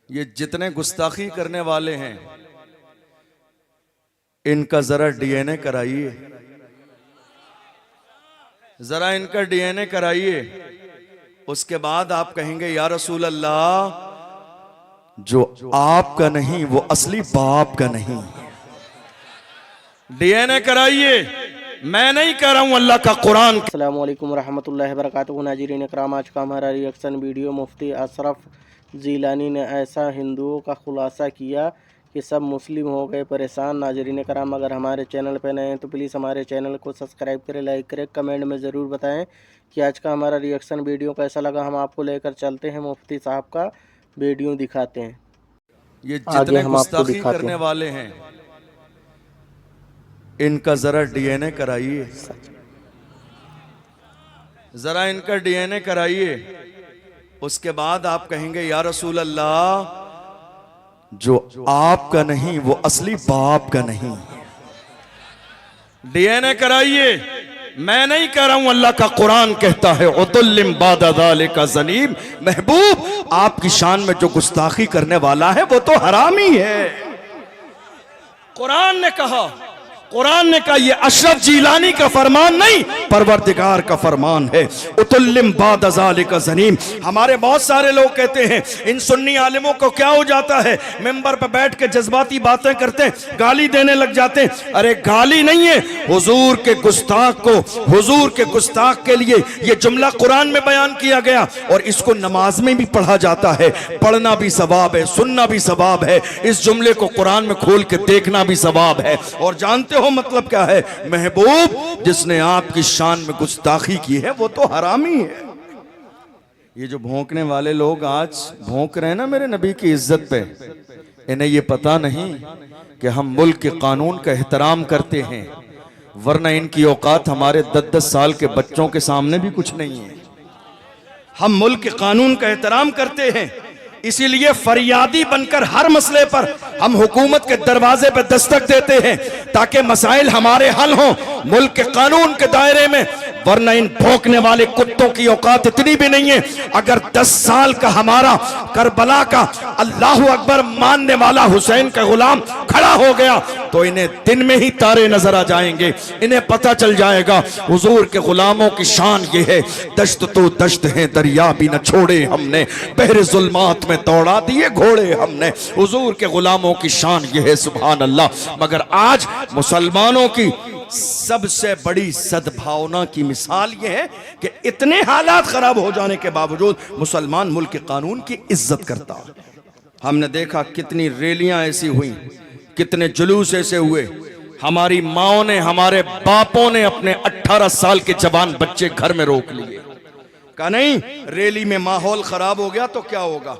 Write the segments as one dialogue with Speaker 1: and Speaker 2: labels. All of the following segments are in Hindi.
Speaker 1: ये जितने गुस्ताखी करने वाले हैं इनका जरा डीएनए कराइए, जरा इनका डीएनए कराइए। उसके बाद आप कहेंगे या रसूल अल्लाह, जो आपका नहीं वो असली बाप का नहीं। डीएनए कराइए, मैं नहीं कह रहा हूं, अल्लाह का कुरान।
Speaker 2: अस्सलाम वालेकुम रहमतुल्लाहि व बरकातुहू। नाज़रीन इकराम, आज का हमारा रिएक्शन वीडियो मुफ्ती अशरफ जीलानी ने ऐसा हिंदुओं का खुलासा किया कि सब मुस्लिम हो गए परेशान। नाज़रीन इकराम, अगर हमारे चैनल पर नए हैं तो प्लीज़ हमारे चैनल को सब्सक्राइब करें, लाइक करें, कमेंट में ज़रूर बताएं कि आज का हमारा रिएक्शन वीडियो कैसा लगा। हम आपको लेकर चलते हैं, मुफ्ती साहब का वीडियो दिखाते हैं।
Speaker 1: ये जितने गुस्ताखी करने वाले हैं इनका जरा डीएनए कराइए, जरा इनका डीएनए कराइए। उसके बाद आप कहेंगे या रसूल अल्लाह, जो आपका नहीं वो असली बाप का नहीं। डीएनए कराइए, मैं नहीं कह रहा हूं, अल्लाह का कुरान कहता है उतुल्लिम बाद ज़ालिका ज़नीम। महबूब, आपकी शान में जो गुस्ताखी करने वाला है वो तो हरामी है। कुरान ने कहा ये अशरफ जीलानी का फरमान नहीं, परवरदिगार का फरमान है। उतुल्लिम बाद ज़ालिका ज़नीम। हमारे बहुत सारे लोग कहते हैं इन सुन्नी आलिमों को क्या हो जाता है, मिंबर पर बैठ के जज्बाती बातें करते हैं, गाली देने लग जाते हैं। अरे गाली नहीं है, हुजूर के गुस्ताख को, हुजूर के गुस्ताख के लिए ये जुमला कुरान में बयान किया गया और इसको नमाज में भी पढ़ा जाता है। पढ़ना भी सवाब है, सुनना भी सवाब है, इस जुमले को कुरान में खोल के देखना भी सवाब है। और जानते हो मतलब क्या है? महबूब, जिसने आपकी शान में गुस्ताखी की है वो तो हरामी है। ये जो भौंकने वाले लोग आज भौंक रहे हैं ना मेरे नबी की इज्जत पे, इन्हें ये पता नहीं कि हम मुल्क के कानून का एहतराम करते हैं, वरना इनकी औकात हमारे 10-10 साल के बच्चों के सामने भी कुछ नहीं है। हम मुल्क के कानून का एहतराम करते हैं, इसीलिए फरियादी बनकर हर मसले पर हम हुकूमत के दरवाजे पर दस्तक देते हैं ताकि मसाइल हमारे हल हों मुल्क के कानून के दायरे में। वरना इन भौंकने वाले कुत्तों की औकात इतनी भी नहीं है। अगर 10 साल का हमारा करबला का अल्लाहु अकबर मानने वाला हुसैन का गुलाम खड़ा हो गया तो इन्हें दिन में ही तारे नजर आ जाएंगे, इन्हें पता चल जाएगा हुजूर के गुलामों की शान ये है। दश्त तो दश्त है, दरिया भी न छोड़े हमने, बहरे जुल्मात में दौड़ा दिए घोड़े हमने। हुजूर के गुलामों की शान ये है, सुभान अल्लाह। मगर आज मुसलमानों की सबसे बड़ी सद्भावना की मिसाल यह है कि इतने हालात खराब हो जाने के बावजूद मुसलमान मुल्क के कानून की इज्जत करता। हमने देखा कितनी रैलियां ऐसी हुई, कितने जुलूस ऐसे हुए। हमारी माओं ने, हमारे बापों ने अपने 18 साल के जवान बच्चे घर में रोक लिए। कहा नहीं, रैली में माहौल खराब हो गया तो क्या होगा,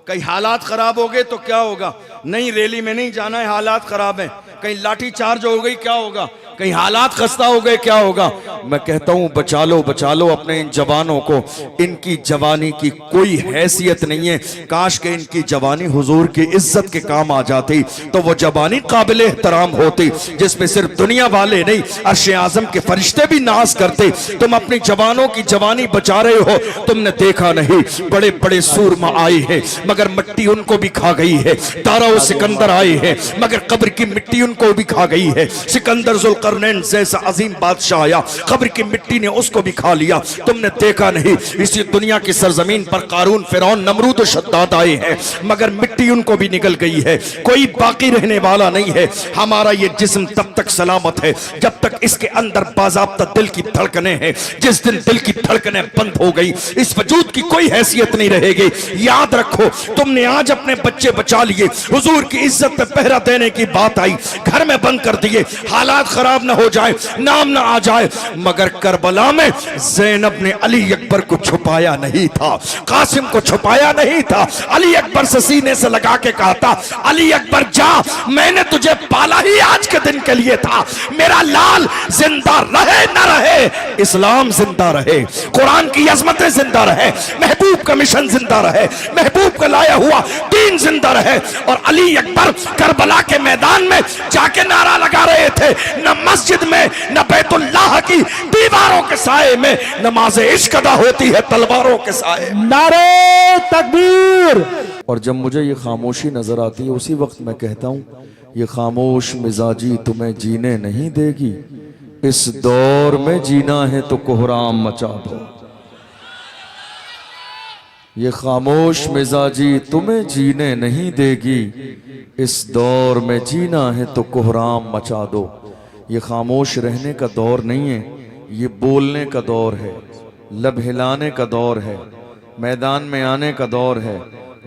Speaker 1: कहीं हालात खराब हो गए तो क्या होगा, नहीं रैली में नहीं जाना है, हालात खराब हैं, कहीं लाठी चार्ज हो गई क्या होगा, कहीं हालात खस्ता हो गए क्या होगा। मैं कहता हूं बचा लो अपने इन जवानों को। इनकी जवानी की कोई हैसियत नहीं है। काश के इनकी जवानी हुजूर की इज्जत के काम आ जाती तो वो जवानी काबिल एहतराम होती, जिसमें सिर्फ दुनिया वाले नहीं अर्श आजम के फरिश्ते भी नाज करते। तुम अपनी जवानों की जवानी बचा रहे हो। तुमने देखा नहीं, बड़े बड़े सूरमा आए हैं मगर मिट्टी उनको भी खा गई है। दारा सिकंदर आए हैं मगर कब्र की मिट्टी उनको भी खा गई है। सिकंदर जुल्करनैन जैसा अजीम बादशाह आया, कब्र की मिट्टी ने उसको भी खा लिया। तुमने देखा नहीं, इसी दुनिया की सरजमीन पर कारून, फिरौन, नमरूद और शद्दाद आए हैं मगर मिट्टी उनको भी निगल गई है। कोई बाकी रहने वाला नहीं है। हमारा ये जिस्म तब तक सलामत है जब तक इसके अंदर बाज़ाब्ता दिल की धड़कनें हैं। जिस दिन दिल की धड़कनें बंद हो गई, इस वजूद की कोई हैसियत नहीं रहेगी। याद रखो, तुमने आज अपने बच्चे बचा लिए, हुजूर की इज्जत पे पहरा देने की बात आई, घर में बंद कर दिए, हालात खराब ना हो जाए, नाम ना आ जाए। मगर करबला में ज़ैनब ने अली अकबर को छुपाया नहीं था, कासिम को छुपाया नहीं था। अली अकबर से सीने से लगा के कहा था, अली अकबर जा, मैंने तुझे पाला ही आज के दिन के लिए था। मेरा लाल जिंदा रहे न रहे, इस्लाम जिंदा रहे, कुरान की अजमतें जिंदा रहे, महबूब का मिशन जिंदा रहे, महबूब का लाया हुआ दीन जिंदा रहे। और अली अकबर करबला के मैदान में जाके नारा लगा रहे थे, न मस्जिद में, न बैतुल्लाह की दीवारों के साए में नमाज इश्क अदा होती है तलवारों के साए।
Speaker 3: नारे तकबीर।
Speaker 4: और जब मुझे ये खामोशी नजर आती है उसी वक्त मैं कहता हूँ, ये खामोश मिजाजी तुम्हें जीने नहीं देगी, इस दौर में जीना है तो कोहराम मचा दो। ये खामोश मिजाजी तुम्हें जीने नहीं देगी, इस दौर में जीना है तो कोहराम मचा दो। ये खामोश रहने का दौर नहीं है, ये बोलने का दौर है, लब हिलाने का दौर है, मैदान में आने का दौर है,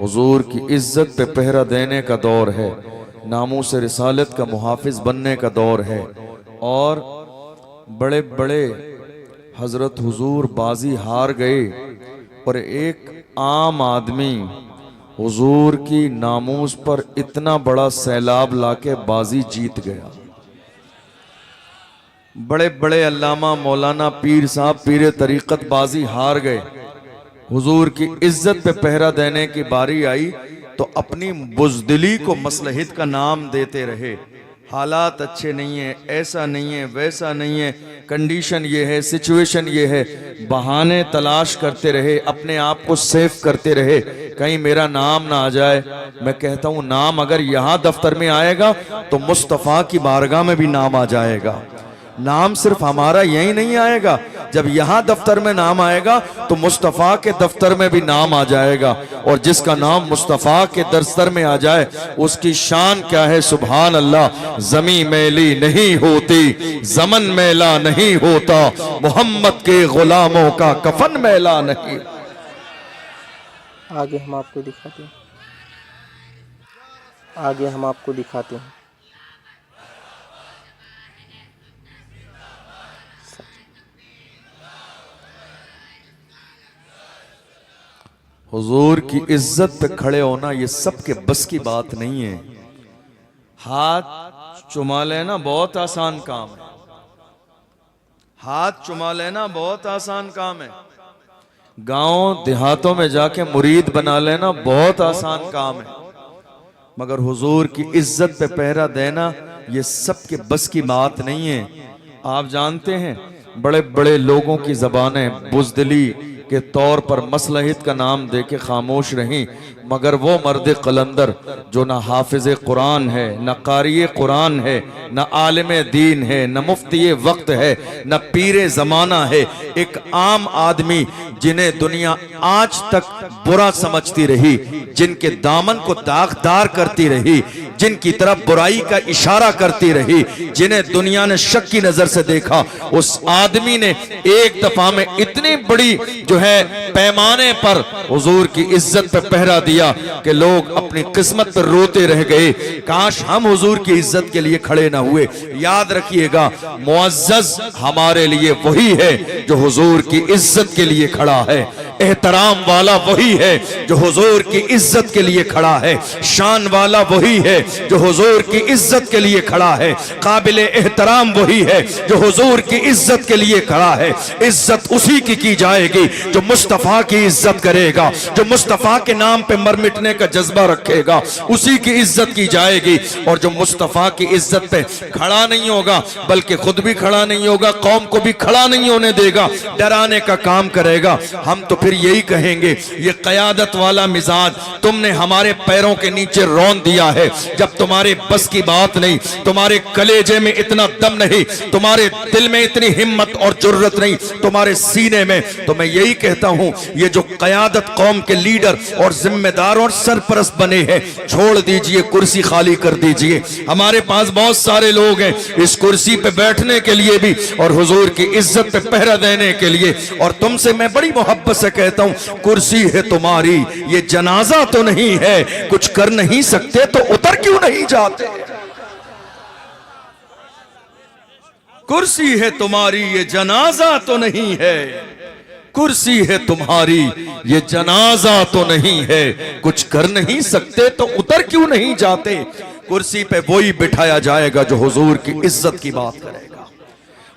Speaker 4: हुजूर की इज्जत पे पहरा देने का दौर है, नामूस रिसालत का मुहाफिज बनने का दौर है। और बड़े बड़े हजरत हुजूर बाजी हार गए और एक आम आदमी हुजूर की नामूस पर इतना बड़ा सैलाब लाके बाजी जीत गया। बड़े बड़े अल्लामा मौलाना पीर साहब पीर तरीकत बाजी हार गए, हुजूर की इज्जत पे पहरा देने की बारी आई तो अपनी बुज़दिली को मसलहित का नाम देते रहे। हालात अच्छे नहीं है, ऐसा नहीं है, वैसा नहीं है, कंडीशन ये है, सिचुएशन ये है, बहाने तलाश करते रहे, अपने आप को सेफ करते रहे, कहीं मेरा नाम ना आ जाए। मैं कहता हूँ नाम अगर यहाँ दफ्तर में आएगा तो मुस्तफ़ा की बारगाह में भी नाम आ जाएगा। नाम सिर्फ हमारा यही नहीं आएगा, जब यहाँ दफ्तर में नाम आएगा तो मुस्तफ़ा के दफ्तर में भी नाम आ जाएगा। और जिसका नाम मुस्तफ़ा के दफ्तर में आ जाए उसकी शान क्या है, सुभान अल्लाह। ज़मीं मैली नहीं होती, ज़मन मैला नहीं होता, मोहम्मद के गुलामों का कफन मैला नहीं।
Speaker 2: आगे हम आपको दिखाते हैं, आगे हम आपको दिखाते हैं।
Speaker 4: हुजूर की इज्जत पे खड़े होना ये सबके बस की बात नहीं है। हाथ चुमा लेना बहुत आसान काम है, हाथ चुमा लेना बहुत आसान काम है, गांव देहातों में जाके मुरीद बना लेना बहुत आसान काम है, मगर हुजूर की इज्जत पे पहरा देना ये सबके बस की बात नहीं है। आप जानते हैं बड़े बड़े लोगों की ज़बानें बुज़दिली के तौर पर मसलहित का नाम दे के खामोश रहीं, मगर वो मर्द कलंदर जो ना हाफिज कुरान है, न कारी कुरान है, न आलिम दीन है, न मुफ्ती वक्त है, न पीर ज़माना है, एक आम आदमी जिन्हें दुनिया आज तक बुरा समझती रही, जिनके दामन को दागदार करती रही, जिनकी तरफ बुराई का इशारा करती रही, जिन्हें दुनिया ने शक की नजर से देखा, उस आदमी ने एक दफा में इतनी बड़ी जो है पैमाने पर हुजूर की इज्जत पे पहरा दिया कि लोग अपनी किस्मत पर रोते रह गए, काश हम हुजूर की इज्जत के लिए खड़े ना हुए। याद रखिएगा, मुअज़्ज़ज़ हमारे लिए वही है जो हुजूर की इज्जत के लिए खड़ा है, एहतराम वाला वही है जो हुजूर की इज्जत के लिए खड़ा है, शान वाला वही है जो हुजूर की इज्जत के लिए खड़ा है, काबिल एहतराम वही है जो हुजूर की इज्जत के लिए खड़ा है। इज्जत उसी की जाएगी जो मुस्तफ़ा की इज्जत करेगा, जो मुस्तफ़ा के नाम पे मर मिटने का जज्बा रखेगा, उसी की इज्जत की जाएगी। और जो मुस्तफ़ा की इज्जत पे खड़ा नहीं होगा, बल्कि खुद भी खड़ा नहीं होगा, कौम को भी खड़ा नहीं होने देगा, डराने का काम करेगा, हम तो फिर यही कहेंगे ये क़यादत वाला मिजाज तुमने हमारे पैरों के नीचे रौंद दिया है। जब तुम्हारे बस की बात नहीं, तुम्हारे कलेजे में इतना दम नहीं, तुम्हारे दिल में इतनी हिम्मत और जुर्रत नहीं, तुम्हारे सीने में, तो मैं यही कहता हूं ये जो क़यादत कौम के लीडर और जिम्मेदार और सरपरस्त बने हैं, छोड़ दीजिए, कुर्सी खाली कर दीजिए। हमारे पास बहुत सारे लोग हैं इस कुर्सी पे बैठने के लिए भी और हुजूर की इज्जत पे पहरा देने के लिए। और तुमसे मैं बड़ी मोहब्बत से कहता हूं, कुर्सी है तुम्हारी, ये जनाजा तो नहीं है, कुछ कर नहीं सकते तो उतर क्यों नहीं जाते। कुर्सी है तुम्हारी, ये जनाजा तो नहीं है, कुर्सी है तुम्हारी, ये जनाजा तो नहीं है, कुछ कर नहीं सकते तो उतर क्यों नहीं जाते। कुर्सी पे वही बिठाया जाएगा जो हुजूर की इज्जत की बात करेगा,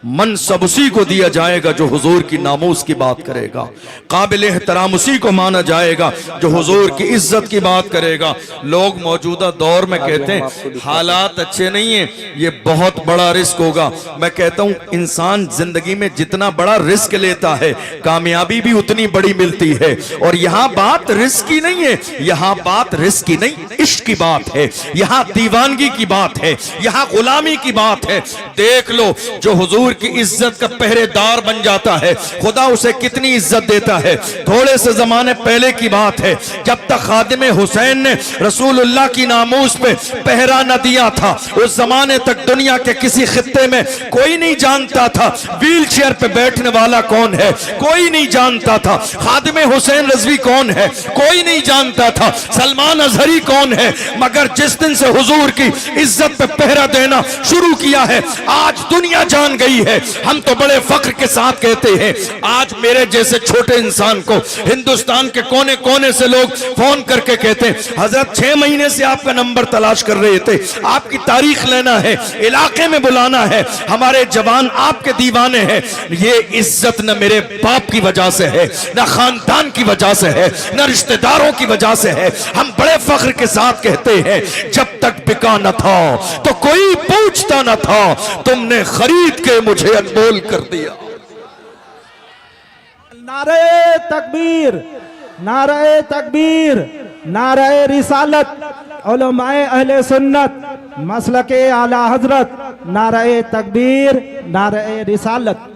Speaker 1: मनसब उसी को दिया जाएगा जो हुजूर की नामूस की बात करेगा, काबिल एहतराम उसी को माना जाएगा जो हुजूर की इज्जत की बात करेगा। लोग मौजूदा दौर में कहते हैं हालात अच्छे नहीं है, ये बहुत बड़ा रिस्क होगा। मैं कहता हूं इंसान जिंदगी में जितना बड़ा रिस्क लेता है कामयाबी भी उतनी बड़ी मिलती है। और यहाँ बात रिस्क की नहीं है, यहाँ बात रिस्क की नहीं, इश्क की बात है, यहाँ दीवानगी की बात है, यहाँ गुलामी की बात है। देख लो जो हुजूर की इज्जत का पहरेदार बन जाता है खुदा उसे कितनी इज्जत देता है। थोड़े से जमाने पहले की बात है, जब तक खादिम हुसैन ने रसूलुल्लाह की नामूस पे पहरा न दिया था उस जमाने तक दुनिया के किसी खित्ते में कोई नहीं जानता था व्हील चेयर पे बैठने वाला कौन है, कोई नहीं जानता था खादिम हुसैन रजवी कौन है, कोई नहीं जानता था सलमान अजहरी कौन है। मगर जिस दिन से हुजूर की इज्जत पे पहरा देना शुरू किया है आज दुनिया जान गई है। हम तो बड़े फख्र के साथ कहते हैं, आज मेरे जैसे छोटे इंसान को हिंदुस्तान के कोने कोने से लोग फोन करके कहते हैं हजरत 6 महीने से आपका नंबर तलाश कर रहे थे, आपकी तारीख लेना है, इलाके में बुलाना है, हमारे जवान आपके दीवाने हैं। ये इज्जत न मेरे बाप की वजह से है, न खानदान की वजह से है, न रिश्तेदारों की वजह से है। हम बड़े फख्र के साथ कहते हैं जब तक बिका न था तो कोई पूछता न था, तुमने खरीद के मुझे अनमोल कर दिया।
Speaker 3: नारे तकबीर, नारे तकबीर, नारे रिसालत, उलमाए अहले सुन्नत, मसलके आला हजरत, नारे तकबीर, नारे रिसालत।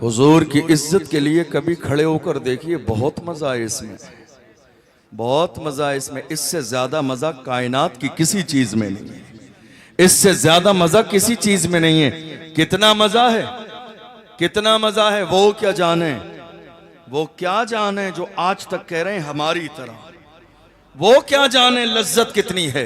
Speaker 4: हुजूर की इज्जत के लिए कभी खड़े होकर देखिए, बहुत मजा है इसमें, बहुत मजा है इसमें। इससे ज्यादा मजा कायनात की किसी चीज में नहीं है, इससे ज्यादा मजा किसी चीज में नहीं है। कितना मजा है, कितना मजा है। वो क्या जाने, वो क्या जाने जो आज तक कह रहे हैं हमारी तरह, वो क्या जाने लज्जत कितनी है,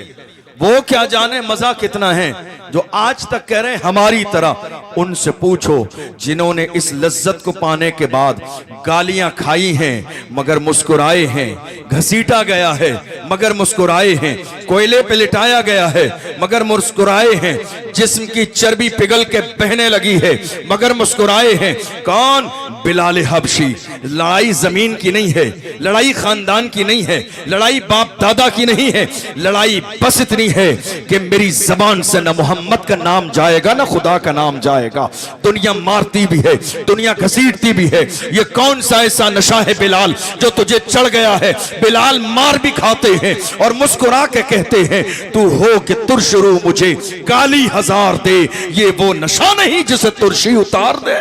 Speaker 4: वो क्या जाने मजा कितना है जो आज तक कह रहे हैं हमारी तरह। उनसे पूछो जिन्होंने इस लज्जत को पाने के बाद गालियां खाई हैं मगर मुस्कुराए हैं, घसीटा गया है मगर मुस्कुराए हैं, कोयले पे लिटाया गया है मगर मुस्कुराए हैं, जिस्म की चर्बी पिघल के बहने लगी है मगर मुस्कुराए हैं। कौन? बिलाल हबशी। लड़ाई जमीन की नहीं है, लड़ाई खानदान की नहीं है, लड़ाई बाप दादा की नहीं है, लड़ाई बस इतनी है कि मेरी जबान से न मोहम्मद का नाम जाएगा न खुदा का नाम जाएगा। दुनिया मारती भी है, दुनिया घसीटती भी है, ये कौन सा ऐसा नशा है बिलाल जो तुझे चढ़ गया है। बिलाल मार भी खाते हैं और मुस्कुरा के कहते हैं तू हो कि तुरशरू मुझे गाली हजार दे, ये वो नशा नहीं जिसे तुरशी उतार दे।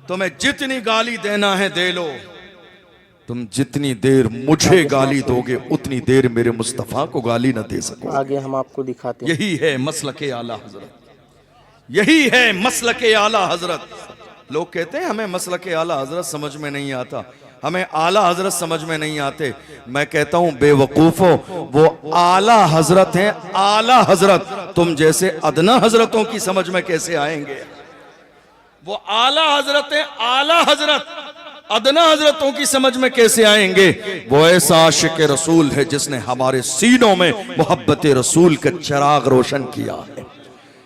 Speaker 4: तुम्हें जितनी गाली देना है दे लो, तुम जितनी देर मुझे गाली दोगे उतनी देर मेरे मुस्तफा को गाली न दे सको।
Speaker 2: आगे हम आपको दिखाते हैं।
Speaker 4: यही है मसलके आला हजरत, यही है मसलके आला हजरत। लोग कहते हैं हमें मसलके आला हजरत समझ में नहीं आता, हमें आला हजरत समझ में नहीं आते। मैं कहता हूं बेवकूफो, वो आला हजरत हैं, आला हजरत। तुम जैसे अदना हजरतों की समझ में कैसे आएंगे? वो आला हजरत है, आला हजरत अदना हजरतों की समझ में कैसे आएंगे? वो ऐसा आशिक रसूल है जिसने हमारे सीनों में मोहब्बत रसूल का चिराग रोशन किया है।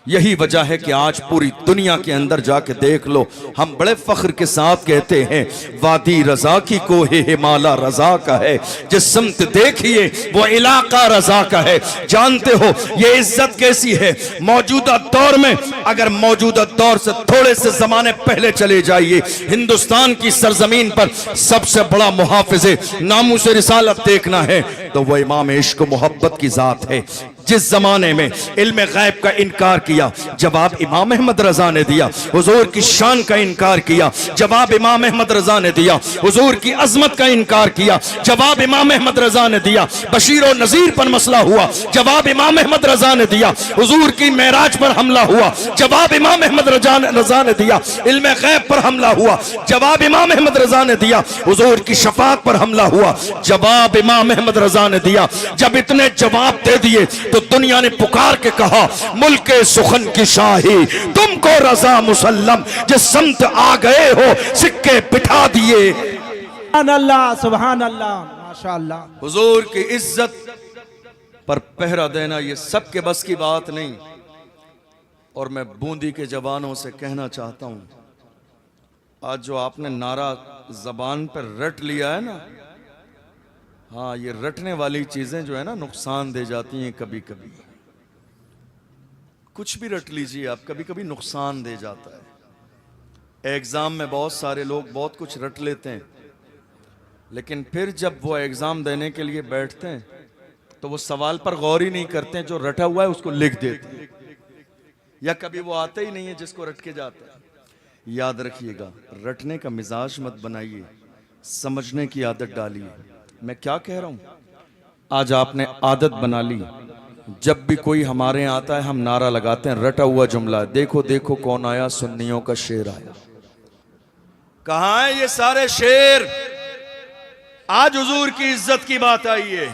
Speaker 4: यही वजह है कि आज पूरी दुनिया के अंदर जाके देख लो, हम बड़े फख्र के साथ कहते हैं वादी रजा की कोहे हिमाला रजा का है, जिस समत देखिए वो इलाका रजा का है। जानते हो ये इज्जत कैसी है? मौजूदा दौर में, अगर मौजूदा दौर से थोड़े से जमाने पहले चले जाइए, हिंदुस्तान की सरजमीन पर सबसे बड़ा मुहाफिज़े नामूस रिसालत देखना है तो वो इमाम इश्क मोहब्बत की जात है। जिस जमाने में इल्म गैब का इनकार किया, जवाब इमाम अहमद रजा ने दिया। हुजूर की शान का इनकार किया, जवाब इमाम अहमद रजा ने दिया। हुजूर की अजमत का इनकार किया, जवाब इमाम अहमद रजा ने दिया। बशीर और नजीर पर मसला हुआ, जवाब इमाम अहमद रजा ने दिया। हुजूर की मेराज पर हमला हुआ, जवाब इमाम अहमद रजा ने दिया। इल्म गैब पर हमला हुआ, जवाब इमाम अहमद रजा ने दिया। हुजूर की शफाअत पर हमला हुआ, जवाब इमाम अहमद रजा ने दिया। जब इतने जवाब दे दिए तो दुनिया ने पुकार के कहा मुल्के सुखन की शाही तुमको रजा मुसल्लम, जिस समत आ गए हो सिक्के बिठा दिए।
Speaker 3: सुभान अल्लाह, सुभान अल्लाह, माशाअल्लाह।
Speaker 4: हुजूर की इज्जत पर पहरा देना ये सबके बस की बात नहीं। और मैं बूंदी के जवानों से कहना चाहता हूं, आज जो आपने नारा जबान पर रट लिया है ना, हाँ, ये रटने वाली चीजें जो है ना नुकसान दे जाती हैं कभी कभी। कुछ भी रट लीजिए आप, कभी कभी नुकसान दे जाता है। एग्जाम में बहुत सारे लोग बहुत कुछ रट लेते हैं, लेकिन फिर जब वो एग्जाम देने के लिए बैठते हैं तो वो सवाल पर गौर ही नहीं करते हैं, जो रटा हुआ है उसको लिख देते हैं, या कभी वो आता ही नहीं है जिसको रट के जाता है। याद रखिएगा, रटने का मिजाज मत बनाइए, समझने की आदत डालिए। मैं क्या कह रहा हूं, आज आपने आदत बना ली, जब भी कोई हमारे यहाँ आता है हम नारा लगाते हैं, रटा हुआ जुमला, देखो देखो कौन आया, सुन्नियों का शेर आया। कहां है ये सारे शेर? आज हुजूर की इज्जत की बात आई है,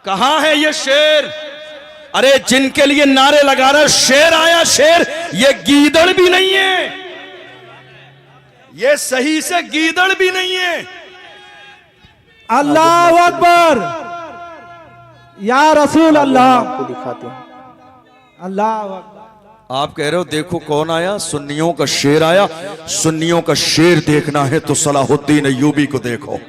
Speaker 4: कहां है ये शेर? अरे जिनके लिए नारे लगा रहे शेर आया शेर, ये गीदड़ भी नहीं है, ये सही से गीदड़ भी नहीं है।
Speaker 3: अल्लाह अकबर, या रसूल अल्लाह।
Speaker 2: आपको दिखाते हैं।
Speaker 3: अल्लाह अकबर।
Speaker 4: आप कह रहे हो देखो कौन आया, सुन्नियों का शेर आया। सुन्नियों का शेर देखना है तो सलाहुद्दीन अय्यूबी को देखो,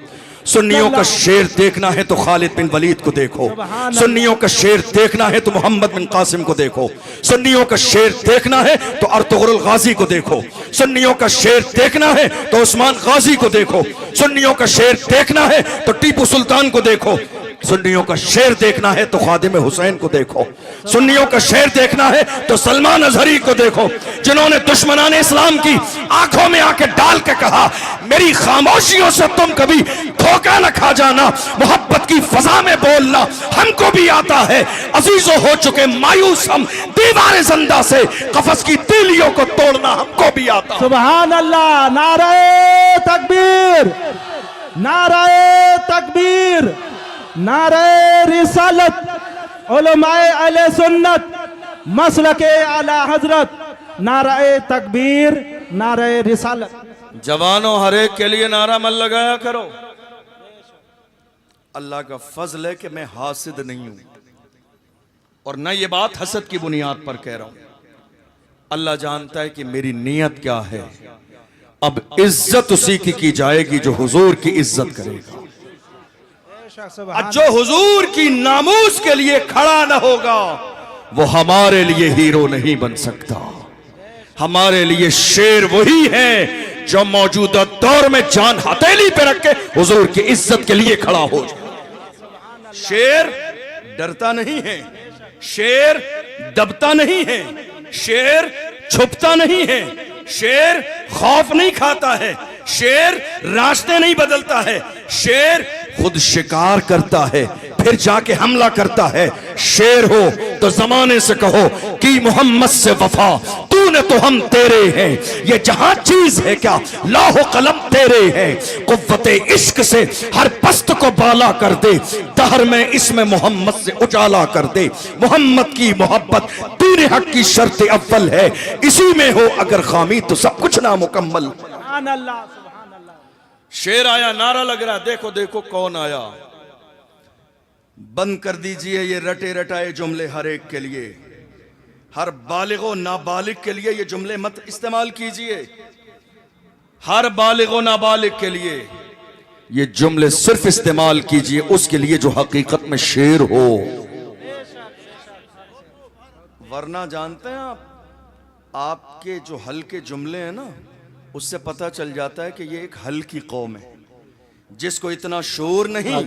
Speaker 4: सुन्नियों का शेर देखना है तो खालिद बिन वलीद को देखो, सुन्नियों का शेर देखना है तो मोहम्मद बिन कासिम को देखो, सुन्नियों का शेर देखना है तो अर्तुगरुल गाजी को देखो, सुन्नियों का शेर देखना है तो उस्मान गाजी को देखो, सुन्नियों का शेर देखना है तो टीपू सुल्तान को देखो, सुन्नियों का शेर देखना है तो खादिम हुसैन को देखो, सुन्नियों का शेर देखना है तो सलमान अजहरी को देखो, जिन्होंने दुश्मनाने इस्लाम की आंखों में आके डाल के कहा, मेरी खामोशियों से तुम कभी धोखा न खा जाना, मोहब्बत की फजा में बोलना हमको भी आता है, अजीजों हो चुके मायूस हम, दीवार जिंदा से कफस की तीलियों को तोड़ना हमको भी आता है।
Speaker 3: सुभान अल्लाह, नारे तकबीर, नारे तकबीर, नारे रिसालत, उलमाए अहले सुन्नत, मसलके आला हजरत, नारे तकबीर, नारे रिसालत।
Speaker 4: जवानों, हर एक के लिए नारा मत लगाया करो। अल्लाह का फजल है कि मैं हासिद नहीं हूं, और न ये बात हसद की बुनियाद पर कह रहा हूं। अल्लाह जानता है कि मेरी नीयत क्या है। अब इज्जत उसी की जाएगी जो हुजूर की इज्जत करेगा। जो हुजूर की नामूस के लिए खड़ा न होगा वो हमारे लिए हीरो नहीं बन सकता। हमारे लिए शेर वही है जो मौजूदा दौर में जान हथेली पे रख के हुजूर की इज्जत के लिए खड़ा हो जाए। शेर डरता नहीं है, शेर दबता नहीं है, शेर छुपता नहीं है, शेर खौफ नहीं खाता है, शेर रास्ते नहीं बदलता है, शेर खुद शिकार करता है फिर जाके हमला करता है। शेर हो तो जमाने से कहो कि मोहम्मद से वफा, तूने तो हम तेरे हैं, ये जहां चीज है क्या लाहो कलम तेरे हैं। कुव्वते इश्क से हर पस्त को बाला कर दे, दहर में इसमें मोहम्मद से उजाला कर दे। मोहम्मद की मोहब्बत दीन हक की शर्त अव्वल है, इसी में हो अगर खामी तो सब कुछ नामुकम्मल।
Speaker 3: सुभान अल्लाह, सुभान अल्लाह।
Speaker 4: शेर आया, नारा लग रहा है, देखो देखो कौन आया। बंद कर दीजिए ये रटे रटाए जुमले हर एक के लिए, हर बालिग और नाबालिग के लिए ये जुमले मत इस्तेमाल कीजिए। हर बालिग और नाबालिग के लिए ये जुमले सिर्फ इस्तेमाल कीजिए उसके लिए जो हकीकत में शेर हो। वरना जानते हैं आपके जो हल्के जुमले हैं ना, उससे पता चल जाता है कि ये एक हल्की कौम है जिसको इतना शोर नहीं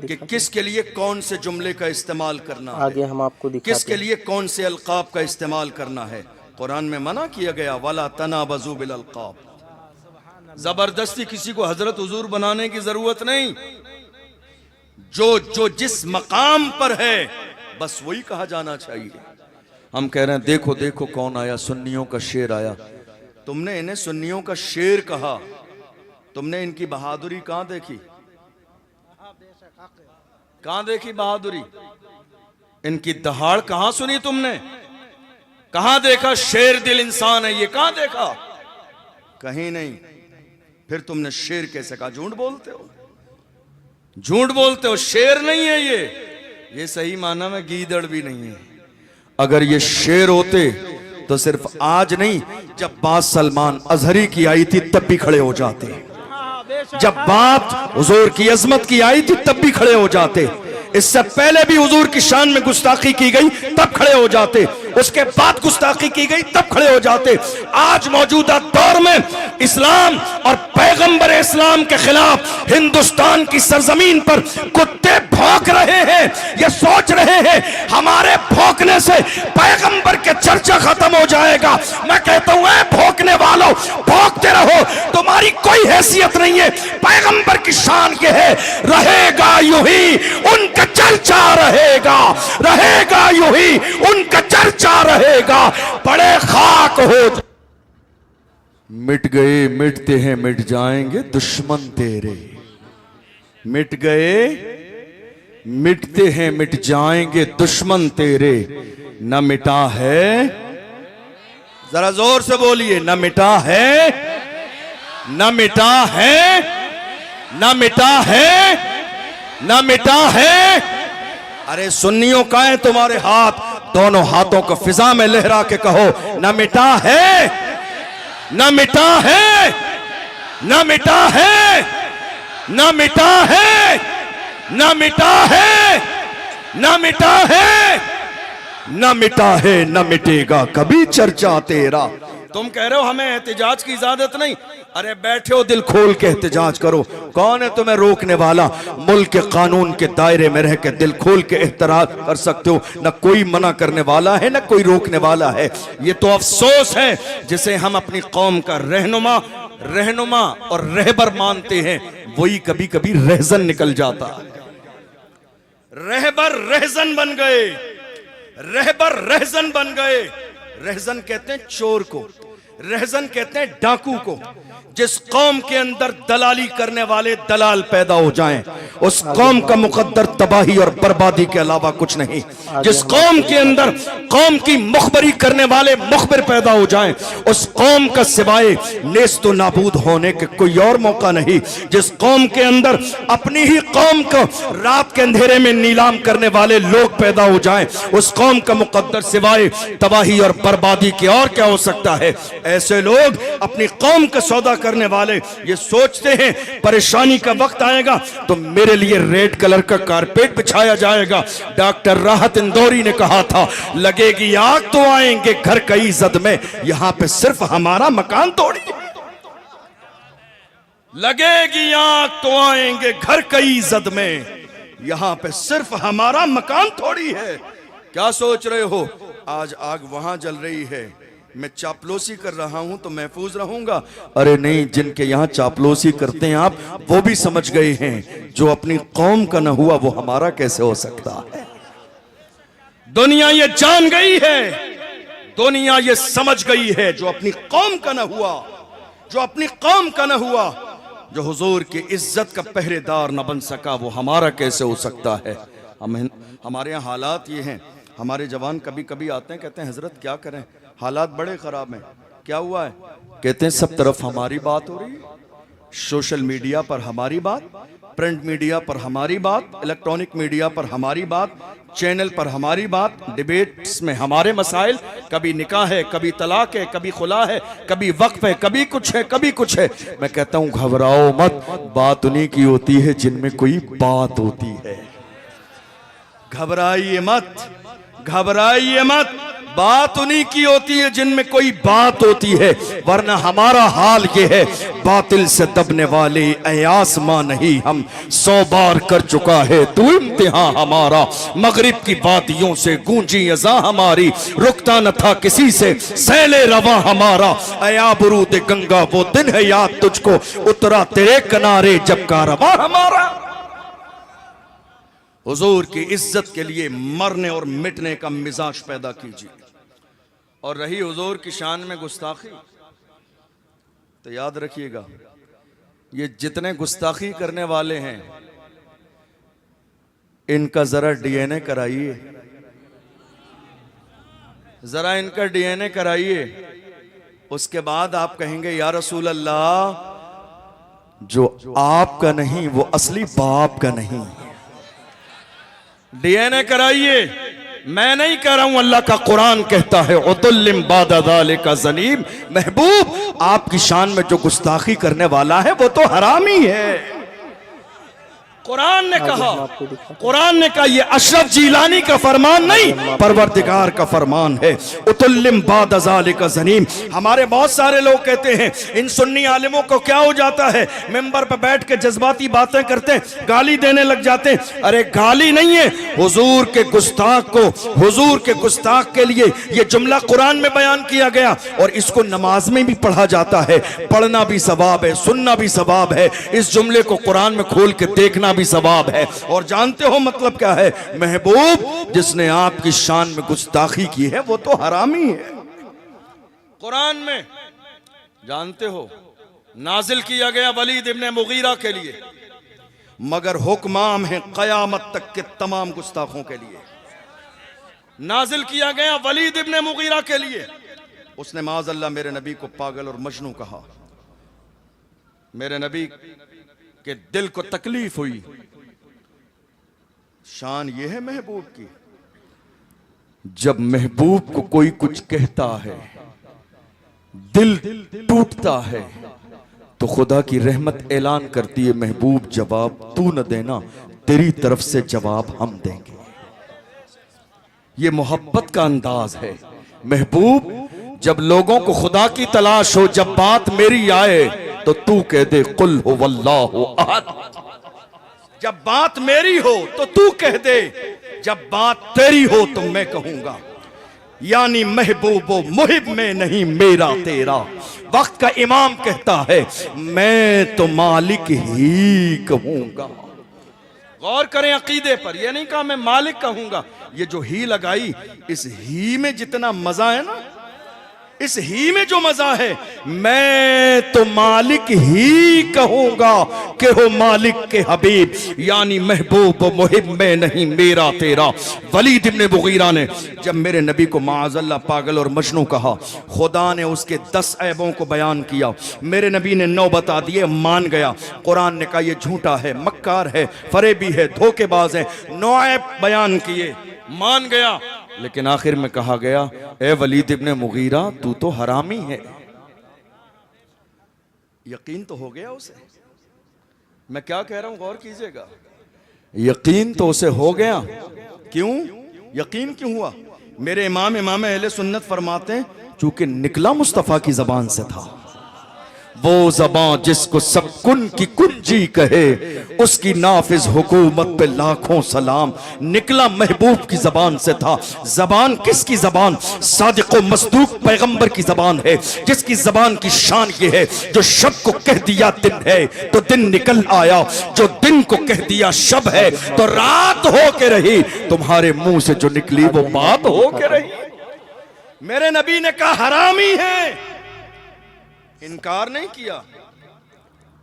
Speaker 4: कि किसके लिए कौन से जुमले का इस्तेमाल करना है,
Speaker 2: आगे हम आपको दिखाते
Speaker 4: किसके लिए कौन से अलकाब का इस्तेमाल करना है। कुरान में मना किया गया, वला तनाबज़ू बिल अलकाब। जबरदस्ती किसी को हजरत हुजूर बनाने की जरूरत नहीं। जो जिस मकाम पर है बस वही कहा जाना चाहिए। हम कह रहे हैं देखो देखो कौन आया, सुन्नियों का शेर आया। तुमने इन्हें सुन्नियों का शेर कहा, तुमने इनकी बहादुरी कहां देखी? कहां देखी बहादुरी? इनकी दहाड़ कहां सुनी तुमने? कहां देखा शेर दिल इंसान है, ये कहां देखा? कहीं नहीं। फिर तुमने शेर कैसे कहा? झूठ बोलते हो, झूठ बोलते हो। शेर नहीं है ये सही माना में गीदड़ भी नहीं है। अगर ये शेर होते
Speaker 1: तो सिर्फ आज नहीं, जब बात सलमान अजहरी की आई थी तब भी खड़े हो जाते, जब बात हुजूर की अजमत की आई थी तब भी खड़े हो जाते, इससे पहले भी हुजूर की शान में गुस्ताखी की गई तब खड़े हो जाते, उसके बाद गुस्ताखी की गई तब खड़े हो जाते। आज मौजूदा दौर में इस्लाम और पैगंबर इस्लाम के खिलाफ हिंदुस्तान की सरजमीन पर कुत्ते भौंक रहे हैं, ये सोच रहे हैं हमारे भौंकने से पैगंबर के चर्चा खत्म हो जाएगा। मैं कहता हूं ऐ भौंकने वालों, भौंकते रहो, तुम्हारी कोई हैसियत नहीं है, पैगंबर की शान के है, रहेगा यूं ही उनका चर्चा रहेगा यूं ही उनका चर्चा रहेगा, बड़े खाक हो।
Speaker 4: मिट गए मिटते हैं मिट जाएंगे दुश्मन तेरे, मिट गए मिटते हैं मिट जाएंगे दुश्मन तेरे, न मिटा है,
Speaker 1: जरा जोर से बोलिए, न मिटा है, न मिटा है, न मिटा है, न मिटा है। अरे सुन्नियों का है तुम्हारे हाथ, दोनों हाथों को फिजा में लहरा के कहो, न मिटा है, न मिटा है, न मिटा है, न मिटा है, न मिटा है, न मिटा है, न मिटा है, न मिटेगा कभी चर्चा तेरा। तुम कह रहे हो हमें एहतिजाज की इजाजत नहीं, अरे बैठे हो दिल खोल के एहतिजाज करो, कौन है तुम्हें रोकने वाला? मुल्क के कानून के दायरे में रह के दिल खोल के एहतराज कर सकते हो, न कोई मना करने वाला है न कोई रोकने वाला है। ये तो अफसोस है जिसे हम अपनी कौम का रहनुमा और रहबर मानते हैं, वही कभी कभी रहजन निकल जाता। रहबर रहजन बन गए, रहबर रहजन बन गए। रहजन कहते हैं चोर को, रहजन कहते हैं डाकू को। जिस कौम के अंदर दलाली करने वाले दलाल पैदा हो जाएं, उस कौम का मुकद्दर तबाही और बर्बादी के अलावा कुछ नहीं। जिस कौम के अंदर कौम की मुखबरी करने वाले मुखबिर पैदा हो जाएं, उस कौम का सिवाय नेस्तो नाबूद होने के कोई और मौका नहीं। जिस कौम के अंदर अपनी ही कौम को रात के अंधेरे में नीलाम करने वाले लोग पैदा हो जाएं, उस कौम का मुकद्दर सिवाय तबाही और बर्बादी के और क्या हो सकता है। ऐसे लोग अपनी कौम का सौदा करने वाले ये सोचते हैं परेशानी का वक्त आएगा तो मेरे लिए रेड कलर का कारपेट बिछाया जाएगा। डॉक्टर राहत इंदौरी ने कहा था, लगेगी आग तो आएंगे घर कई जद में, यहां पे सिर्फ हमारा मकान तोड़ी। लगेगी आग तो आएंगे घर कई जद में, यहां पे सिर्फ हमारा मकान थोड़ी है। क्या सोच रहे हो आज आग वहां जल रही है, मैं चापलूसी कर रहा हूं तो महफूज रहूंगा? अरे नहीं, जिनके यहां चापलूसी करते हैं आप, वो भी समझ गए हैं जो अपनी कौम का न हुआ वो हमारा कैसे हो सकता है। दुनिया ये जान गई है, दुनिया ये समझ गई है, जो अपनी कौम का न हुआ, जो अपनी कौम का न हुआ, जो हुजूर की इज्जत का पहरेदार न बन सका, वो हमारा कैसे हो सकता है। हमारे यहाँ हालात ये हैं, हमारे जवान कभी कभी आते हैं, कहते हैं हजरत क्या करें, हालात बड़े खराब हैं। क्या हुआ है? कहते हैं सब तरफ हमारी बात हो रही है, सोशल मीडिया पर हमारी बात, प्रिंट मीडिया पर हमारी बात, इलेक्ट्रॉनिक मीडिया पर हमारी बात, चैनल पर हमारी बात, डिबेट्स में हमारे मसाइल, कभी निकाह है, कभी तलाक है, कभी खुला है, कभी वक्फ है, कभी कुछ है, कभी कुछ है। मैं कहता हूं घबराओ मत, बात उन्हीं की होती है जिनमें कोई बात होती है। घबराइए मत, घबराइए मत, बात उन्हीं की होती है जिनमें कोई बात होती है। वरना हमारा हाल ये है, बातिल से दबने वाले ऐ आसमां नहीं, हम 100 बार कर चुका है तू इम्तिहान हमारा। मगरिब की वादियों से गूंजी अज़ा हमारी, रुकता न था किसी से सैले रवा हमारा। ऐ आबरूद गंगा वो दिन है याद तुझको, उतरा तेरे किनारे जब कारवां हमारा। हुजूर की इज्जत के लिए मरने और मिटने का मिजाज पैदा कीजिए। और रही हुजूर की शान में गुस्ताखी, तो याद रखिएगा ये जितने गुस्ताखी करने वाले हैं इनका जरा डीएनए कराइए, जरा इनका डीएनए कराइए। उसके बाद आप कहेंगे या रसूल अल्लाह, जो आपका नहीं वो असली बाप का नहीं। डीएनए कराइए, मैं नहीं कह रहा हूं, अल्लाह का कुरान कहता है उतुल्लिम बाद ज़ालिका ज़नीम। महबूब, आपकी शान में जो गुस्ताखी करने वाला है वो तो हरामी है। कुरान ने कहा ये अशरफ जीलानी का फरमान नहीं, परवरदिगार का फरमान है। उतुल्लिम बाद ज़ालिका ज़नीम। हमारे बहुत सारे लोग कहते हैं इन सुन्नी आलिमों को क्या हो जाता है, मिंबर पर बैठ के जज्बाती बातें करते हैं, गाली देने लग जाते हैं। अरे गाली नहीं है, हुजूर के गुस्ताख को, हुजूर के गुस्ताख के लिए ये जुमला कुरान में बयान किया गया और इसको नमाज में भी पढ़ा जाता है। पढ़ना भी सवाब है, सुनना भी सवाब है, इस जुमले को कुरान में खोल के देखना भी सवाब है। और जानते हो मतलब क्या है? महबूब, जिसने आपकी शान में गुस्ताखी की है वो तो हरामी है। कुरान में जानते हो नाजिल किया गया वलीद इब्ने मुगीरा के लिए, मगर हुक्म आम है कयामत तक के तमाम गुस्ताखों के लिए। नाजिल किया गया वलीद इब्ने मुगीरा के लिए। उसने माज़अल्लाह मेरे नबी को पागल और मजनू कहा। मेरे नबी के दिल को तकलीफ हुई। शान ये है महबूब की, जब महबूब को कोई कुछ कहता है दिल टूटता है तो खुदा की रहमत ऐलान करती है, महबूब जवाब तू न देना, तेरी तरफ से जवाब हम देंगे। ये मोहब्बत का अंदाज है। महबूब, जब लोगों को खुदा की तलाश हो, जब बात मेरी आए तो तू कह दे कुल हुवल्लाहु अहद। जब बात मेरी हो तो तू कह दे, जब बात तेरी हो तो मैं कहूंगा। यानी महबूबो मुहिब में नहीं मेरा तेरा। वक्त का इमाम कहता है मैं तो मालिक ही कहूंगा। गौर करें अकीदे पर, यह नहीं कहा मैं मालिक कहूंगा। ये जो ही लगाई, इस ही में जितना मजा है ना, इस ही में जो मजा है, मैं तो मालिक ही कहूंगा कि हो मालिक के हबीब। यानी महबूब मुहिब में नहीं मेरा तेरा। वलीद इब्ने मुगीरा ने जब मेरे नबी को माअज़ल्लाह पागल और मजनू कहा, खुदा ने उसके 10 ऐबों को बयान किया। मेरे नबी ने 9 बता दिए, मान गया। कुरान ने कहा यह झूठा है, मक्कार है, फरेबी है, धोखेबाज है। 9 ऐब बयान किए, मान गया। लेकिन आखिर में कहा गया, ए वलीद इब्ने मुगीरा, तू तो हरामी है। यकीन तो हो गया उसे। मैं क्या कह रहा हूं गौर कीजिएगा। यकीन तो उसे हो गया। क्यों यकीन क्यों हुआ? मेरे इमाम अहले सुन्नत फरमाते हैं चूंकि निकला मुस्तफा की जबान से था। वो जबान जिसको सब कुन की कुंजी कहे, उसकी नाफिज हुकूमत पे लाखों सलाम। निकला महबूब की जबान से था। जबान किसकी जबान? सादिक व मसदूक पैगंबर की जबान है, जिसकी जबान की शान ये है, जो शब को कह दिया दिन है तो दिन निकल आया, जो दिन को कह दिया शब है तो रात हो के रही। तुम्हारे मुंह से जो निकली वो बात हो के रही। मेरे नबी ने कहा हरामी है, इनकार नहीं किया,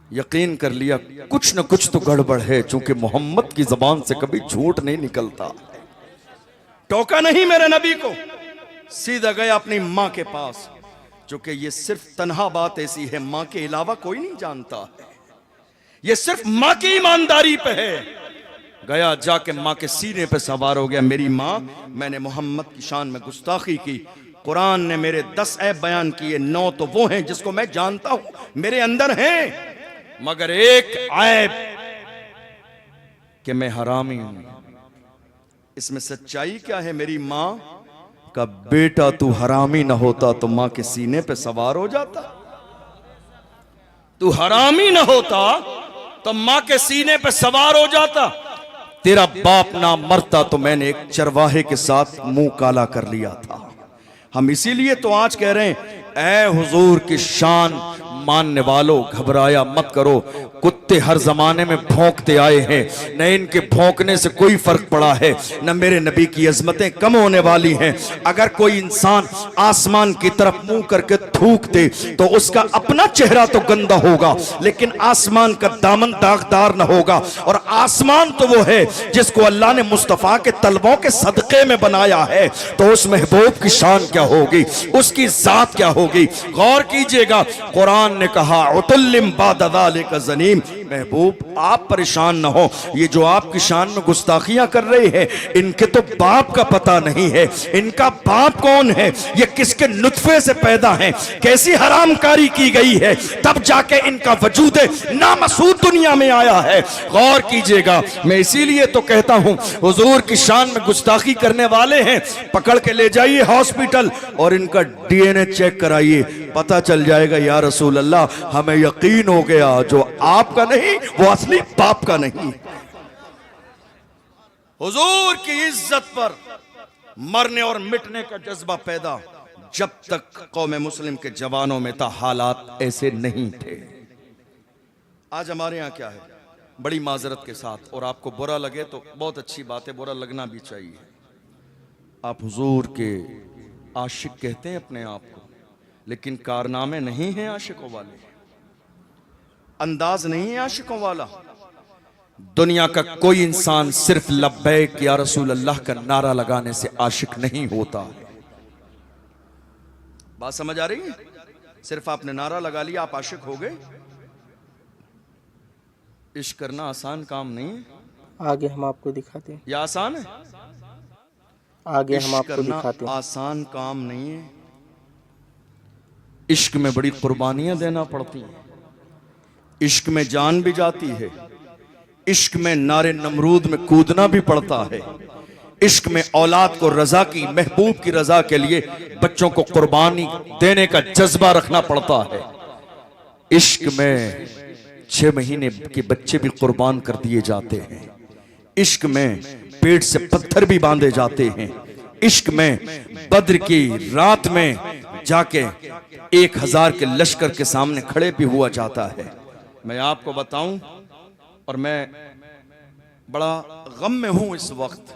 Speaker 1: यकीन कर लिया कुछ न कुछ तो गड़बड़ है, चूंकि मोहम्मद की जबान से कभी झूठ नहीं निकलता। टोका नहीं मेरे नबी को, सीधा गया अपनी मां के पास, चूंकि ये सिर्फ तन्हा बात ऐसी है, मां के अलावा कोई नहीं जानता है। ये सिर्फ मां की ईमानदारी पे है। गया, जाके मां के सीने पे सवार हो गया, मेरी मां, मैंने मोहम्मद की शान में गुस्ताखी की। कुरान ने मेरे 10 ऐब बयान किए, 9 तो वो हैं जिसको मैं जानता हूं, मेरे अंदर हैं, मगर एक ऐब कि मैं हरामी हूं। इसमें सच्चाई क्या है? मेरी मां का बेटा तू हरामी ना होता तो मां के सीने पे सवार हो जाता। तू हरामी ना होता तो मां के सीने पे सवार हो जाता। तेरा बाप ना मरता तो मैंने एक चरवाहे के साथ मुंह काला कर लिया था। हम इसीलिए तो आज कह रहे हैं, ऐ हुजूर की शान मानने वालों, घबराया मत करो। कुत्ते हर जमाने में भौंकते आए हैं, न इनके भौंकने से कोई फर्क पड़ा है, न मेरे नबी की अजमतें कम होने वाली हैं। अगर कोई इंसान आसमान की तरफ मुंह करके थूक दे तो उसका अपना चेहरा तो गंदा होगा, लेकिन आसमान का दामन दागदार न होगा। और आसमान तो वो है जिसको अल्लाह ने मुस्तफा के तलबों के सदके में बनाया है, तो उस महबूब की शान क्या होगी, उसकी जात क्या होगी। गौर कीजिएगा, कुरान ने कहा उतुल्लिम बाद ज़ालिका ज़नीम, महबूब आप परेशान न हो, ये जो आपकी शान में गुस्ताखियां कर रहे हैं इनके तो बाप का पता नहीं है, इनका बाप कौन है, ये किसके नुत्फे से पैदा हैं, कैसी हरामकारी की गई है, तब जाके इनका वजूद नामसूद दुनिया में आया है। गौर कीजिएगा, मैं इसीलिए तो कहता हूं हुजूर की शान में गुस्ताखी करने वाले हैं, पकड़ के ले जाइए हॉस्पिटल और इनका डीएनए चेक कराइए, पता चल जाएगा या रसूल अल्लाह हमें यकीन हो गया जो आपका नहीं वो असली बाप का नहीं। हुजूर की इज्जत पर मरने और मिटने का जज्बा पैदा जब तक कौम मुस्लिम के जवानों में था, हालात ऐसे नहीं थे। आज हमारे यहां क्या है, बड़ी माजरत के साथ, और आपको बुरा लगे तो बहुत अच्छी बात है, बुरा लगना भी चाहिए, आप हुजूर के आशिक कहते हैं अपने आप को, लेकिन कारनामे नहीं हैं आशिकों वाले, अंदाज नहीं है आशिकों वाला। दुनिया का कोई इंसान सिर्फ लब्बैक या रसूल अल्लाह का नारा लगाने से आशिक नहीं होता। बात समझ आ रही है? सिर्फ आपने नारा लगा लिया आप आशिक हो गए? इश्क करना आसान काम नहीं है।
Speaker 2: आगे हम आपको दिखाते हैं।
Speaker 1: यह आसान है?
Speaker 2: आगे हम आपको दिखाते हैं।
Speaker 1: आसान काम नहीं है। इश्क में बड़ी कुर्बानियां देना पड़ती हैं, इश्क में जान भी जाती है, इश्क में नारे नमरूद में कूदना भी पड़ता है, इश्क में औलाद को रजा की, महबूब की रजा के लिए बच्चों को कुर्बानी देने का जज्बा रखना पड़ता है। इश्क में 6 महीने के बच्चे भी कुर्बान कर दिए जाते हैं, इश्क में पेट से पत्थर भी बांधे जाते हैं, इश्क में बद्र की रात में जाके 1000 के लश्कर के सामने खड़े भी हुआ जाता है। मैं आपको बताऊं, और मैं बड़ा गम में हूं इस वक्त,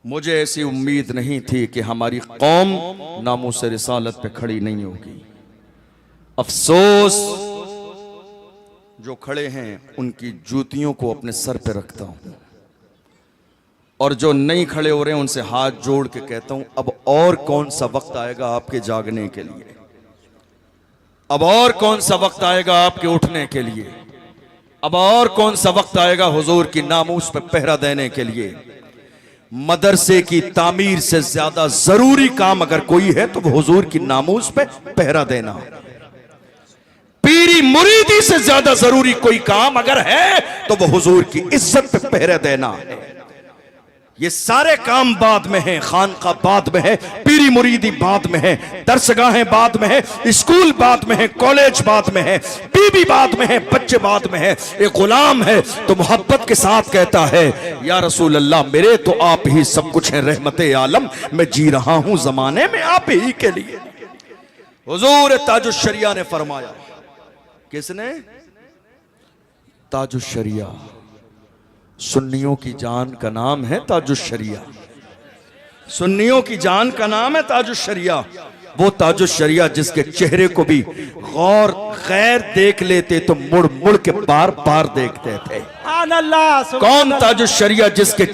Speaker 1: मुझे ऐसी उम्मीद नहीं थी कि हमारी कौम नामूस रिसालत पे खड़ी नहीं होगी। अफसोस, जो खड़े हैं उनकी जूतियों को अपने सर पे रखता हूं, और जो नहीं खड़े हो रहे हैं उनसे हाथ जोड़ के कहता हूं अब और कौन सा वक्त आएगा आपके जागने के लिए, अब और कौन सा वक्त आएगा आपके उठने के लिए, अब और कौन सा वक्त आएगा हुजूर की नामूस पे पहरा देने के लिए। मदरसे की तामीर से ज्यादा जरूरी काम अगर कोई है तो वो हुजूर की नामूस पे पहरा देना। पीरी मुरीदी से ज्यादा जरूरी कोई काम अगर है तो वो हुजूर की इज्जत पे पहरा देना है। ये सारे काम बाद में हैं, खानका बाद में है, पीरी मुरीदी बाद में है, दरसगाहें बाद में है, स्कूल बाद में है, कॉलेज बाद में है, बीबी बाद में है, बच्चे बाद में है। एक गुलाम है तो मोहब्बत के साथ कहता है या रसूल अल्लाह मेरे तो आप ही सब कुछ है, रहमते आलम मैं जी रहा हूं जमाने में आप ही के लिए। हुजूर ताजुश शरिया ने फरमाया, किसने? ताजुश शरिया, सुन्नियों की जान का नाम है ताजुश शरिया, सुन्नियों की जान का नाम है ताजुश शरिया। वो ताजुश शरिया जिसके चेहरे को भी गौर गैर देख लेते तो मुड़ मुड़ के बार बार देखते थे। कौन ताजुश शरिया जिसके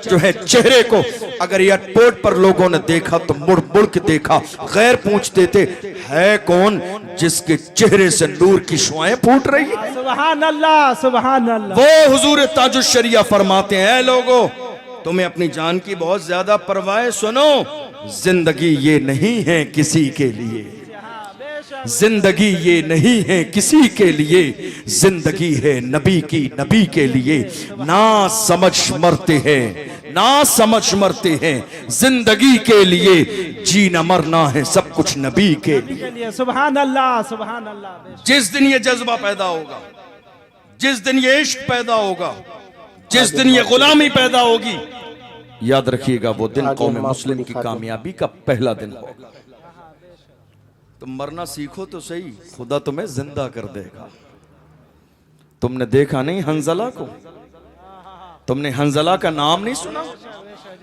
Speaker 1: जो है चेहरे को अगर एयरपोर्ट पर लोगों ने देखा तो मुड़ मुड़ के देखा, गैर पूछते थे है कौन जिसके चेहरे से नूर की शुआएं फूट रही है।
Speaker 3: सुभान अल्लाह, सुभान अल्लाह।
Speaker 1: वो हुजूर ताजुश शरिया फरमाते हैं लोगों तुम्हें अपनी जान की बहुत ज्यादा परवाह है, सुनो जिंदगी ये नहीं है किसी के लिए, जिंदगी ये नहीं है किसी के लिए, जिंदगी है नबी की, नबी के लिए। ना समझ मरते हैं, ना समझ मरते हैं, जिंदगी के लिए जीना मरना है सब कुछ नबी के लिए।
Speaker 3: सुभान अल्लाह, सुभान अल्लाह।
Speaker 1: जिस दिन ये जज्बा पैदा होगा, जिस दिन ये इश्क पैदा होगा, जिस दिन ये गुलामी पैदा होगी, याद रखिएगा वो दिन कौम मुस्लिम की कामयाबी का पहला दिन होगा। तुम मरना सीखो तो सही, खुदा तुम्हें जिंदा कर देगा। तुमने देखा नहीं हंजला को? तुमने हंजला का नाम नहीं सुना?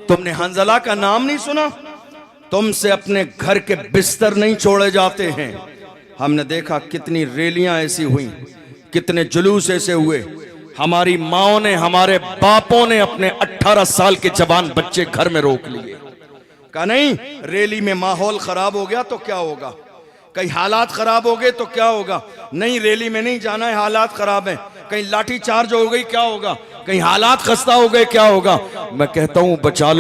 Speaker 1: तुमने हंजला का नाम नहीं सुना? तुमसे अपने घर के बिस्तर नहीं छोड़े जाते हैं। हमने देखा कितनी रैलियां ऐसी हुई, कितने जुलूस ऐसे हुए, हमारी माओ ने, हमारे बापों ने अपने 18 साल के जवान बच्चे घर में रोक लिए। कहा नहीं रैली में माहौल खराब हो गया तो क्या होगा, कहीं हालात खराब हो गए तो क्या होगा, नहीं रैली में नहीं जाना है, हालात खराब है, कहीं लाठी चार्ज हो गई क्या होगा, कहीं हालात खस्ता हो गए क्या होगा। मैं कहता हूं बचा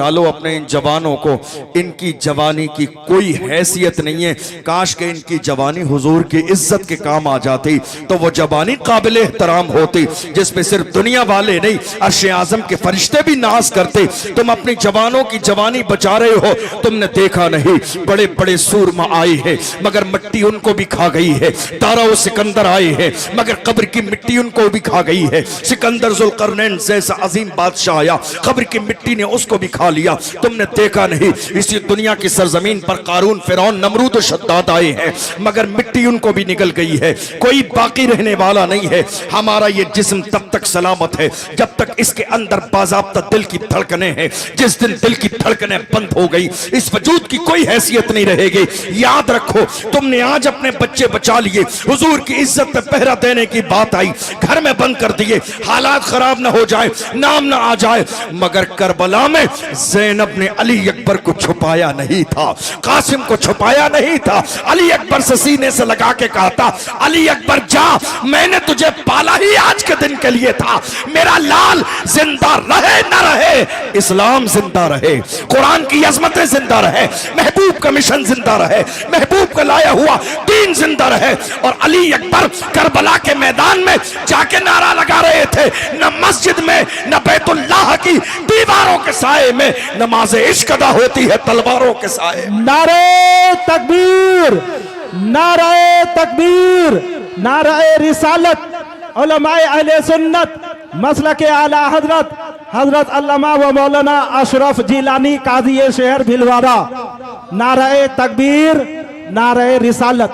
Speaker 1: लो अपने इन जवानों को। इनकी जवानी की कोई हैसियत नहीं है। काश के इनकी जवानी हुजूर की इज्जत के काम आ जाती तो वो जवानी काबिल एहतराम होती, जिसमें सिर्फ दुनिया वाले नहीं अर्श आजम के फरिश्ते भी नाज करते। तुम अपनी जवानों की जवानी बचा रहे हो, तुमने देखा नहीं बड़े बड़े सूरमा आए हैं मगर मिट्टी उनको भी खा गई है। दारा सिकंदर आए हैं मगर कब्र की मिट्टी उनको भी खा गई है। सिकंदर जुल्करनैन जैसा अजीम बादशाह आया, कब्र की मिट्टी ने उसको भी खा लिया। तुमने देखा नहीं इसी दुनिया की सरजमीन पर कारून, फिरौन, नमरूद और शद्दाद आए हैं मगर मिट्टी उनको भी निगल गई है। कोई बाकी रहने वाला नहीं है। हमारा ये जिस्म तब तक सलामत है जब तक इसके अंदर बाज़ाब्ता दिल की धड़कनें हैं। जिस दिन दिल की धड़कनें बंद हो गई इस वजूद की कोई हैसियत नहीं रहेगी। याद रखो तुमने आज अपने बच्चे बचा लिए, हुजूर की इज्जत पे पहरा देने की बात आई, घर में बंद कर दिए, हालात खराब ना हो जाए, नाम ना आ जाए। मगर करबला में ज़ैनब ने अली अकबर को छुपाया नहीं था, कासिम को छुपाया नहीं था। अली अकबर से सीने से लगा के कहा था, अली अकबर जा, मैंने तुझे पाला ही आज के दिन के लिए था। मेरा लाल जिंदा रहे न रहे, इस्लाम जिंदा रहे, कुरान की अजमतें जिंदा रहे, महबूब का मिशन जिंदा रहे, महबूब का लाया हुआ दीन जिंदा रहे। और अली अकबर करबला के मैदान में जाके नारा लगा रहे थे, न मस्जिद में न बैतुल्लाह की दीवारों के साए में नमाज इश्क अदा होती है तलवारों के साए।
Speaker 3: नारे तकबीर, नारे तकबीर, नारे रिसालत, उलमाए अहले सुन्नत, मसलके आला हजरत हजरत अल्लामा व मौलाना अशरफ जिलानी काजी शहर भिलवाड़ा। नारे तकबीर, नारे रिसालत।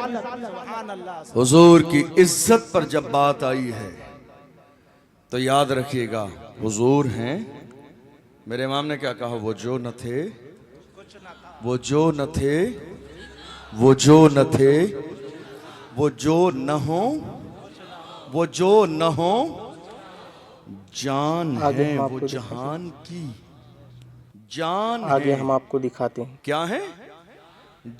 Speaker 4: हुजूर की इज्जत पर जब बात आई है तो याद रखिएगा हुजूर हैं। मेरे इमाम ने क्या कहा, वो जो न थे, वो जो न थे, वो जो न थे, वो जो न हो, वो जो न हो, जान है वो जहान की, जान
Speaker 2: आगे
Speaker 4: है।
Speaker 2: हम आपको दिखाते हैं
Speaker 4: क्या है?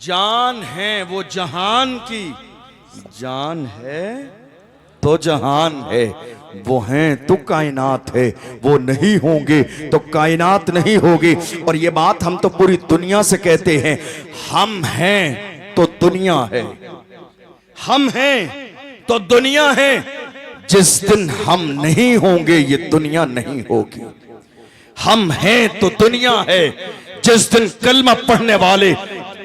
Speaker 4: जान है वो जहान की, जान है तो जहान है, वो हैं तो कायनात है, वो नहीं होंगे तो कायनात नहीं होगी। और ये बात हम तो पूरी दुनिया से कहते हैं, हम हैं तो दुनिया है, हम हैं तो दुनिया है। जिस दिन हम नहीं होंगे ये दुनिया नहीं होगी। हम हैं तो दुनिया है, जिस दिन कलमा पढ़ने वाले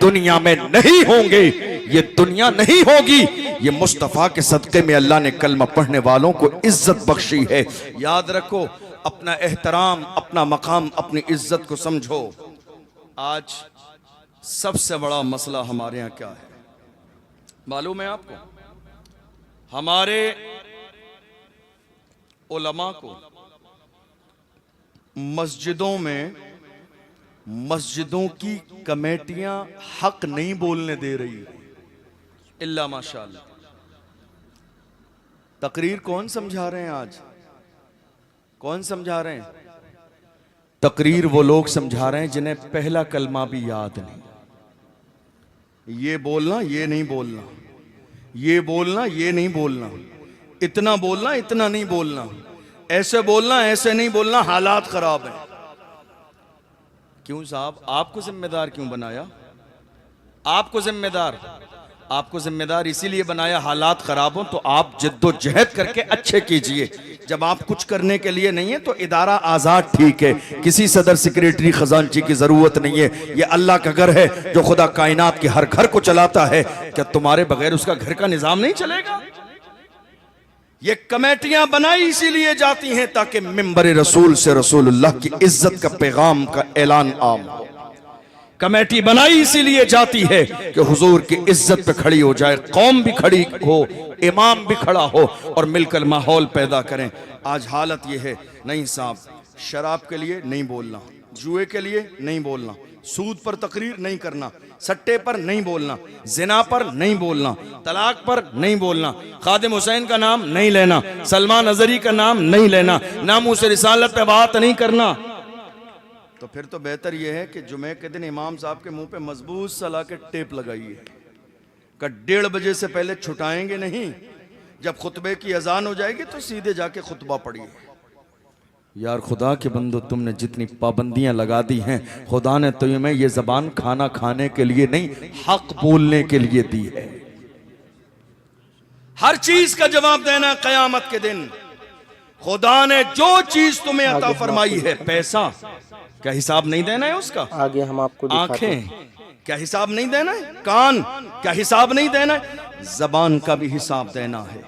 Speaker 4: दुनिया में नहीं होंगे ये दुनिया नहीं होगी। ये मुस्तफ़ा के सदक़े में अल्लाह ने कलमा पढ़ने वालों को इज्जत बख्शी है। याद रखो अपना एहतराम, अपना मकाम, अपनी इज्जत को समझो। आज सबसे बड़ा मसला हमारे यहाँ क्या है मालूम है आपको? हमारे उलमा को मस्जिदों में, मस्जिदों की कमेटियां हक नहीं बोलने दे रही है, इल्ला माशाअल्लाह। तकरीर कौन समझा रहे हैं आज? कौन समझा रहे हैं? तकरीर वो लोग समझा रहे हैं जिन्हें पहला कलमा भी याद नहीं। ये बोलना, ये नहीं बोलना, ये बोलना, ये नहीं बोलना, इतना बोलना, इतना नहीं बोलना, ऐसे बोलना, ऐसे नहीं बोलना, हालात खराब है। क्यों साहब? आपको जिम्मेदार क्यों बनाया? आपको जिम्मेदार इसीलिए बनाया हालात खराब हो तो आप जिद्दोजहद करके अच्छे कीजिए। जब आप कुछ करने के लिए नहीं है तो इदारा आज़ाद ठीक है, किसी सदर सेक्रेटरी खजानची की ज़रूरत नहीं है। ये अल्लाह का घर है जो खुदा कायनात के हर घर को चलाता है। क्या तुम्हारे बगैर उसका घर का निज़ाम नहीं चलेगा? ये कमेटियां बनाई इसीलिए जाती हैं ताकि मिंबर रसूल से रसूलुल्लाह की इज्जत का पैगाम का ऐलान आम हो। कमेटी बनाई इसीलिए जाती है कि हुजूर की इज्जत पे खड़ी हो जाए, कौम भी खड़ी हो, इमाम भी खड़ा हो और मिलकर माहौल पैदा करें। आज हालत ये है, नहीं साहब, शराब के लिए नहीं बोलना, जुए के लिए नहीं बोलना, सूद पर तकरीर नहीं करना, सट्टे पर नहीं बोलना, जिना पर नहीं बोलना, तलाक पर नहीं बोलना, खादिम हुसैन का नाम नहीं लेना, सलमान अजहरी का नाम नहीं लेना, नामूस रिसालत पे बात नहीं करना। तो फिर तो बेहतर यह है कि जुमे के दिन इमाम साहब के मुंह पे मजबूत सला के टेप लगाइए,
Speaker 1: का 1:30 बजे से पहले छुटाएंगे नहीं, जब खुतबे की अजान हो जाएगी तो सीधे जाके खुतबा पढ़िए।
Speaker 4: यार खुदा के बंदो, तुमने जितनी पाबंदियां लगा दी हैं, खुदा ने तुम्हें ये जबान खाना खाने के लिए नहीं, हक बोलने के लिए दी है।
Speaker 1: हर चीज का जवाब देना कयामत के दिन। खुदा ने जो चीज तुम्हें अता फरमाई है, पैसा क्या हिसाब नहीं देना है उसका?
Speaker 2: आगे हम आपको दिखाते हैं।
Speaker 1: आंखें क्या हिसाब नहीं देना है? कान क्या हिसाब नहीं देना है? जबान का भी हिसाब देना है।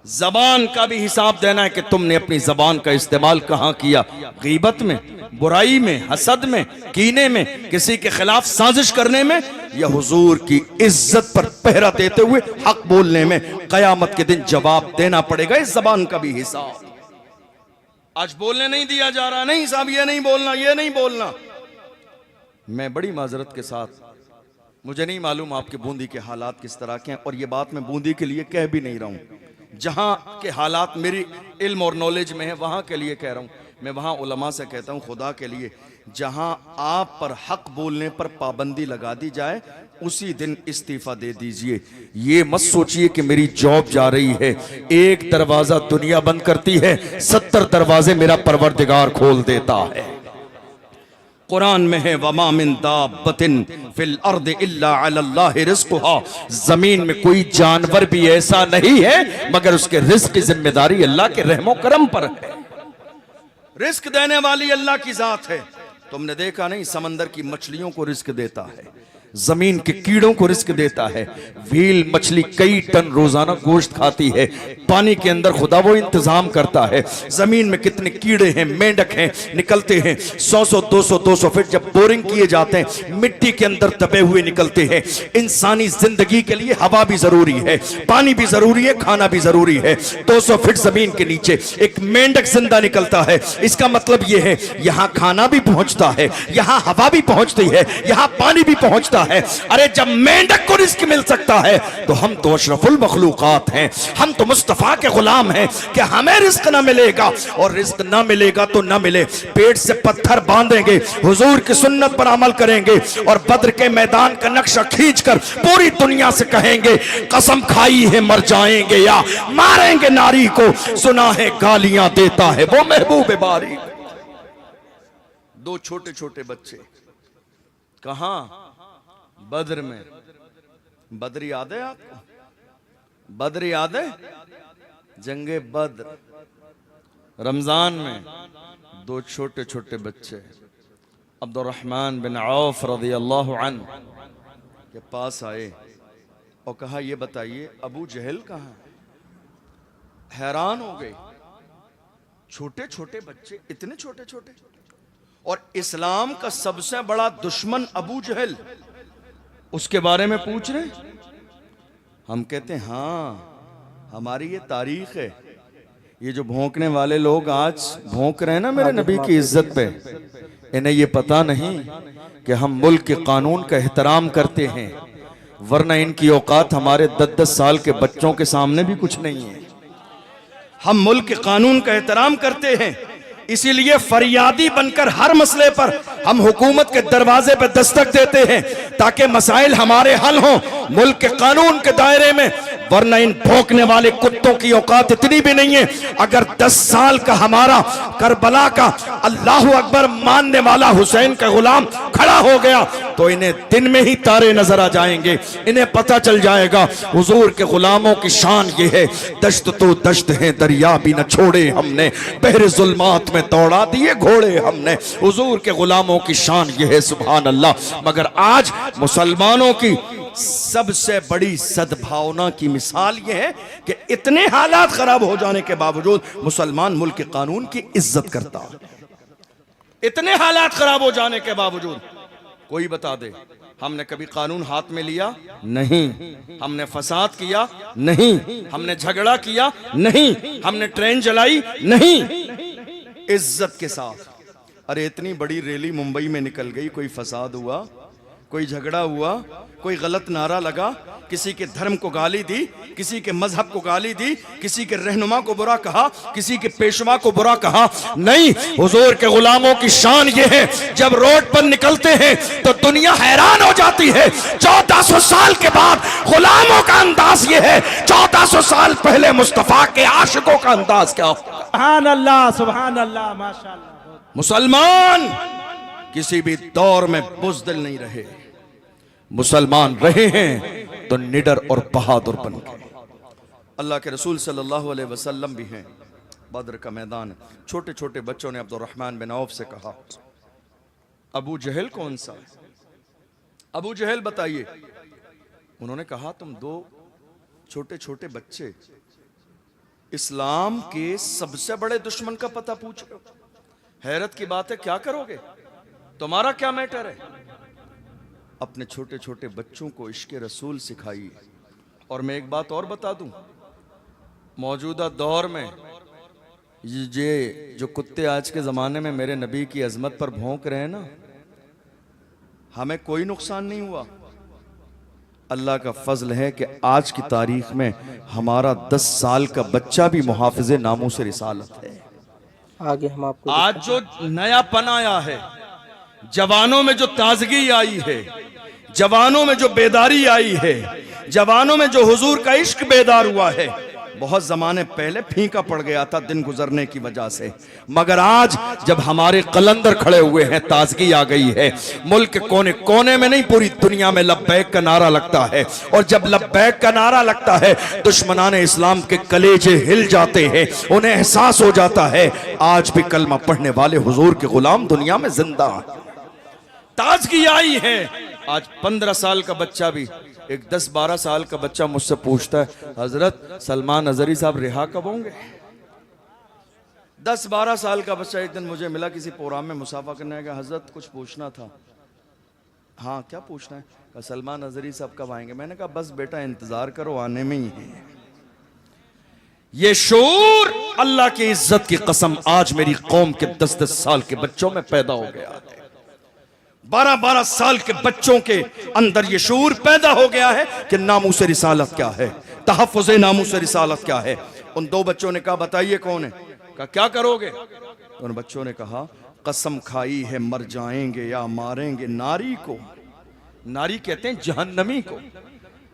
Speaker 1: जबान का भी हिसाब देना है कि तुमने अपनी जबान का इस्तेमाल कहां किया, गीबत में, बुराई में, हसद में, कीने में, किसी के खिलाफ साजिश करने में, या हुजूर की इज्जत पर पहरा देते हुए हक बोलने में। कयामत के दिन जवाब देना पड़ेगा इस जबान का भी हिसाब। आज बोलने नहीं दिया जा रहा, नहीं साहब ये नहीं बोलना, ये नहीं बोलना। मैं बड़ी माजरत के साथ, मुझे नहीं मालूम आपके बूंदी के हालात किस तरह के हैं, और ये बात मैं बूंदी के लिए कह भी नहीं रहा हूं। जहां के हालात मेरी इल्म और नॉलेज में है वहां के लिए कह रहा हूं। मैं वहां उलमा से कहता हूं, खुदा के लिए जहां आप पर हक बोलने पर पाबंदी लगा दी जाए, उसी दिन इस्तीफा दे दीजिए। ये मत सोचिए कि मेरी जॉब जा रही है, एक दरवाजा दुनिया बंद करती है, 70 दरवाजे मेरा परवरदिगार खोल देता है। कुरान में है, वमा मिन दाब्बतिन फिल अर्द इल्ला अलल्लाहि रिज़्क़ुहा, जमीन में कोई जानवर भी ऐसा नहीं है मगर उसके रिस्क की जिम्मेदारी अल्लाह के रहमो करम पर है। रिस्क देने वाली अल्लाह की जात है। तुमने देखा नहीं, समंदर की मछलियों को रिस्क देता है, जमीन के कीड़ों को रिस्क देता है। व्हील मछली कई टन रोजाना गोश्त खाती है, पानी के अंदर खुदा वो इंतजाम करता है। जमीन में कितने कीड़े हैं, मेंढक हैं, निकलते हैं 100-100, 200-200 फीट जब बोरिंग किए जाते हैं, मिट्टी के अंदर दबे हुए निकलते हैं। इंसानी जिंदगी के लिए हवा भी जरूरी है, पानी भी जरूरी है, खाना भी जरूरी है। 200 फीट जमीन के नीचे एक मेंढक जिंदा निकलता है। इसका मतलब यह है, यहां खाना भी पहुंचता है, यहां हवा भी पहुंचती है, यहां पानी भी पहुंचता है। अरे जब मेंढक को रिस्क मिल सकता है तो हम तो अशरफुल मखलूकात हैं, हम तो मुस्तफा के गुलाम हैं कि हमें रिस्क ना मिलेगा, और रिस्क ना मिलेगा तो ना मिले, पेट से पत्थर बांधेंगे, हुजूर की सुन्नत पर अमल करेंगे, और बद्र के मैदान का नक्शा खींचकर पूरी दुनिया से कहेंगे, कसम खाई है मर जाएंगे या मारेंगे नारी को, सुना है गालियां देता है वो महबूब बारी। 2 छोटे छोटे बच्चे कहां? बद्र में। बद्र याद है आपको? बद्र याद है? जंगे बद्र, रमजान में 2 छोटे छोटे बच्चे अब्दुर्रहमान बिन औफ रज़ियल्लाहु अन्हु के पास आए और कहा, ये बताइए अबू जहल कहाँ है? हैरान हो गए, छोटे छोटे बच्चे, इतने छोटे छोटे, और इस्लाम का सबसे बड़ा दुश्मन अबू जहल, उसके बारे में पूछ रहे। हम कहते हैं हाँ, हमारी ये तारीख है। ये जो भौंकने वाले लोग आज भौंक रहे हैं ना मेरे नबी की इज्जत पे, इन्हें ये पता नहीं कि हम मुल्क के कानून का एहतराम करते हैं, वरना इनकी औकात हमारे 10-10 साल के बच्चों के सामने भी कुछ नहीं है। हम मुल्क के कानून का एहतराम करते हैं, इसीलिए फरियादी बनकर हर मसले पर हम हुकूमत के दरवाजे पर दस्तक देते हैं ताकि मसाइल हमारे हल हों मुल्क के कानून के दायरे में, वरना इन भौंकने वाले कुत्तों की औकात इतनी भी नहीं है। अगर 10 साल का हमारा करबला का अल्लाहु अकबर मानने वाला हुसैन का गुलाम खड़ा हो गया तो इन्हें दिन में ही तारे नजर आ जाएंगे, इन्हें पता चल जाएगा हुजूर के गुलामों की शान ये है। दश्त तो दश्त है, दरिया भी न छोड़े हमने, बहरे जुल्मात में दौड़ा दिए घोड़े हमने, हुजूर के गुलामों की शान ये है, सुभान अल्लाह। मगर आज मुसलमानों की सबसे बड़ी सद्भावना की मिसाल यह है कि इतने हालात खराब हो जाने के बावजूद मुसलमान मुल्क के कानून की इज्जत करता है। इतने हालात खराब हो जाने के बावजूद कोई बता दे हमने कभी कानून हाथ में लिया? नहीं। हमने फसाद किया? नहीं। हमने झगड़ा किया? नहीं। हमने ट्रेन जलाई? नहीं। इज्जत के साथ। अरे इतनी बड़ी रैली मुंबई में निकल गई, कोई फसाद हुआ? कोई झगड़ा हुआ, कोई गलत नारा लगा, किसी के धर्म को गाली दी, किसी के मजहब को गाली दी, किसी के रहनुमा को बुरा कहा, किसी के पेशवा को बुरा कहा, नहीं। हुजूर के गुलामों की शान ये है, जब रोड पर निकलते हैं तो दुनिया हैरान हो जाती है। 1400 साल के बाद गुलामों का अंदाज ये है, 1400 साल पहले मुस्तफा के आशिकों का अंदाज क्या होगा।
Speaker 3: सुभान अल्लाह, सुभान अल्लाह, माशाअल्लाह।
Speaker 1: मुसलमान किसी भी दौर में बुज़दिल नहीं रहे, मुसलमान रहे हैं तो निडर और बहादुर बन गए। अल्लाह के रसूल सल्लल्लाहु अलैहि वसल्लम भी हैं। बद्र का मैदान, छोटे छोटे बच्चों ने अब्दुर्रहमान बिन औफ से कहा, अबू जहल कौन सा? अबू जहल बताइए। उन्होंने कहा, तुम दो छोटे छोटे बच्चे इस्लाम के सबसे बड़े दुश्मन का पता पूछ रहे हो? हैरत की बात है, क्या करोगे? तुम्हारा क्या मैटर है? अपने छोटे छोटे बच्चों को इश्क रसूल सिखाइए। और मैं एक बात और बता दूं, मौजूदा दौर में ये जो कुत्ते आज के ज़माने में मेरे नबी की अजमत पर भौंक रहे हैं ना, हमें कोई नुकसान नहीं हुआ। अल्लाह का फजल है कि आज की तारीख में हमारा 10 साल का बच्चा भी मुहाफिज़े नामूस रिसालत है।
Speaker 2: आगे हम आपको
Speaker 1: आज जो नयापन आया है, जवानों में जो ताजगी आई है, जवानों में जो बेदारी आई है, जवानों में जो हुजूर का इश्क बेदार हुआ है, बहुत जमाने पहले फीका पड़ गया था दिन गुजरने की वजह से। मगर आज जब हमारे कलंदर खड़े हुए हैं, ताजगी आ गई है। मुल्क के कोने कोने में नहीं, पूरी दुनिया में लब्बैक का नारा लगता है। और जब लब्बैक का नारा लगता है, दुश्मनाने इस्लाम के कलेजे हिल जाते हैं, उन्हें एहसास हो जाता है आज भी कलमा पढ़ने वाले हुजूर के गुलाम दुनिया में जिंदा हैं। ताजगी आई है। आज 15 साल का बच्चा भी, एक 10-12 साल का बच्चा मुझसे पूछता है, हजरत सलमान अजहरी साहब रिहा कब होंगे? 10-12 साल का बच्चा एक दिन मुझे मिला किसी प्रोग्राम में, मुसाफा करने का, हजरत कुछ पूछना था। हाँ क्या पूछना है? कहा सलमान अजहरी साहब कब आएंगे? मैंने कहा बस बेटा इंतजार करो, आने में ही है। ये शूर अल्लाह की इज्जत की कसम आज मेरी कौम के 10-10 साल के बच्चों में पैदा हो गया है। 12-12 साल के बच्चों के अंदर ये शूर पैदा हो गया है कि नामूस रिसालत क्या है, तहफ़्फ़ुज़ नामूस रिसालत क्या है। उन दो बच्चों ने कहा बताइए कौन है? कहा क्या करोगे? उन बच्चों ने कहा कसम खाई है मर जाएंगे या मारेंगे नारी को। नारी कहते हैं जहन्नमी को।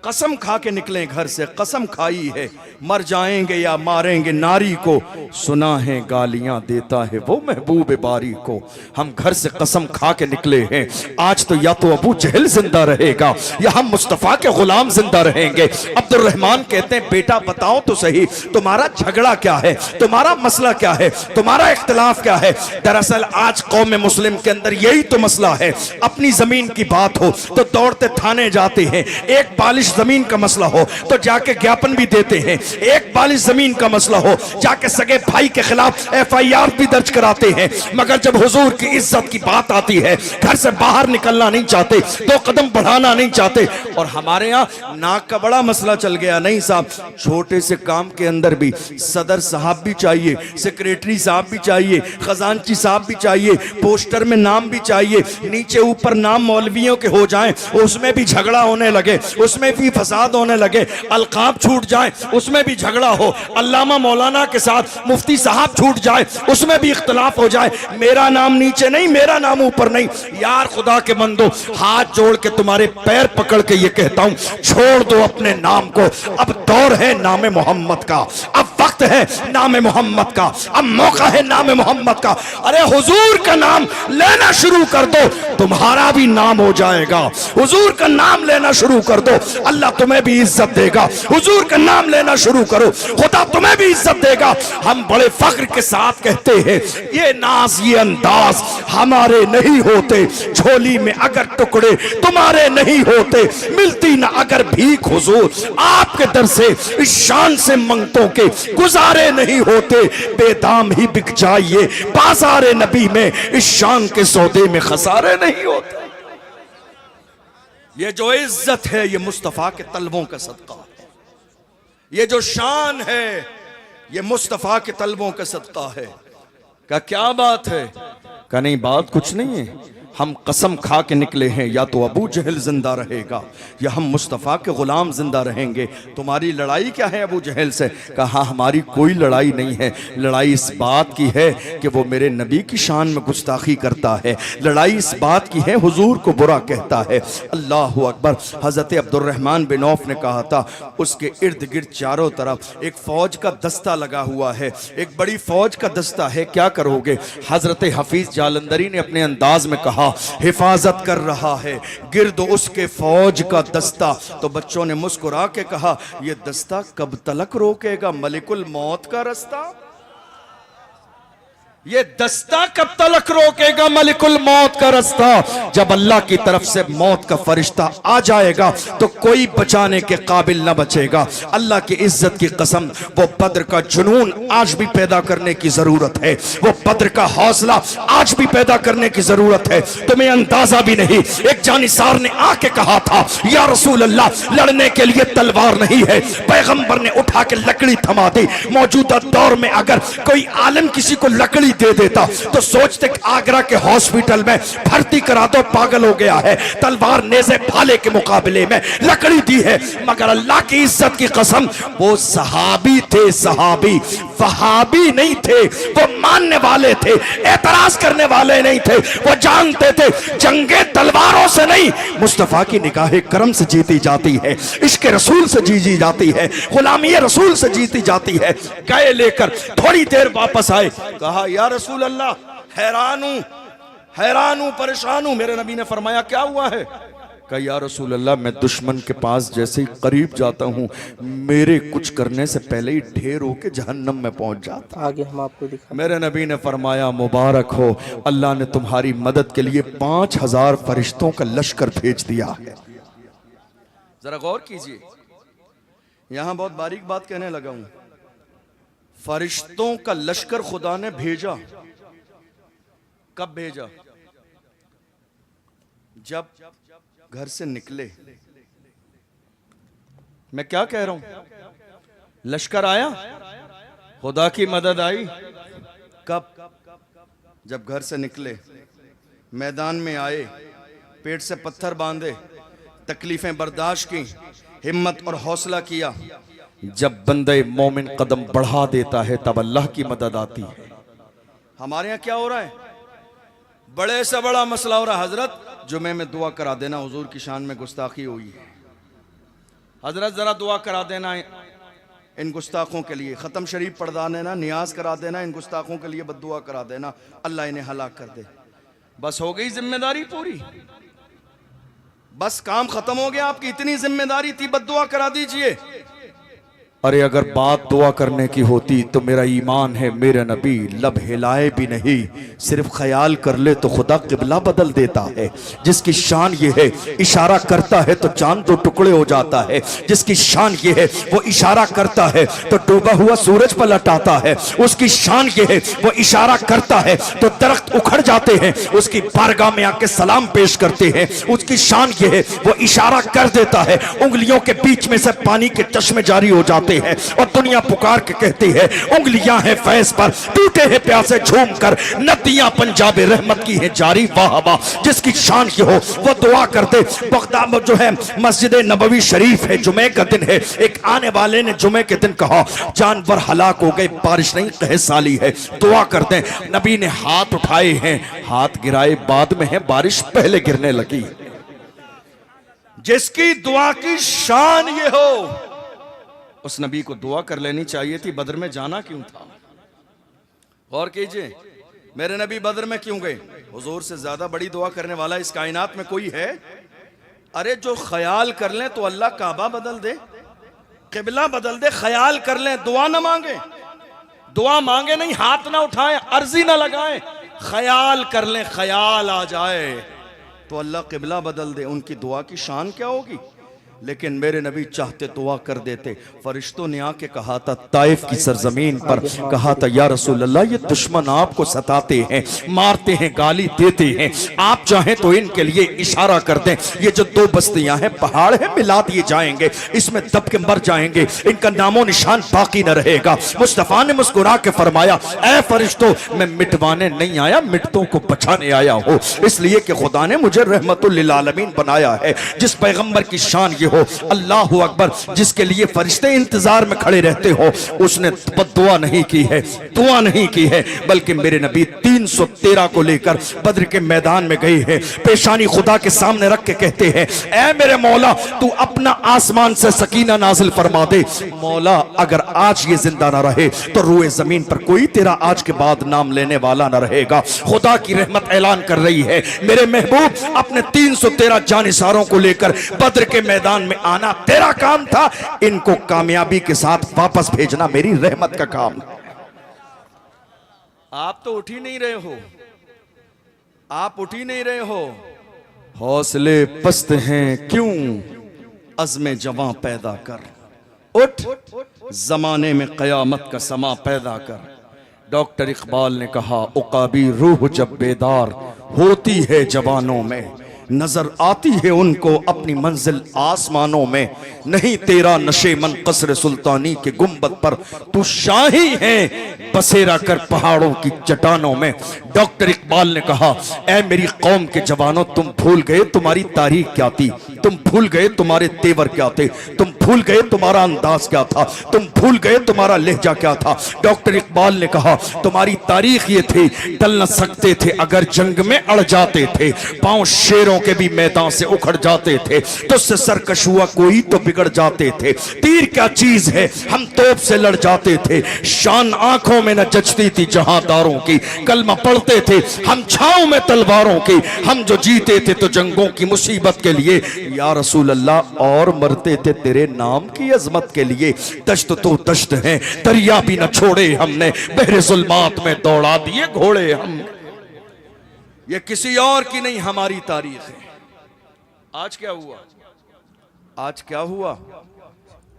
Speaker 1: कसम खा के निकले घर से, कसम खाई है मर जाएंगे या मारेंगे नारी को। सुना है गालियां देता है वो महबूब बारी को। हम घर से कसम खा के निकले हैं। आज तो या तो अबू जहल जिंदा रहेगा या हम मुस्तफा के गुलाम जिंदा रहेंगे। अब्दुर्रहमान कहते हैं बेटा बताओ तो सही, तुम्हारा झगड़ा क्या है, तुम्हारा मसला क्या है, तुम्हारा इख्तिलाफ क्या है? दरअसल आज कौम मुस्लिम के अंदर यही तो मसला है। अपनी जमीन की बात हो तो दौड़ते थाने जाते हैं, एक बालिश जमीन का मसला हो तो जाके ज्ञापन भी देते हैं, एक बालिश जमीन का मसला हो जाके सगे भाई के खिलाफ FIR भी दर्ज कराते हैं। मगर जब हुजूर की इज्जत की बात आती है, घर से बाहर निकलना नहीं चाहते, 2 कदम बढ़ाना नहीं चाहते। और हमारे यहाँ नाक का बड़ा मसला चल गया। नहीं साहब, छोटे से काम के अंदर भी सदर साहब भी चाहिए, सेक्रेटरी साहब भी चाहिए, खजांची साहब भी चाहिए, पोस्टर में नाम भी चाहिए, नीचे ऊपर नाम मौलवियों के हो जाएं, उसमें भी झगड़ा होने लगे, उसमें भी फसाद होने लगे। अलकाब छूट जाए उसमें भी झगड़ा हो, अल्लामा मौलाना के साथ मुफ्ती साहब छूट जाए उसमें भी इख्तिलाफ हो जाए। मेरा नाम नीचे नहीं, मेरा नाम ऊपर नहीं। यार खुदा के बंदो, हाथ जोड़ के तुम्हारे पैर पकड़ के ये कहता हूं, छोड़ दो अपने नाम को। अब दौर है नाम मोहम्मद का, अब वक्त है नाम मोहम्मद का, अब मौका है नाम मोहम्मद का। अरे हुजूर का नाम लेना शुरू कर दो, तुम्हारा भी नाम हो जाएगा। हुजूर का नाम लेना शुरू कर दो, अल्लाह तुम्हें भी इज्जत देगा। हुजूर का नाम लेना शुरू करो, खुदा तुम्हें भी इज्जत देगा। हम बड़े फख्र के साथ कहते हैं, ये नाज ये अंदाज हमारे नहीं होते, झोली में अगर टुकड़े तुम्हारे नहीं होते, मिलती ना अगर भीख हुजूर आपके दर से, इस शान से मंगतों के गुजारे नहीं होते। बेदाम ही बिक जाइए बाजारे नबी में, इस शान के सौदे में खसारे नहीं होते। ये जो इज्जत है ये मुस्तफा के तलबों का सदका है, ये जो शान है ये मुस्तफा के तलबों का सदका है। क्या बात है? का नहीं बात कुछ नहीं है। हम कसम खा के निकले हैं, या तो अबू जहल जिंदा रहेगा या हम मुस्तफ़ा के गुलाम जिंदा रहेंगे। तुम्हारी लड़ाई क्या है अबू जहल से? कहा हमारी कोई लड़ाई नहीं है, लड़ाई इस बात की है कि वो मेरे नबी की शान में गुस्ताखी करता है, लड़ाई इस बात की है हुजूर को बुरा कहता है। अल्लाह अकबर। हज़रत अब्दुर्रहमान बिन औफ ने कहा था, उसके इर्द गिर्द चारों तरफ एक फौज का दस्ता लगा हुआ है, एक बड़ी फौज का दस्ता है, क्या करोगे? हजरत हफीज जालंधरी ने अपने अंदाज में कहा, हिफाजत कर रहा है गिर्द उसके फौज का दस्ता। तो बच्चों ने मुस्कुरा के कहा, यह दस्ता कब तलक रोकेगा मलिकुल मौत का रास्ता? ये दस्ता कब तलक रोकेगा मलिकुल मौत का रास्ता? जब अल्लाह की तरफ से मौत का फरिश्ता आ जाएगा तो कोई बचाने के काबिल न बचेगा। अल्लाह की इज्जत की कसम, वो बद्र का जुनून आज भी पैदा करने की जरूरत है, वो बद्र का हौसला आज भी पैदा करने की जरूरत है। तुम्हें अंदाजा भी नहीं, एक जानिसार ने आके कहा था, या रसूल अल्लाह, लड़ने के लिए तलवार नहीं है। पैगंबर ने उठा के लकड़ी थमा दी। मौजूदा दौर में अगर कोई आलिम किसी को लकड़ी दे देता तो सोचते आगरा के हॉस्पिटल में भर्ती करा दो, पागल हो गया है। तलवार नेज़े भाले के मुकाबले में लकड़ी दी है। मगर अल्लाह की इज्जत की कसम, वो सहाबी थे, सहाबी, वहाबी नहीं थे। वो मानने वाले थे, एतराज करने वाले नहीं थे। वो जानते थे जंगे तलवारों से नहीं, मुस्तफा की निगाहे करम से जीती जाती है, इश्क रसूल से जीती जाती है, गुलामी रसूल से जीती जाती है। गए लेकर थोड़ी देर वापस आए, कहा या रसूल अल्लाह, हैरान हूं, परेशान हूं। मेरे नबी ने फरमाया क्या हुआ है? कहा या रसूल अल्लाह, मैं दुश्मन के पास जैसे ही करीब जाता हूं, मेरे कुछ करने से पहले ही ढेर होके जहन्नम में पहुंच जाता।
Speaker 2: आगे हम आपको दिखा।
Speaker 1: मेरे नबी ने फरमाया मुबारक हो, अल्लाह ने तुम्हारी मदद के लिए 5000 फरिश्तों का लश्कर भेज दिया है। जरा गौर कीजिए, यहां बहुत बारीक बात कहने लगा हूं। फरिश्तों का लश्कर खुदा ने भेजा, कब भेजा? जब घर से निकले। मैं क्या कह रहा हूं? लश्कर आया, खुदा की मदद आई। कब? जब घर से निकले, मैदान में आए, पेट से पत्थर बांधे, तकलीफें बर्दाश्त की, हिम्मत और हौसला किया। जब बंदे मोमिन कदम बढ़ा देता है तब अल्लाह की मदद आती है। हमारे यहाँ क्या हो रहा है? बड़े से बड़ा मसला हो रहा है, हजरत जुमे में दुआ करा देना, हुजूर की शान में गुस्ताखी हुई है, हजरत जरा दुआ करा देना इन गुस्ताखों के लिए, ख़त्म शरीफ पढ़ा देना, नियाज करा देना, इन गुस्ताखों के लिए बद्दुआ करा देना, अल्लाह इन्हें हलाक कर दे। बस हो गई जिम्मेदारी पूरी, बस काम खत्म हो गया। आपकी इतनी जिम्मेदारी थी, बद्दुआ करा दीजिए। अरे अगर बात दुआ करने की होती तो मेरा ईमान है, मेरे नबी लब हिलाए भी नहीं, सिर्फ ख्याल कर ले तो खुदा किबला बदल देता है। जिसकी शान ये है, इशारा करता है तो चांद दो टुकड़े हो जाता है। जिसकी शान ये है, वो इशारा करता है तो डूबा हुआ सूरज पलट आता है। उसकी शान ये है, वो इशारा करता है तो दरख्त उखड़ जाते हैं, उसकी बारगाह में आके सलाम पेश करते हैं। उसकी शान ये है, वो इशारा कर देता है, उंगलियों के बीच में से पानी के चश्मे जारी हो जाते है और दुनिया पुकार के कहती है, उंगलियां हैं फैज पर, टूटे हैं प्यासे झूम कर, नदियां पंजाब रहमत की है जारी। वाह वाह, जिसकी शान की हो वो दुआ करते। बगदाद जो है मस्जिद नबवी शरीफ है, जुमे का दिन है। एक आने वाले ने जुमे के दिन कहा, जानवर हलाक हो गए, बारिश नहीं कहे साली है, दुआ करते। नबी ने हाथ उठाए हैं, हाथ गिराए बाद में है, बारिश पहले गिरने लगी। जिसकी दुआ की शान ये हो, उस नबी को दुआ कर लेनी चाहिए थी। बदर में जाना क्यों था? गौर कीजिए, मेरे नबी बदर में क्यों गए? हुजूर से ज्यादा बड़ी दुआ करने वाला इस कायनात में कोई है? अरे जो ख्याल कर लें तो अल्लाह काबा बदल दे, किबला बदल दे। ख्याल कर लें, दुआ ना मांगे, दुआ मांगे नहीं, हाथ ना उठाएं, अर्जी ना लगाएं, ख्याल कर लें, ख्याल आ जाए तो अल्लाह किबला बदल दे। उनकी दुआ की शान क्या होगी? लेकिन मेरे नबी चाहते दुआ कर देते। फरिश्तों ने आके कहा था ताइफ की सरजमीन पर, कहा था या रसूल अल्लाह ये दुश्मन आपको सताते हैं, मारते हैं, गाली देते हैं, आप चाहें तो इनके लिए इशारा कर दें, ये जो 2 बस्तियां हैं पहाड़ है मिला दिए जाएंगे, इसमें दब के मर जाएंगे, इनका नामो निशान बाकी न रहेगा। मुस्तफा ने मुस्कुरा के फरमाया ऐ फरिश्तों मैं मिटवाने नहीं आया, मिटतों को बचाने आया हूं, इसलिए कि खुदा ने मुझे रहमतुल लिल आलमीन बनाया है। जिस पैगंबर की शान ये हो, अल्लाह अकबर, जिसके लिए फरिश्ते इंतजार में खड़े रहते हो, उसने दुआ नहीं की है, दुआ नहीं की है, बल्कि मेरे नबी 313 को लेकर बद्र के मैदान में गए हैं, पेशानी खुदा के सामने रख के कहते हैं ऐ मेरे मौला तू अपना आसमान से सकीना नाजिल फरमा दे। मौला अगर आज ये जिंदा ना रहे तो रूए जमीन पर कोई तेरा आज के बाद नाम लेने वाला ना रहेगा। खुदा की रहमत ऐलान कर रही है मेरे महबूब अपने 313 जानिसारों को लेकर बद्र के मैदान में आना तेरा काम था, इनको कामयाबी के साथ वापस भेजना मेरी रहमत का काम। आप तो उठ ही नहीं रहे हो, आप उठ ही नहीं रहे हो, हौसले पस्त हैं क्यों, अज़्मे जवां पैदा कर, उठ जमाने में कयामत का समा पैदा कर। डॉक्टर इकबाल ने कहा उकाबी रूह जब बेदार होती है जवानों में, नजर आती है उनको अपनी मंजिल आसमानों में, नहीं तेरा नशे मन कसर सुल्तानी के गुंबद पर, तू शाही है बसेरा कर पहाड़ों की चट्टानों में। डॉक्टर इकबाल ने कहा ऐ मेरी कौम के जवानों तुम भूल गए तुम्हारी तारीख क्या थी, तुम भूल गए तुम्हारे तेवर क्या थे, तुम भूल गए तुम्हारा अंदाज क्या था, तुम भूल गए तुम्हारा लहजा क्या था। डॉक्टर इकबाल ने कहा तुम्हारी तारीख ये थी टल न सकते थे अगर जंग में अड़ जाते थे, पांव शेरों के भी मैदान से उखड़ जाते थे, तुझसे सरकश हुआ कोई तो बिगड़ जाते थे, तीर क्या चीज है हम तोप से लड़ जाते थे, शान आंखों में न जचती थी जहांदारों की, कलमा पढ़ते थे हम छांव में तलवारों की, हम जो जीते थे तो जंगों की मुसीबत के लिए या रसूल अल्लाह और मरते थे तेरे नाम की अजमत के लिए। दश्त तो दश्त है दरिया भी न छोड़े हमने, बहरे जुल्मात में दौड़ा दिए घोड़े हमने। ये किसी और की नहीं हमारी तारीख है। आज क्या हुआ, आज क्या हुआ,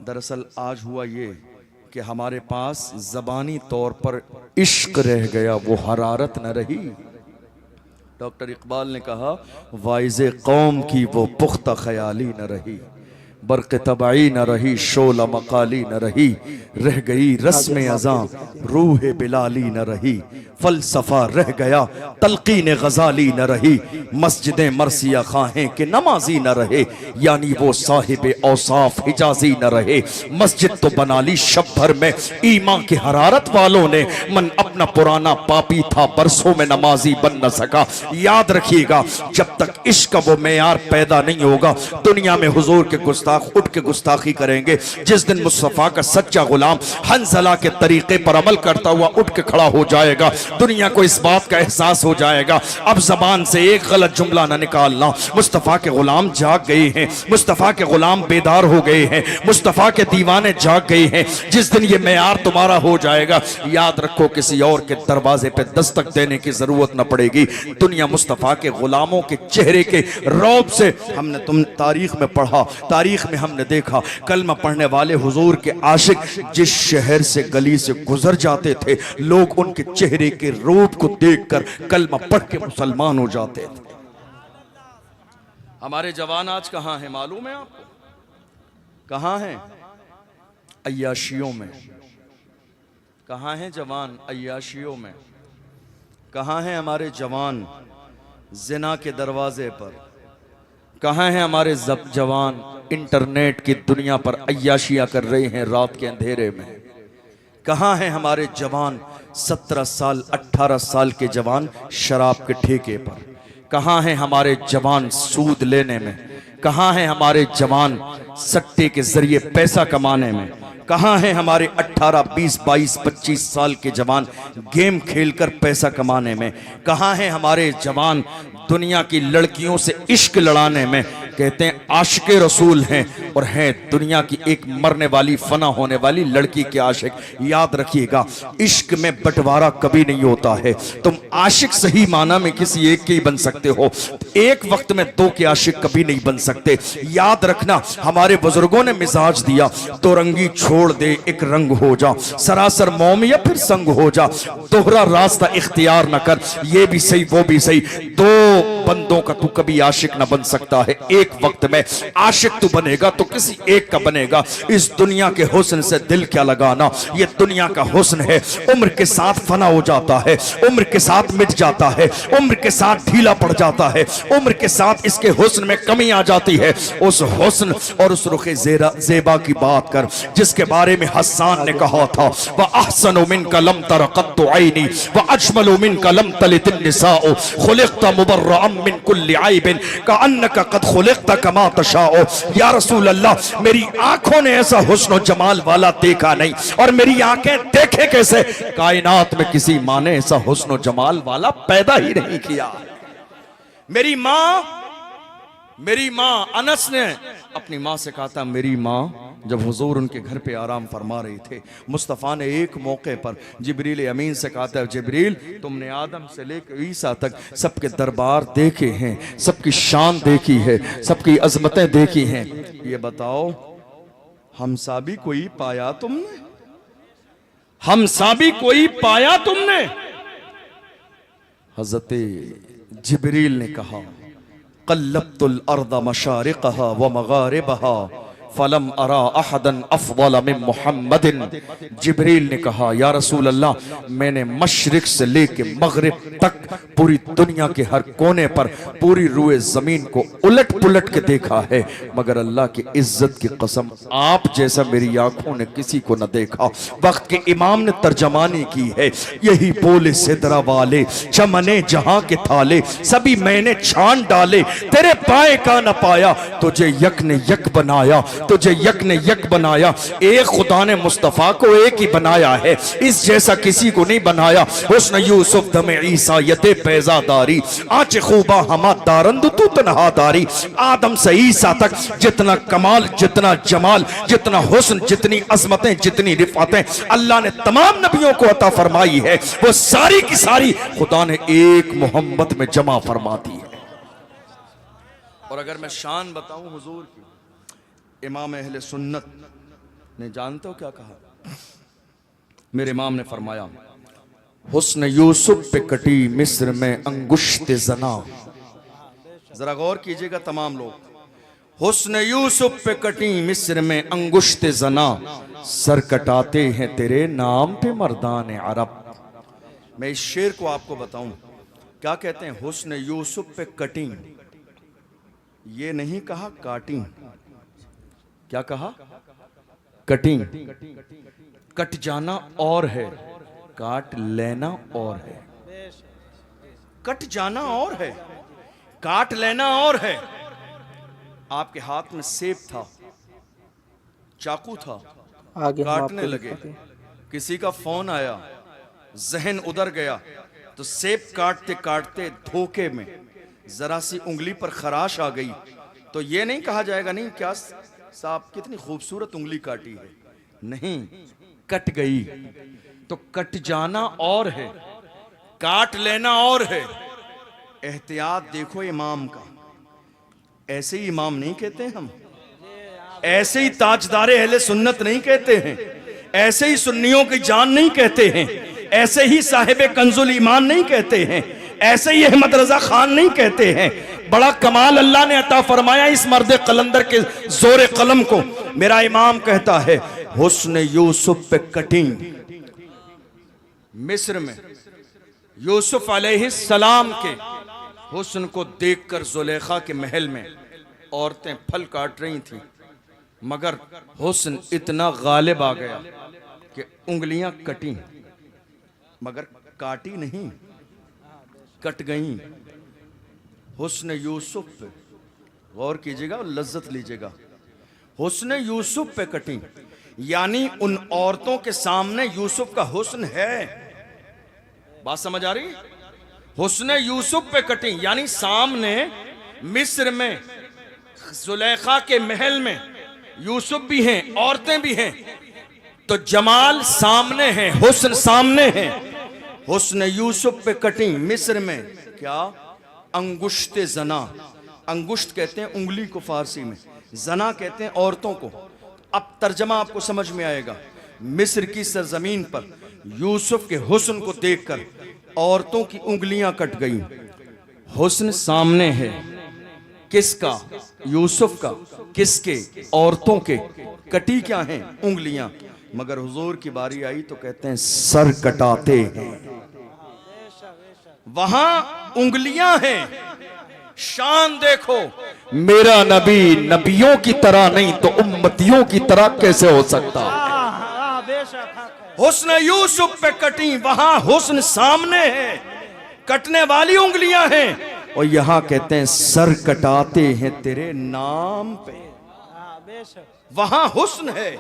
Speaker 1: दरअसल आज हुआ ये कि हमारे पास जबानी तौर पर इश्क रह गया, वो हरारत न रही। डॉक्टर इकबाल ने कहा वाइज़े कौम की वो पुख्ता ख्याली न रही, बर्क़ तबाई न रही, शोला मकाली न रही, रह गई रस्म अज़ां रूह बिलाली न रही, फलसफा रह गया तलकीन गजाली न रही, मस्जिदें मरसिया खाहें के नमाजी न रहे, यानी वो साहिब औसाफ हिजाजी न रहे। मस्जिद तो बना ली शब भर में ईमान की हरारत वालों ने, मन अपना पुराना पापी था बरसों में नमाजी बन न सका। याद रखिएगा जब तक इश्क वो मेयार पैदा नहीं होगा दुनिया में हुजूर के गुस्ताख उठ के गुस्ताखी करेंगे। जिस दिन मुस्तफा का सच्चा गुलाम हंजला के तरीके पर अमल करता हुआ उठ के खड़ा हो जाएगा दुनिया को इस बात का एहसास हो जाएगा अब जबान से एक गलत जुमला ना निकालना। मुस्तफा के गुलाम जाग गए हैं, मुस्तफा के गुलाम बेदार हो गए हैं, मुस्तफा के दीवाने जाग गए हैं। जिस दिन ये मेयार तुम्हारा हो जाएगा याद रखो किसी और के दरवाजे पे दस्तक देने की जरूरत न पड़ेगी। दुनिया मुस्तफा के गुलामों के चेहरे के रौब से, हमने तुम तारीख में पढ़ा, तारीख में हमने देखा कलमा पढ़ने वाले हुजूर के आशिक जिस शहर से गली से गुजर जाते थे लोग उनके चेहरे के रूप को देखकर कलमा पढ़ के मुसलमान हो जाते थे। हमारे जवान आज कहां हैं मालूम है आपको? कहां हैं? अय्याशियों में। कहां हैं जवान? अय्याशियों में। कहां हैं हमारे जवान? जिना के दरवाजे पर। कहां हैं हमारे जवान? इंटरनेट की दुनिया पर अय्याशियां कर रहे हैं रात के अंधेरे में। कहां हैं हमारे जवान? 17 साल 18 साल के जवान शराब के ठेके पर। कहां हैं हमारे जवान सूद लेने में? कहां हैं हमारे जवान सट्टे के जरिए पैसा कमाने में? कहां हैं हमारे 18, 20, 22, 25 साल के जवान गेम खेलकर पैसा कमाने में? कहां हैं हमारे जवान दुनिया की लड़कियों से इश्क लड़ाने में? कहते हैं आशिक रसूल हैं और हैं दुनिया की एक मरने वाली फना होने वाली लड़की के आशिक। याद रखिएगा, इश्क में बंटवारा कभी नहीं होता है। तुम आशिक सही माना में किसी एक के ही बन सकते हो, एक वक्त में दो के आशिक कभी नहीं बन सकते। याद रखना, हमारे बुजुर्गों ने मिजाज दिया, दो रंगी छोड़ दे एक रंग हो जा, सरासर मोम या फिर संग हो जा, दोहरा रास्ता इख्तियार न कर, ये भी सही वो भी सही। दो बंदों का तू कभी आशिक न बन सकता है। एक वक्त में आशिक तू बनेगा तो किसी एक का बनेगा। इस दुनिया के हुस्न से दिल क्या लगाना, ये दुनिया का हुस्न है, उम्र के साथ फना हो जाता है, उम्र के साथ मिट जाता है, उम्र के साथ ढीला पड़ जाता है, उम्र के साथ इसके हुस्न में कमी आ जाती है। उस हुस्न और उस रुखे ज़ेबा की बात कर जिसके बारे में हस्सान ने कहा था, वह अहसनु मिनका लम तर क़त्तु ऐनी व अजमलु मिनका लम तलितिन निसाउ खुलिक़्ता मुबर्रअन मिन कुल्लि ऐबिन कअन्नका क़द खुलिक़्ता कमा तशाउ। या रसूल अल्लाह, मेरी आंखों ने ऐसा हुस्न और जमाल वाला देखा नहीं, और मेरी आंखें देखे कैसे, कायनात में किसी माँ ने ऐसा हुस्न और जमाल वाला पैदा ही नहीं किया। मेरी माँ अनस ने अपनी माँ से कहा था, मेरी माँ जब हुजूर उनके घर पे आराम फरमा रहे थे, मुस्तफ़ा ने एक मौके पर जिब्रील अमीन से कहा था, जिब्रील तुमने आदम से लेकर ईसा तक सबके दरबार देखे हैं, सबकी शान देखी है, सबकी अजमतें देखी हैं, ये बताओ हमसा भी कोई पाया तुमने? हमसा भी कोई पाया तुमने? हज़रत जिब्रील ने कहा, क़ल्लब्तुल अर्द मशारिक़हा व मग़ारिबहा फलम अरा अहदन अफ़ज़ल मिन मुहम्मदिन। जिब्रील ने कहा, या रसूल अल्लाह, मैंने मशरिक से लेके मगरिब तक पूरी दुनिया के हर कोने पर पूरी रूए ज़मीन को उलट पुलट के देखा है, मगर अल्लाह की इज्जत की कसम आप जैसा मेरी आंखों ने किसी को न देखा। वक्त के इमाम ने तर्जमानी की है, यही बोले सिदरा वाले चमने जहां के थाले सभी मैंने छान डाले, तेरे पाए का न पाया, तुझे यक ने यक बनाया, तुझे यक ने यक बनाया। एक खुदा ने मुस्तफ़ा को एक ही बनाया है, इस जैसा किसी को नहीं बनाया। हुस्न यूसुफ दमे ईसा यते पैजादारी आंच खूबा हमा दारंद तू तनहादारी। आदम से ईसा तक जितना कमाल, जितना जमाल, जितना हुस्न, जितनी अजमतें, जितनी रिफातें अल्लाह ने तमाम नबियों को अता फरमाई है, वो सारी की सारी खुदा ने एक मोहम्मद में जमा फरमा दी है। और अगर मैं शान बताऊं हुजूर की, इमाम अहले सुन्नत ने जानते हो क्या कहा? मेरे इमाम ने फरमाया, हुस्न यूसुफ पे कटी मिस्र में अंगुश्त जना। जरा गौर कीजिएगा तमाम लोग, हुस्न यूसुफ पे कटी मिस्र में अंगुश्त जना, सर कटाते हैं तेरे नाम पे मर्दान अरब। मैं इस शेर को आपको बताऊं, क्या कहते हैं? हुस्न यूसुफ पे कटी, ये नहीं कहा काटी। क्या कहा? कटिंग। कट जाना और है, काट लेना और है। कट जाना और है, काट लेना और है। आपके हाथ में सेब था, चाकू था, काटने लगे, किसी का फोन आया, जहन उधर गया, तो सेब काटते काटते धोखे में जरा सी उंगली पर खराश आ गई, तो ये नहीं कहा जाएगा नहीं क्या साहब कितनी खूबसूरत उंगली काटी है, नहीं, कट गई। तो कट जाना और है, काट लेना और है। एहतियात देखो इमाम का, ऐसे ही इमाम नहीं कहते हम, ऐसे ही ताजदारे अहले सुन्नत नहीं कहते हैं, ऐसे ही सुन्नियों की जान नहीं कहते हैं, ऐसे ही साहिब कंजुल ईमान नहीं कहते हैं, ऐसे ही अहमद रजा खान नहीं कहते हैं। बड़ा कमाल अल्लाह ने अता फरमाया इस मर्द कलंदर के जोर कलम को। मेरा इमाम कहता है, हुस्न यूसुफ पे कटिंग। मिस्र में यूसुफ अलैहिस्सलाम के हुस्न को देखकर जुलेखा के महल में औरतें फल काट रही थीं, मगर हुस्न इतना गालिब आ गया कि उंगलियां कटी, मगर काटी नहीं, कट गईं। हुस्न यूसुफ पे गौर कीजिएगा और लज्जत लीजिएगा, हुस्न यूसुफ पे कटी, यानी उन औरतों के सामने यूसुफ का हुस्न है। बात समझ आ रही? हुस्न यूसुफ पे कटी यानी सामने मिस्र में जुलेखा के महल में यूसुफ भी हैं, औरतें भी हैं, तो जमाल सामने है, हुस्न सामने है। हुस्न यूसुफ पे कटी मिस्र में क्या? अंगुश्त जना। अंगुश्त कहते हैं उंगली को फारसी में, जना कहते हैं औरतों को। अब तर्जमा आपको समझ में आएगा। मिस्र की सरजमीन पर यूसुफ के हुस्न को देखकर औरतों की उंगलियां कट गईं। हुस्न सामने है, किसका? यूसुफ का। किसके? औरतों के। कटी क्या हैं? उंगलियां। मगर हुजूर की बारी आई तो कहते हैं सर कटाते हैं। वहां उंगलियां हैं, शान देखो। मेरा नबी नबियों की तरह नहीं तो उम्मतियों की तरह कैसे हो सकता? हुस्न यूसुफ पे कटी, वहां हुस्न सामने है, कटने वाली उंगलियां हैं। और यहां कहते हैं सर कटाते हैं तेरे नाम पे। वहां हुस्न है,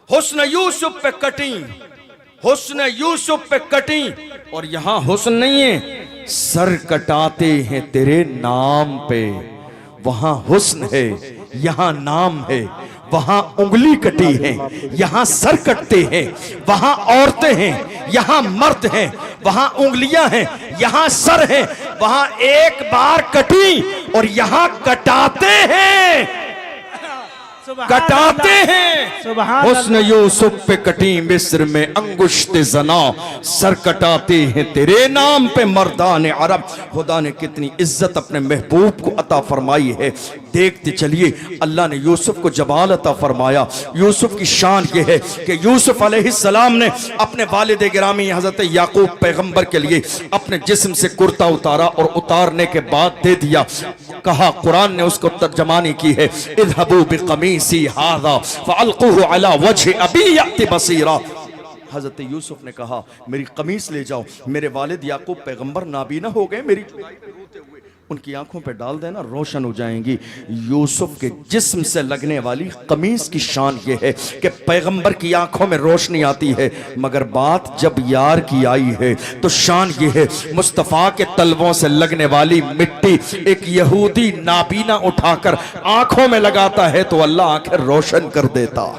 Speaker 1: हुस्न यूसुफ पे कटी, हुस्न यूसुफ पे कटी। और यहां हुस्न नहीं है, सर कटाते हैं तेरे नाम पे। वहां हुस्न है, यहां नाम है। वहां उंगली कटी है, यहां सर कटते हैं। वहां औरतें हैं, यहां मर्द हैं। वहां उंगलियां हैं, यहां सर है। वहां एक बार कटी और यहां कटाते हैं, कटाते हैं। हुस्न यूसुफ पे कटी मिस्र में अंगुश्त जना, सर कटाते हैं तेरे नाम पे मर्दान अरब। खुदा ने कितनी इज्जत अपने महबूब को अता फरमाई है। देखते चलिए अल्लाह ने यूसुफ को जमाल अता फरमाया। यूसुफ की शान ये है कि यूसुफ अलैहिस्सलाम ने अपने वालिद गिरामी हजरत याकूब पैगंबर के लिए अपने जिस्म से कुर्ता उतारा और उतारने के बाद दे दिया। कहा, कुरान ने उसको तर्जमानी की है, इज़हबू बिक़मीसी हाज़ा फ़अल्क़ूहु अला वजहि अबी यअति बसीरा। हजरत यूसुफ ने कहा, मेरी कमीज ले जाओ, मेरे वालिद याकूब पैगंबर नाबीना हो गए, मेरी उनकी आंखों पे डाल देना, रोशन हो जाएंगी। यूसुफ के जिस्म से लगने वाली कमीज की शान ये है कि पैगंबर की आंखों में रोशनी आती है। मगर बात जब यार की आई है तो शान ये है, मुस्तफ़ा के तलवों से लगने वाली मिट्टी एक यहूदी नाबीना उठाकर आंखों में लगाता है तो अल्लाह आंखें रोशन कर देता।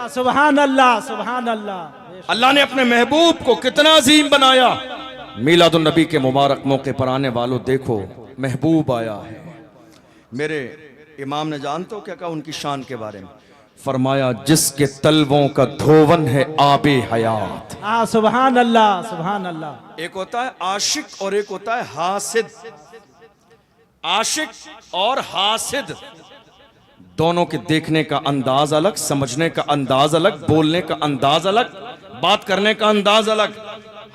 Speaker 3: सुभान अल्लाह, सुभान अल्लाह।
Speaker 1: अल्लाह ने अपने महबूब को कितना अजीम बनाया। मीलादुन नबी के मुबारक मौके पर आने वालों, देखो महबूब आया है। मेरे इमाम ने जानते हो क्या कहा उनकी शान के बारे में? फरमाया, जिसके तलवों का धोवन है आबे हयात।
Speaker 3: सुभान अल्लाह, सुभान अल्लाह।
Speaker 1: एक होता है आशिक और एक होता है हासिद। आशिक और हासिद दोनों के देखने का अंदाज अलग, समझने का अंदाज अलग, बोलने का अंदाज अलग, बात करने का अंदाज अलग।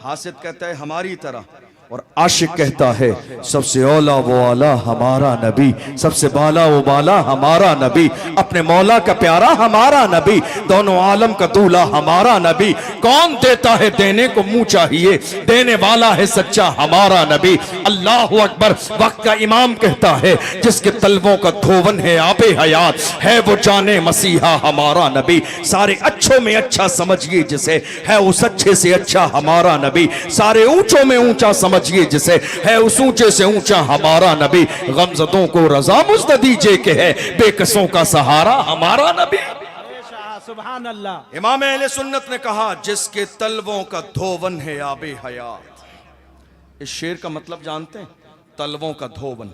Speaker 1: हासिद कहता है हमारी तरह, और आशिक कहता है सबसे औला वो आला हमारा नबी, सबसे बाला वो बाला हमारा नबी, अपने मौला का प्यारा हमारा नबी, दोनों आलम का दूल्हा हमारा नबी। कौन देता है देने को मुंह चाहिए, देने वाला है सच्चा हमारा नबी। अल्लाह अकबर। वक्त का इमाम कहता है, जिसके तलवों का धोवन है आबे हयात, है वो जाने मसीहा हमारा नबी। सारे अच्छों में अच्छा समझिए जिसे, है उस अच्छे से अच्छा हमारा नबी। सारे ऊंचों में ऊंचा समझिए जिसे, है उस ऊंचे से ऊंचा हमारा नबी। गमजदों को रजा मुझ दीजिए के है बेकसों का सहारा हमारा नबी।
Speaker 3: सुभान अल्लाह।
Speaker 1: इमाम अहले सुन्नत ने कहा, जिसके तलवों का धोवन है आबे हयात। इस शेर का मतलब जानते हैं? तलवों का धोवन।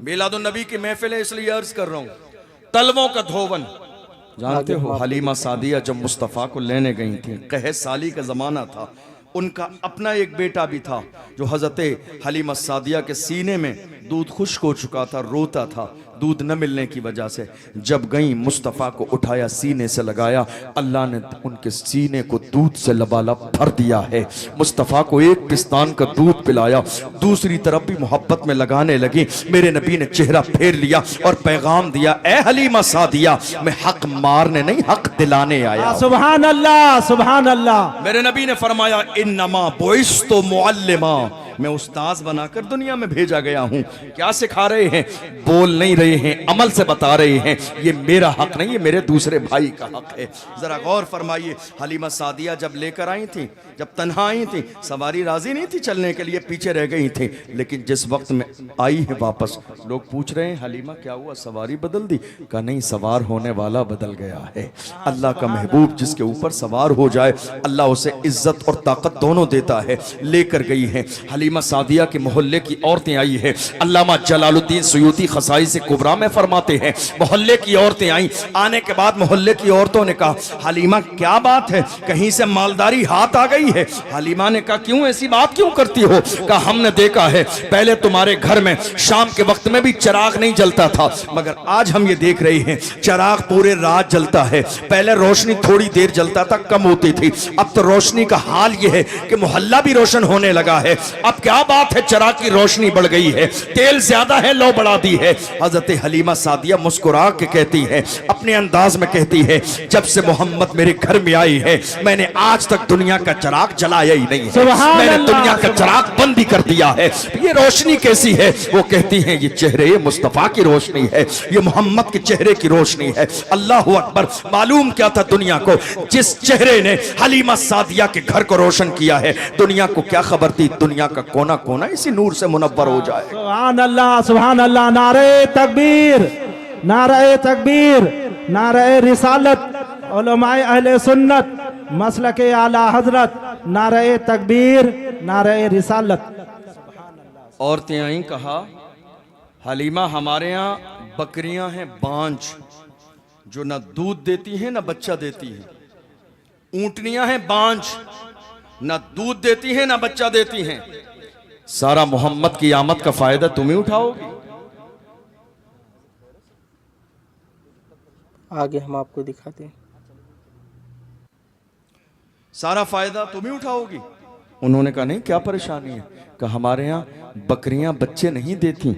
Speaker 1: मिलादुन नबी की महफिल है इसलिए अर्ज कर रहा हूं। तलवों का धोवन जानते हो? हलीमा सादिया जब मुस्तफ़ा को लेने गई थी, कहे साली का जमाना था, उनका अपना एक बेटा भी था जो हजरत हलीमा सादिया के सीने में दूध खुश्क हो चुका था, रोता था दूध न मिलने की वजह से। जब गई मुस्तफ़ा को उठाया, सीने से लगाया, अल्लाह ने उनके सीने को दूध से लबालब भर दिया है। मुस्तफ़ा को एक पिस्तान का दूध पिलाया, दूसरी तरफ भी मोहब्बत में लगाने लगी। मेरे नबी ने चेहरा फेर लिया और पैगाम दिया, ए हलीमा सादिया, मैं हक मारने नहीं हक दिलाने आया।
Speaker 3: सुभान अल्लाह, सुभान अल्लाह।
Speaker 1: मेरे नबी ने फरमाया, इन्नमा बुइस्तु मुअल्लिमा, मैं उस्ताद बनाकर दुनिया में भेजा गया हूं। क्या सिखा रहे हैं? बोल नहीं रहे हैं, अमल से बता रहे हैं, ये मेरा हक नहीं, ये मेरे दूसरे भाई का हक है। जरा गौर फरमाइए, हलीमा सादिया जब लेकर आई थी जब तन्हा आई थी सवारी राजी नहीं थी चलने के लिए, पीछे रह गई थी। लेकिन जिस वक्त में आई है वापस, लोग पूछ रहे हैं हलीमा क्या हुआ, सवारी बदल दी? कहा नहीं, सवार होने वाला बदल गया है। अल्लाह का महबूब जिसके ऊपर सवार हो जाए अल्लाह उसे इज्जत और ताकत दोनों देता है। लेकर गई है हलीमा सादिया के मोहल्ले की औरतें आई है। अल्लामा जलालुद्दीन सुयूती खसाई से कुबरा में फरमाते हैं मोहल्ले की औरतें आई। आने के बाद मोहल्ले की औरतों ने कहा हलीमा क्या बात है, कहीं से मालदारी हाथ आ गई है? हलीमा ने कहा क्यों, ऐसी बात क्यों करती हो? कहा हमने देखा है पहले तुम्हारे घर में शाम के वक्त में भी चिराग नहीं जलता था, मगर आज हम ये देख रहे हैं चिराग पूरे रात जलता है। पहले रोशनी थोड़ी देर जलता था, कम होती थी, अब तो रोशनी का हाल ये है कि मोहल्ला भी रोशन होने लगा है। अब क्या बात है, चिराग की रोशनी बढ़ गई है, तेल ज्यादा है, लो बढ़ा दी है। हजरत हलीमा सादिया मुस्कुरा के कहती है, अपने अंदाज में कहती है, जब से मोहम्मद मेरे घर में आई है मैंने आज तक दुनिया का चिराग जलाया ही नहीं है, मैंने दुनिया का चिराग बंद ही कर दिया है। ये रोशनी कैसी है? वो कहती है ये चेहरे मुस्तफा की रोशनी है, ये मोहम्मद के चेहरे की रोशनी है। अल्लाह अकबर। मालूम क्या था दुनिया को, जिस चेहरे ने हलीमा सादिया के घर को रोशन किया है, दुनिया को क्या खबर थी दुनिया का कोना कोना इसी नूर से मुनव्वर हो जाए।
Speaker 3: सुभान अल्लाह, सुभान अल्लाह। नारे तकबीर, नारे तकबीर, नारे रिसालत, उलमाए अहले सुन्नत, मसलके आला हजरत, नारे तकबीर, नारे रिसालत।
Speaker 1: औरतें आई, कहा हलीमा हमारे यहाँ बकरियां हैं बांझ, जो न दूध देती हैं न बच्चा देती हैं। ऊंटनियां हैं बांझ, न दूध देती हैं न बच्चा देती हैं। सारा मोहम्मद की आमद का फायदा तुम ही उठाओगी।
Speaker 2: आगे हम आपको दिखाते हैं।
Speaker 1: सारा फायदा तुम ही उठाओगी। उन्होंने कहा नहीं, क्या परेशानी है? कहा हमारे यहाँ बकरियां बच्चे नहीं देती,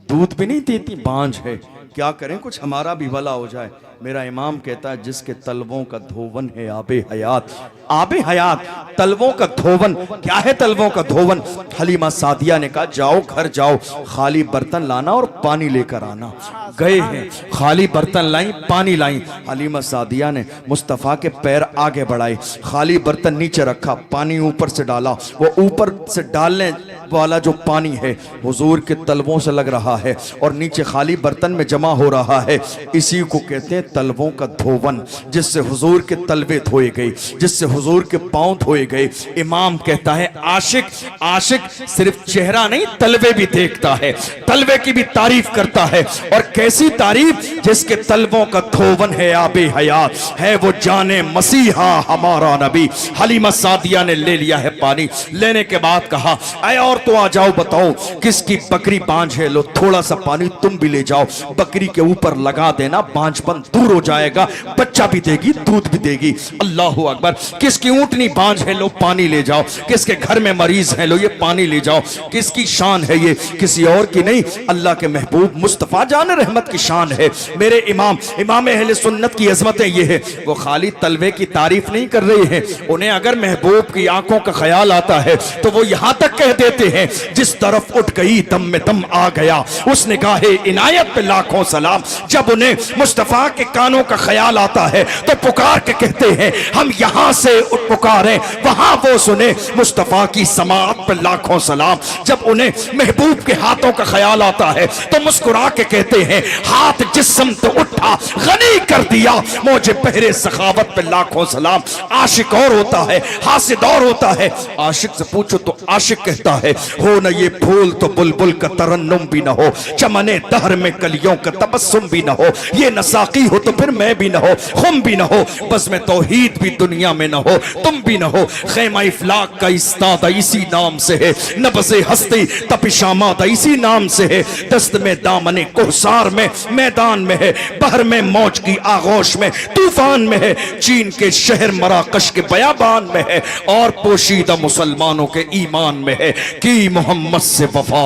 Speaker 1: दूध भी नहीं देती, बांझ है, क्या करें, कुछ हमारा भी भला हो जाए। मेरा इमाम कहता है जिसके तलवों का धोवन है आबे हयात। आबे हयात, तलवों का धोवन। क्या है तलवों का धोवन? हलीमा सादिया ने कहा जाओ घर जाओ, खाली बर्तन लाना और पानी लेकर आना। गए हैं, खाली बर्तन लाई, पानी लाई। हलीमा सादिया ने मुस्तफ़ा के पैर आगे बढ़ाए, खाली बर्तन नीचे रखा, पानी ऊपर से डाला। वो ऊपर से डालने वाला जो पानी है हुजूर के तलवों से लग रहा है और नीचे खाली बर्तन में जमा हो रहा है। इसी को कहते हैं तलवों का धोवन, जिससे हुजूर के तलवे धोए गए, जिससे हुजूर के पांव धोए गए। इमाम कहता है आशिक, आशिक सिर्फ चेहरा नहीं तलवे भी देखता है, तलवे की भी तारीफ करता है। और कैसी तारीफ? जिसके तलवों का धोवन है आबे हयात, है वो जाने मसीहा हमारा नबी। हलीमा सादिया ने ले लिया है पानी। लेने के बाद कहा आए और तो आ जाओ, बताओ किसकी बकरी बांझ है, लो थोड़ा सा पानी तुम भी ले जाओ, बकरी के ऊपर लगा देना, बांझपन दूर हो जाएगा, बच्चा भी देगी दूध भी देगी। अल्लाह अकबर। किसकी ऊंटनी बांझ है, लो पानी ले जाओ। किसके घर में मरीज है, लो ये पानी ले जाओ। किसकी शान है ये? किसी और की नहीं, अल्लाह के महबूब मुस्तफा जान रहमत की शान है। मेरे इमाम अहले सुन्नत की अजमतें ये है, वो खाली तलवे की तारीफ नहीं कर रहे हैं, उन्हें अगर महबूब की आंखों का ख्याल आता है तो वो यहां तक कह देते हैं जिस तरफ उठ गई दम में दम आ गया, उस निगाहे इनायत पे लाखों सलाम। जब उन्हें मुस्तफा के कानों का ख्याल आता है तो पुकार के कहते हैं हम यहां से उठ पुकारे, वहां वो सुने मुस्तफा की समाअत पे लाखों सलाम। जब उन्हें महबूब के हाथों का ख्याल आता है तो मुस्कुरा के कहते हैं हाथ जिस्म तो उठा गनी कर दिया, मुझे पहरे सखावत पे लाखों सलाम। आशिक और होता है, हासिद और होता है। आशिक से पूछो तो आशिक कहता है हो न ये फूल तो बुलबुल का तरन्नुम भी न हो, चमने दहर में कलियों का तबस्सुम भी न हो, ये नसाकी हो तो फिर मैं भी न हो, खुम भी न हो, बस में तौहीद भी दुनिया में न हो, तुम भी न हो। खैमा इफलाक का इस्तादा इसी नाम से है, नब्ज़े हस्ती तपिशामादा इसी नाम से है। दस्त में दामने कोहसार में मैदान में है, बहर में मौज की आगोश में तूफान में है, चीन के शहर मराकश के बयाबान में है, और पोशीदा मुसलमानों के ईमान में है कि मोहम्मद से वफा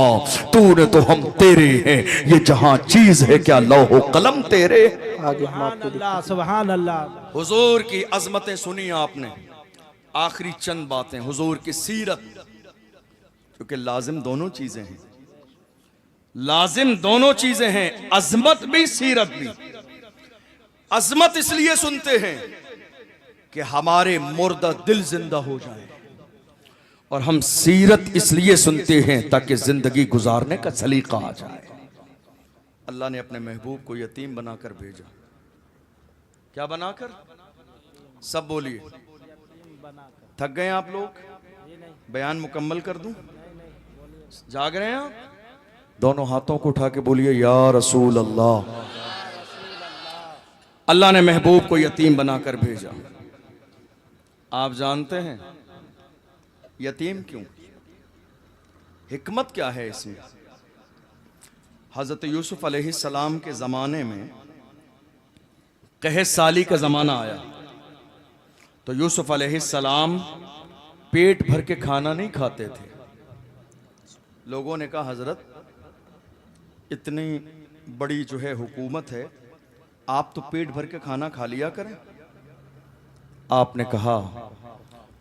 Speaker 1: तूने तो हम तेरे हैं, ये जहां चीज है क्या लौहो कलम तेरे।
Speaker 2: आगे हम आपको
Speaker 3: अल्लाह, सुभान अल्लाह।
Speaker 1: हुजूर की अजमतें सुनी आपने। आखिरी चंद बातें हुजूर की सीरत, क्योंकि लाजिम दोनों चीजें हैं, लाजिम दोनों चीजें हैं, अजमत भी सीरत भी। अजमत इसलिए सुनते हैं कि हमारे मुर्दा दिल जिंदा हो जाए, और हम सीरत इसलिए सुनते हैं ताकि जिंदगी गुजारने का सलीका आ जाए। अल्लाह ने अपने महबूब को यतीम बनाकर भेजा। क्या बनाकर? सब बोलिए। थक गए आप लोग? बयान मुकम्मल कर दूं? जाग रहे हैं आप? दोनों हाथों को उठा के बोलिए या रसूल अल्लाह। अल्लाह ने महबूब को यतीम बनाकर भेजा। आप जानते हैं यतीम क्यों? हिकमत क्या है इसमें? हजरत यूसुफ अलैहिस्सलाम के ज़माने में कहत साली का ज़माना आया तो यूसुफ अलैहिस्सलाम पेट भर के खाना नहीं खाते थे। लोगों ने कहा हजरत इतनी बड़ी जो है हुकूमत है, आप तो पेट भर के खाना खा लिया करें। आपने कहा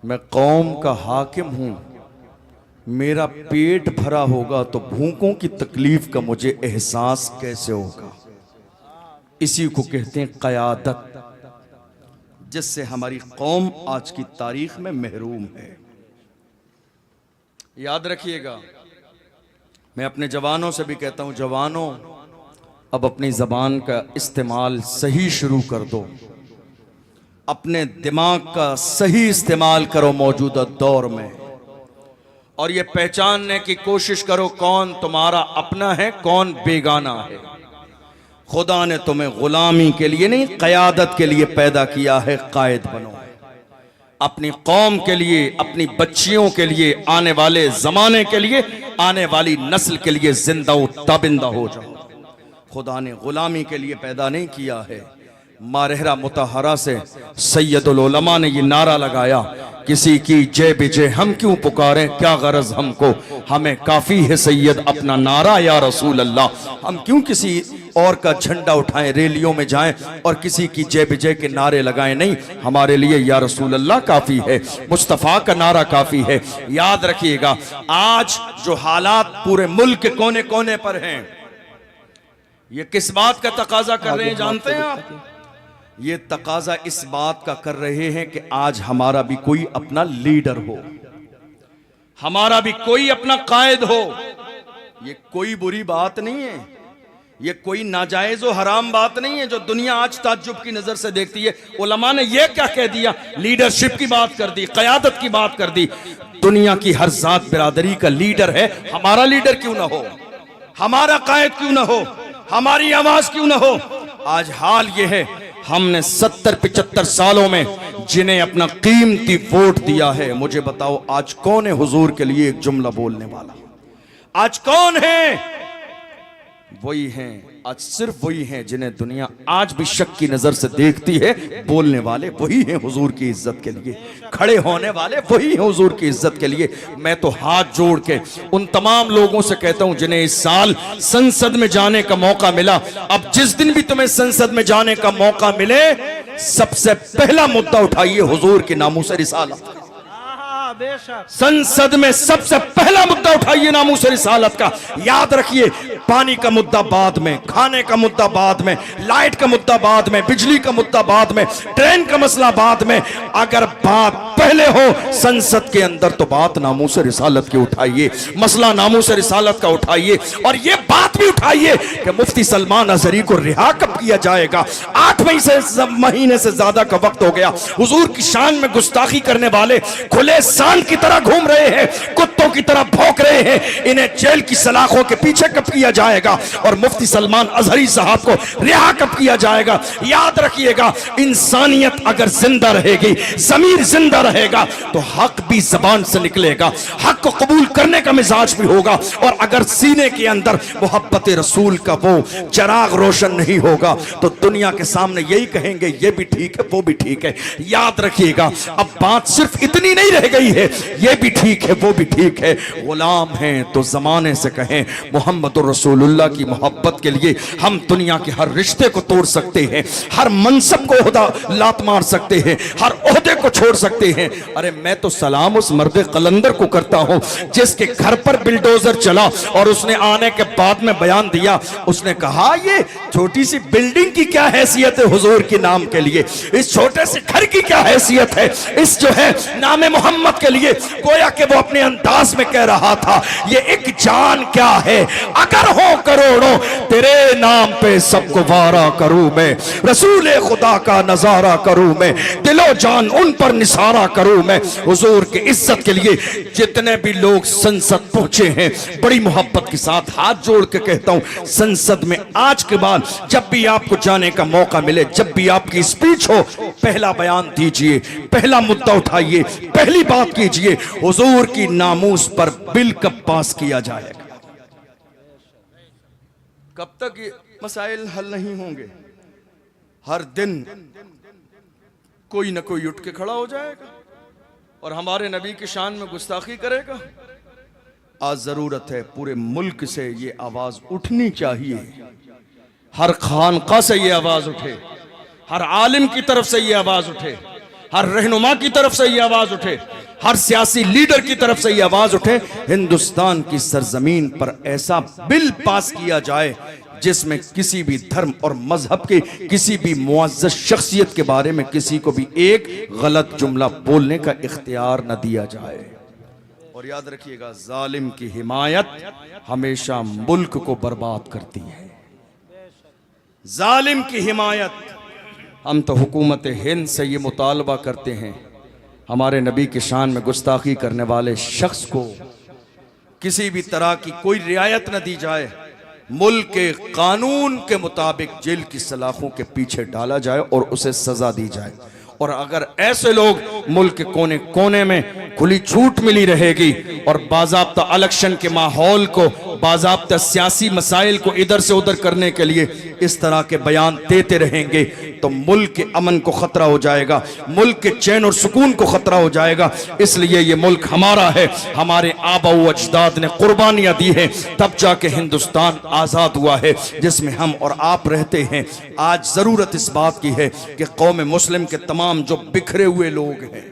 Speaker 1: मैं कौम का हाकिम हूं, मेरा पेट भरा होगा तो भूखों की तकलीफ का मुझे एहसास कैसे होगा। इसी को कहते हैं क़यादत, जिससे हमारी कौम आज की तारीख में महरूम है। याद रखिएगा, मैं अपने जवानों से भी कहता हूं, जवानों अब अपनी ज़बान का इस्तेमाल सही शुरू कर दो, अपने दिमाग का सही इस्तेमाल करो मौजूदा दौर में, और ये पहचानने की कोशिश करो कौन तुम्हारा अपना है कौन बेगाना है। खुदा ने तुम्हें गुलामी के लिए नहीं क़यादत के लिए पैदा किया है। कायद बनो, अपनी कौम के लिए, अपनी बच्चियों के लिए, आने वाले ज़माने के लिए, आने वाली नस्ल के लिए जिंदा ताबिंदा हो जाओ। खुदा ने गुलामी के लिए पैदा नहीं किया है। मारहरा मुतहरा से सैयदुल उलमा ने ये नारा लगाया, किसी की जय बिजय हम क्यों पुकारें, क्या गरज हमको, हमें काफी है सैयद अपना नारा या रसूल अल्लाह। हम क्यों किसी और का झंडा उठाएं, रैलियों में जाएं और किसी की जय विजय के नारे लगाएं, नहीं, हमारे लिए या रसूल अल्लाह काफी है, मुस्तफ़ा का नारा काफी है। याद रखिएगा, आज जो हालात पूरे मुल्क के कोने कोने पर हैं, ये किस बात का तकाजा कर रहे हैं जानते हैं आप? ये तकाजा इस बात का कर रहे हैं कि आज हमारा भी कोई अपना लीडर हो, हमारा भी कोई अपना कायद हो। ये कोई बुरी बात नहीं है, ये कोई नाजायज और हराम बात नहीं है जो दुनिया आज ताज्जुब की नजर से देखती है। उलमा ने ये क्या कह दिया, लीडरशिप की बात कर दी, क़यादत की बात कर दी। दुनिया की हर जात बिरादरी का लीडर है, हमारा लीडर क्यों ना हो, हमारा कायद क्यों ना हो, हमारी आवाज क्यों ना हो। आज हाल ये है, हमने 70-75 सालों में जिन्हें अपना कीमती वोट दिया है, मुझे बताओ आज कौन है हुजूर के लिए एक जुमला बोलने वाला? आज कौन है? वही हैं, आज सिर्फ वही हैं जिन्हें दुनिया आज भी शक की नजर से देखती है। बोलने वाले वही हैं हुजूर की इज्जत के लिए, खड़े होने वाले वही हैं हुजूर की इज्जत के लिए। मैं तो हाथ जोड़ के उन तमाम लोगों से कहता हूं जिन्हें इस साल संसद में जाने का मौका मिला, अब जिस दिन भी तुम्हें संसद में जाने का मौका मिले, सबसे पहला मुद्दा उठाइए हुजूर की नामूस रिसालत। संसद में सबसे पहला मुद्दा उठाइए नामूस रिसालत का। याद रखिए, पानी का मुद्दा बाद में, खाने का मुद्दा बाद में, लाइट का मुद्दा बाद में, बिजली का मुद्दा बाद में, ट्रेन का मसला बाद में। अगर बात पहले हो संसद के अंदर तो बात नामूस रिसालत की उठाइए, मसला नामूस रिसालत का उठाइए। और ये बात भी उठाइए कि मुफ्ती सलमान अजहरी को रिहा कब किया जाएगा। 8 महीने से ज्यादा का वक्त हो गया, हुजूर की शान में गुस्ताखी करने वाले खुले सांड की तरह घूम रहे हैं, कुत्तों की तरह भौंक रहे हैं। इन्हें जेल की सलाखों के पीछे कब किया जाएगा और मुफ्ती सलमान अजहरी साहब को रिहा कब किया जाएगा। याद रखिएगा, इंसानियत अगर जिंदा रहेगी, ज़मीर जिंदा रहेगा तो हक भी जबान से निकलेगा, हक को कबूल करने का मिजाज भी होगा। और अगर सीने के अंदर मोहब्बत रसूल का वो चराग रोशन नहीं होगा तो दुनिया के सामने यही कहेंगे, ये भी ठीक है वो भी ठीक है। याद रखिएगा, अब बात सिर्फ इतनी नहीं रह गई है, ये भी ठीक है वो भी ठीक है। गुलाम हैं तो जमाने से कहें मोहम्मद रसूलुल्लाह की मोहब्बत के लिए हम दुनिया के हर रिश्ते को तोड़ सकते हैं, हर मनसब को ओहदा लात मार सकते हैं, हर ओहदे को छोड़ सकते हैं। अरे मैं तो सलाम उस मर्द कलंदर को करता हूं जिसके घर पर बिल्डोजर चला और उसने आने के बाद में बयान दिया, उसने कहा ये छोटी सी बिल्डिंग की क्या हैसियत है हुजूर के नाम के लिए, इस छोटे से घर की क्या हैसियत है इस जो है नाम मोहम्मद के लिए। गोया कि वो अपने अंदाज में कह रहा था ये एक जान क्या है, अगर हो करोड़ों तेरे नाम पे सबको वारा करूं मैं, रसूल खुदा का नजारा करूं मैं, दिलो जान उन पर निसारा करूं मैं। हुजूर की इज्जत के लिए जितने भी लोग संसद पहुंचे हैं, बड़ी मोहब्बत के साथ हाथ जोड़ के कहता हूं, संसद में आज के बाद जब भी आपको जाने का मौका मिले, जब भी आपकी स्पीच हो, पहला बयान दीजिए, पहला मुद्दा उठाइए, पहली बात कीजिए, हुजूर की नामूस पर बिल कब पास किया जाएगा। कब तक ये मसाइल हल नहीं होंगे? हर दिन कोई ना कोई उठ के खड़ा हो जाएगा और हमारे नबी की शान में गुस्ताखी करेगा। आज जरूरत है पूरे मुल्क से ये आवाज उठनी चाहिए, हर खानका से ये आवाज उठे, हर आलिम की तरफ से ये आवाज उठे, हर रहनुमा की तरफ से ये आवाज उठे, हर सियासी लीडर की तरफ से ये आवाज उठे। हिंदुस्तान की सरजमीन पर ऐसा बिल पास किया जाए जिसमें किसी भी धर्म और मजहब के किसी भी मुअज़्ज़ज़ शख्सियत के बारे में किसी को भी एक गलत जुमला बोलने का इख्तियार न दिया जाए। और याद रखिएगा, जालिम की हिमायत हमेशा मुल्क को बर्बाद करती है। जालिम की हिमायत, हम तो हुकूमत हिंद से ये मुतालबा करते हैं, हमारे नबी की शान में गुस्ताखी करने वाले शख्स को किसी भी तरह की कोई रियायत न दी जाए, मुल्क के कानून के मुताबिक जेल की सलाखों के पीछे डाला जाए और उसे सजा दी जाए। और अगर ऐसे लोग मुल्क के कोने कोने में खुली छूट मिली रहेगी और बाज़ाब्ता इलेक्शन के माहौल को, बाज़ाब्ता सियासी मसाइल को इधर से उधर करने के लिए इस तरह के बयान देते रहेंगे तो मुल्क के अमन को खतरा हो जाएगा, मुल्क के चैन और सुकून को खतरा हो जाएगा। इसलिए ये मुल्क हमारा है, हमारे आबा व अजदाद ने कुर्बानियां दी हैं, तब जाके हिंदुस्तान आज़ाद हुआ है जिसमें हम और आप रहते हैं। आज ज़रूरत इस बात की है कि कौम मुस्लिम के तमाम जो बिखरे हुए लोग हैं,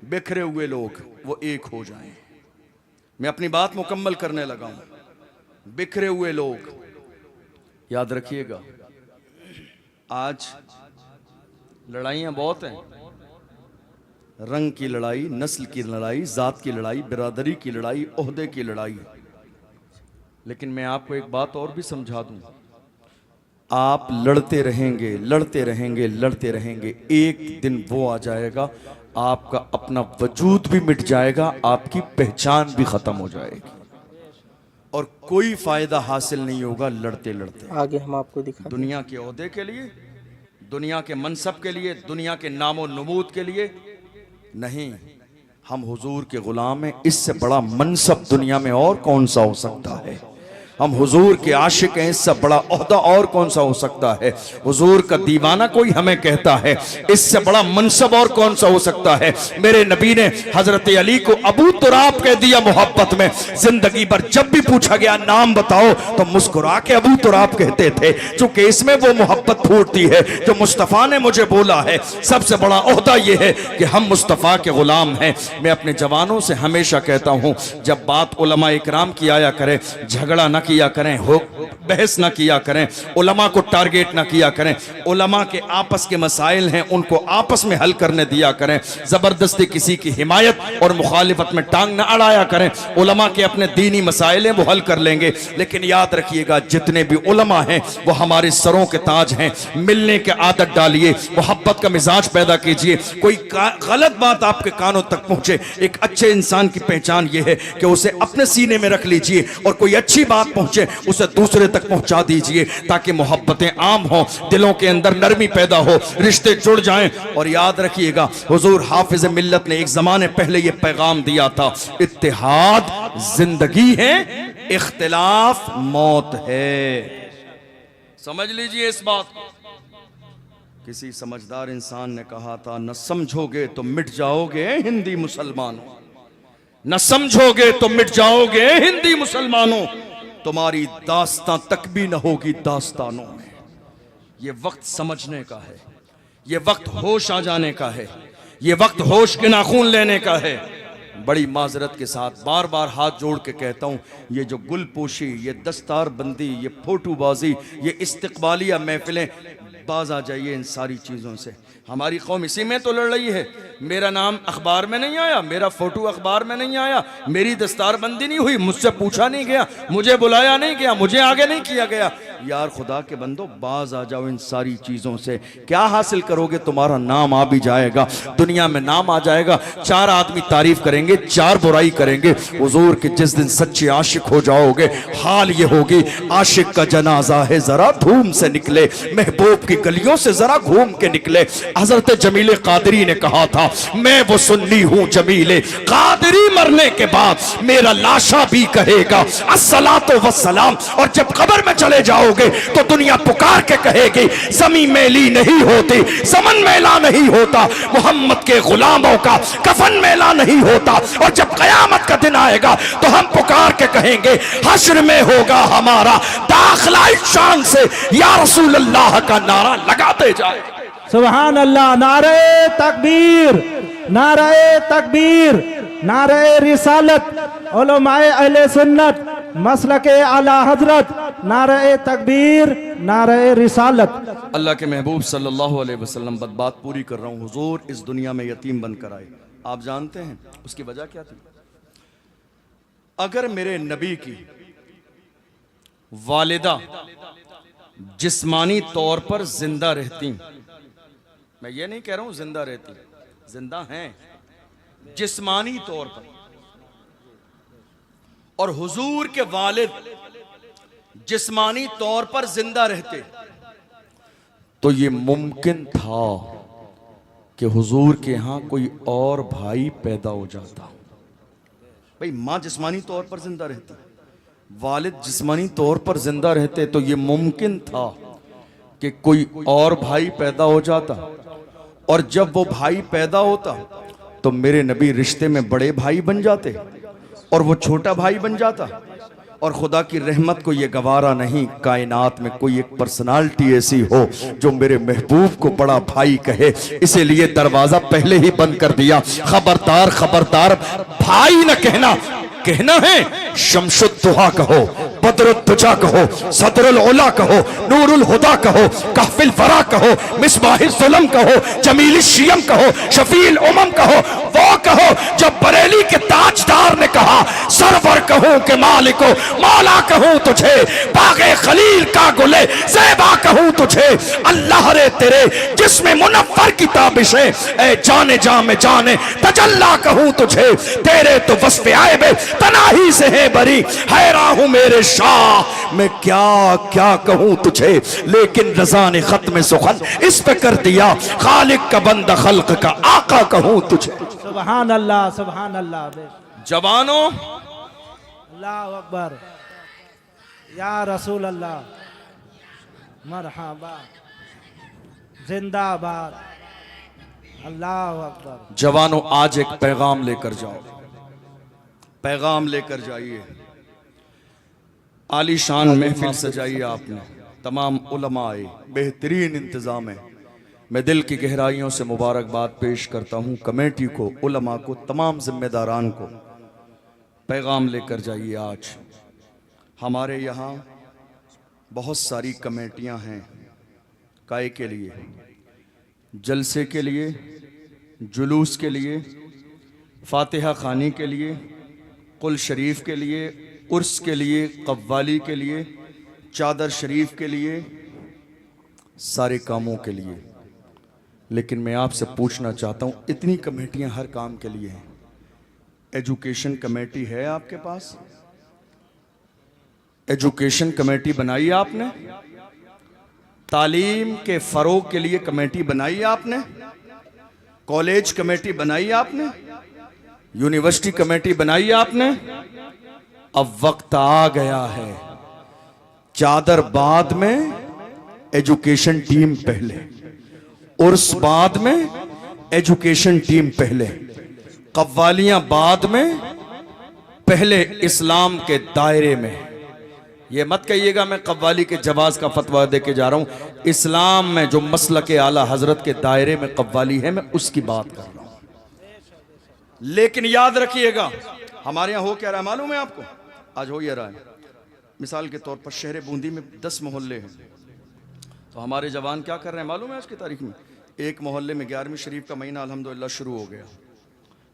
Speaker 1: बिखरे हुए लोग, वो एक हो जाएं। मैं अपनी बात मुकम्मल करने लगा हूं। बिखरे हुए लोग, याद रखिएगा, आज लड़ाइयां बहुत हैं, रंग की लड़ाई, नस्ल की लड़ाई, जात की लड़ाई, बिरादरी की लड़ाई, ओहदे की लड़ाई। लेकिन मैं आपको एक बात और भी समझा दूं, आप लड़ते रहेंगे, लड़ते रहेंगे, लड़ते रहेंगे, एक दिन वो आ जाएगा आपका अपना वजूद भी मिट जाएगा, आपकी पहचान भी खत्म हो जाएगी और कोई फायदा हासिल नहीं होगा लड़ते लड़ते।
Speaker 2: आगे हम आपको दिखा
Speaker 1: दुनिया के ओहदे के लिए, दुनिया के मनसब के लिए, दुनिया के नामो नमूद के लिए नहीं, हम हुजूर के गुलाम हैं। इससे बड़ा मनसब दुनिया में और कौन सा हो सकता है? हम हुजूर के आशिक हैं, इससे बड़ा ओहदा और कौन सा हो सकता है? हुजूर का दीवाना कोई हमें कहता है, इससे बड़ा मनसब और कौन सा हो सकता है? मेरे नबी ने हजरत अली को अबू तुराब कह दिया मोहब्बत में। जिंदगी भर जब भी पूछा गया नाम बताओ तो मुस्कुरा के अबू तुराब कहते थे, चूंकि इसमें वो मोहब्बत फूटती है जो मुस्तफ़ा ने मुझे बोला है। सबसे बड़ा ओहदा ये है कि हम मुस्तफ़ा के गुलाम हैं। मैं अपने जवानों से हमेशा कहता हूँ, जब बात उलमा इकराम की आया करे, झगड़ा न किया करें, हो बहस ना किया करें, उलमा को टारगेट ना किया करें, उलमा के आपस के मसाइल हैं उनको आपस में हल करने दिया करें, जबरदस्ती किसी की हिमायत और मुखालिफत में टांग ना अड़ाया करें। उलमा के अपने दीनी मसाइल हैं वो हल कर लेंगे, लेकिन याद रखिएगा जितने भी उलमा हैं वो हमारे सरों के ताज हैं। मिलने की आदत डालिए, मोहब्बत का मिजाज पैदा कीजिए। कोई गलत बात आपके कानों तक पहुंचे, एक अच्छे इंसान की पहचान ये है कि उसे अपने सीने में रख लीजिए और कोई अच्छी बात पहुंचे उसे दूसरे तक पहुंचा दीजिए, ताकि मोहब्बतें आम हो, दिलों के अंदर नरमी पैदा हो, रिश्ते जुड़ जाएं। और याद रखिएगा, हुजूर हाफिज मिल्लत ने एक जमाने पहले यह पैगाम दिया था, इत्तेहाद जिंदगी है, इख्तिलाफ मौत है। समझ लीजिए इस बात को। किसी समझदार इंसान ने कहा था, न समझोगे तो मिट जाओगे हिंदी मुसलमानों, न समझोगे तो मिट जाओगे हिंदी मुसलमानों, तुम्हारी दास्तां तक भी न होगी दास्तानों में। ये वक्त समझने का है, ये वक्त होश आ जाने का है, ये वक्त होश के नाखून लेने का है। बड़ी माजरत के साथ बार बार हाथ जोड़ के कहता हूँ, ये जो गुलपोशी, ये दस्तार बंदी, ये फोटोबाजी, ये इस्तकबालिया महफिलें, बाज आ जाइए इन सारी चीज़ों से। हमारी कौम इसी में तो लड़ रही है। मेरा नाम अखबार में नहीं आया, मेरा फोटो अखबार में नहीं आया, मेरी दस्तारबंदी नहीं हुई, मुझसे पूछा नहीं गया, मुझे बुलाया नहीं गया, मुझे आगे नहीं किया गया। यार खुदा के बंदो, बाज आ जाओ इन सारी चीज़ों से। क्या हासिल करोगे? तुम्हारा नाम आ भी जाएगा, दुनिया में नाम आ जाएगा, 4 आदमी तारीफ करेंगे, 4 बुराई करेंगे। हुजूर के जिस दिन सच्चे आशिक हो जाओगे, हाल ये होगी, आशिक का जनाजा है जरा धूम से निकले, महबूब की गलियों से जरा घूम के निकले। हजरत जमीले कादरी ने कहा था, मैं वो सुन्नी हूँ जमीले कादरी, मरने के बाद मेरा लाशा भी कहेगा अस्सलातो वस्सलाम। और जब कब्र में चले जाओगे तो दुनिया पुकार के कहेगी, ज़मीं मैली नहीं होती, समन मैला नहीं होता, मोहम्मद के गुलामों का कफन मैला नहीं होता। और जब कयामत का दिन आएगा तो हम पुकार के कहेंगे, हश्र में होगा हमारा दाखिला इस शान से, या रसूल अल्लाह का नारा लगाते जाए।
Speaker 3: सुभान अल्लाह। नारे तकबीर, नारे तकबीर, नारे रिसालत, उलमाए अहले सुन्नत, मसलके आला हजरत, नारे तकबीर, नारे रिसालत।
Speaker 1: अल्लाह के महबूब सल्लल्लाहु अलैहि वसल्लम, बात पूरी कर रहा हूँ, हुजूर इस दुनिया में यतीम बनकर आए। आप जानते हैं उसकी वजह क्या थी? अगर मेरे नबी की वालिदा जिस्मानी तौर पर जिंदा रहती, मैं ये नहीं कह रहा हूं जिंदा रहती, जिंदा हैं जिस्मानी तौर पर, और हुजूर के वालिद जिस्मानी तौर पर जिंदा रहते, तो ये मुमकिन था कि हुजूर के यहां कोई और भाई पैदा हो जाता। भाई मां जिस्मानी तौर पर जिंदा रहती, वालिद जिस्मानी तौर पर जिंदा रहते, तो ये मुमकिन था कि कोई और भाई पैदा हो जाता। और जब वो भाई पैदा होता तो मेरे नबी रिश्ते में बड़े भाई बन जाते और वो छोटा भाई बन जाता। और खुदा की रहमत को ये गवारा नहीं, कायनात में कोई एक पर्सनालिटी ऐसी हो जो मेरे महबूब को बड़ा भाई कहे, इसीलिए दरवाजा पहले ही बंद कर दिया। खबरदार खबरदार, भाई न कहना, कहना है शमशुद्दुहा कहो, बदरुद्दुजा कहो, सदरुल उला कहो, नूरुल हुदा कहो, कहफिल फरा कहो, मिसबाहिल सुलम कहो, जमील शियम कहो, शफील उमम कहो, वो कहो जब बरेली के ताजदार ने कहा, सरवर कहूं के मालिको मौला कहूं तुझे, बागे खलील का गुले ज़ेबा कहूं तुझे, अल्लाह रे तेरे जिसमें मुनव्वर की ताबिशें, ए जाने जा में जाने तजल्ला कहूं तुझे, तेरे तो वस्फ़े आए तनाही से है बरी, हैरान हूं मेरे शाह, मैं क्या क्या कहूं तुझे, लेकिन रज़ा ने खत्म सुखन इस पे कर दिया, खालिक का बंदा खल्क का आका कहूं तुझे।
Speaker 3: सुभान अल्लाह, सुभान अल्लाह।
Speaker 1: जवानों,
Speaker 3: अल्लाह अकबर, या रसूल अल्लाह, मरहबा, जिंदाबाद, अल्लाह अकबर।
Speaker 1: जवानों, आज एक पैगाम लेकर जाओ, पैगाम लेकर जाइए। आलीशान महफिल सजाई आपने, तमाम उलमा आए, बेहतरीन इंतजाम है। मैं दिल की गहराइयों से मुबारकबाद पेश करता हूँ कमेटी को, उलमा को, तमाम जिम्मेदारान को। पैगाम लेकर जाइए। आज हमारे यहाँ बहुत सारी कमेटियाँ हैं, काहे के लिए? जलसे के लिए, जुलूस के लिए, फातिहा खानी के लिए, कुल शरीफ के लिए, उर्स के लिए, कव्वाली के लिए, चादर शरीफ के लिए, सारे कामों के लिए। लेकिन मैं आपसे पूछना चाहता हूँ, इतनी कमेटियाँ हर काम के लिए हैं, एजुकेशन कमेटी है आपके पास? एजुकेशन कमेटी बनाई आपने? तालीम के फ़रोग के लिए कमेटी बनाई आपने? कॉलेज कमेटी बनाई आपने? यूनिवर्सिटी कमेटी बनाई आपने? अब वक्त आ गया है, चादर बाद में, एजुकेशन टीम पहले, उर्स बाद में, एजुकेशन टीम पहले, कव्वालियां बाद में, पहले इस्लाम के दायरे में। ये मत कहिएगा मैं कव्वाली के जवाज का फतवा दे के जा रहा हूं, इस्लाम में जो मसलक आला हजरत के दायरे में कव्वाली है, मैं उसकी बात कर रहा हूं। लेकिन याद रखिएगा, हमारे यहाँ हो क्या रहा है मालूम है आपको? आज हो ये रहा है, मिसाल के तौर पर शहर बूंदी में 10 मोहल्ले हैं, तो हमारे जवान क्या कर रहे हैं मालूम है आज की तारीख में? एक मोहल्ले में 11वीं शरीफ का महीना अल्हम्दुलिल्लाह शुरू हो गया,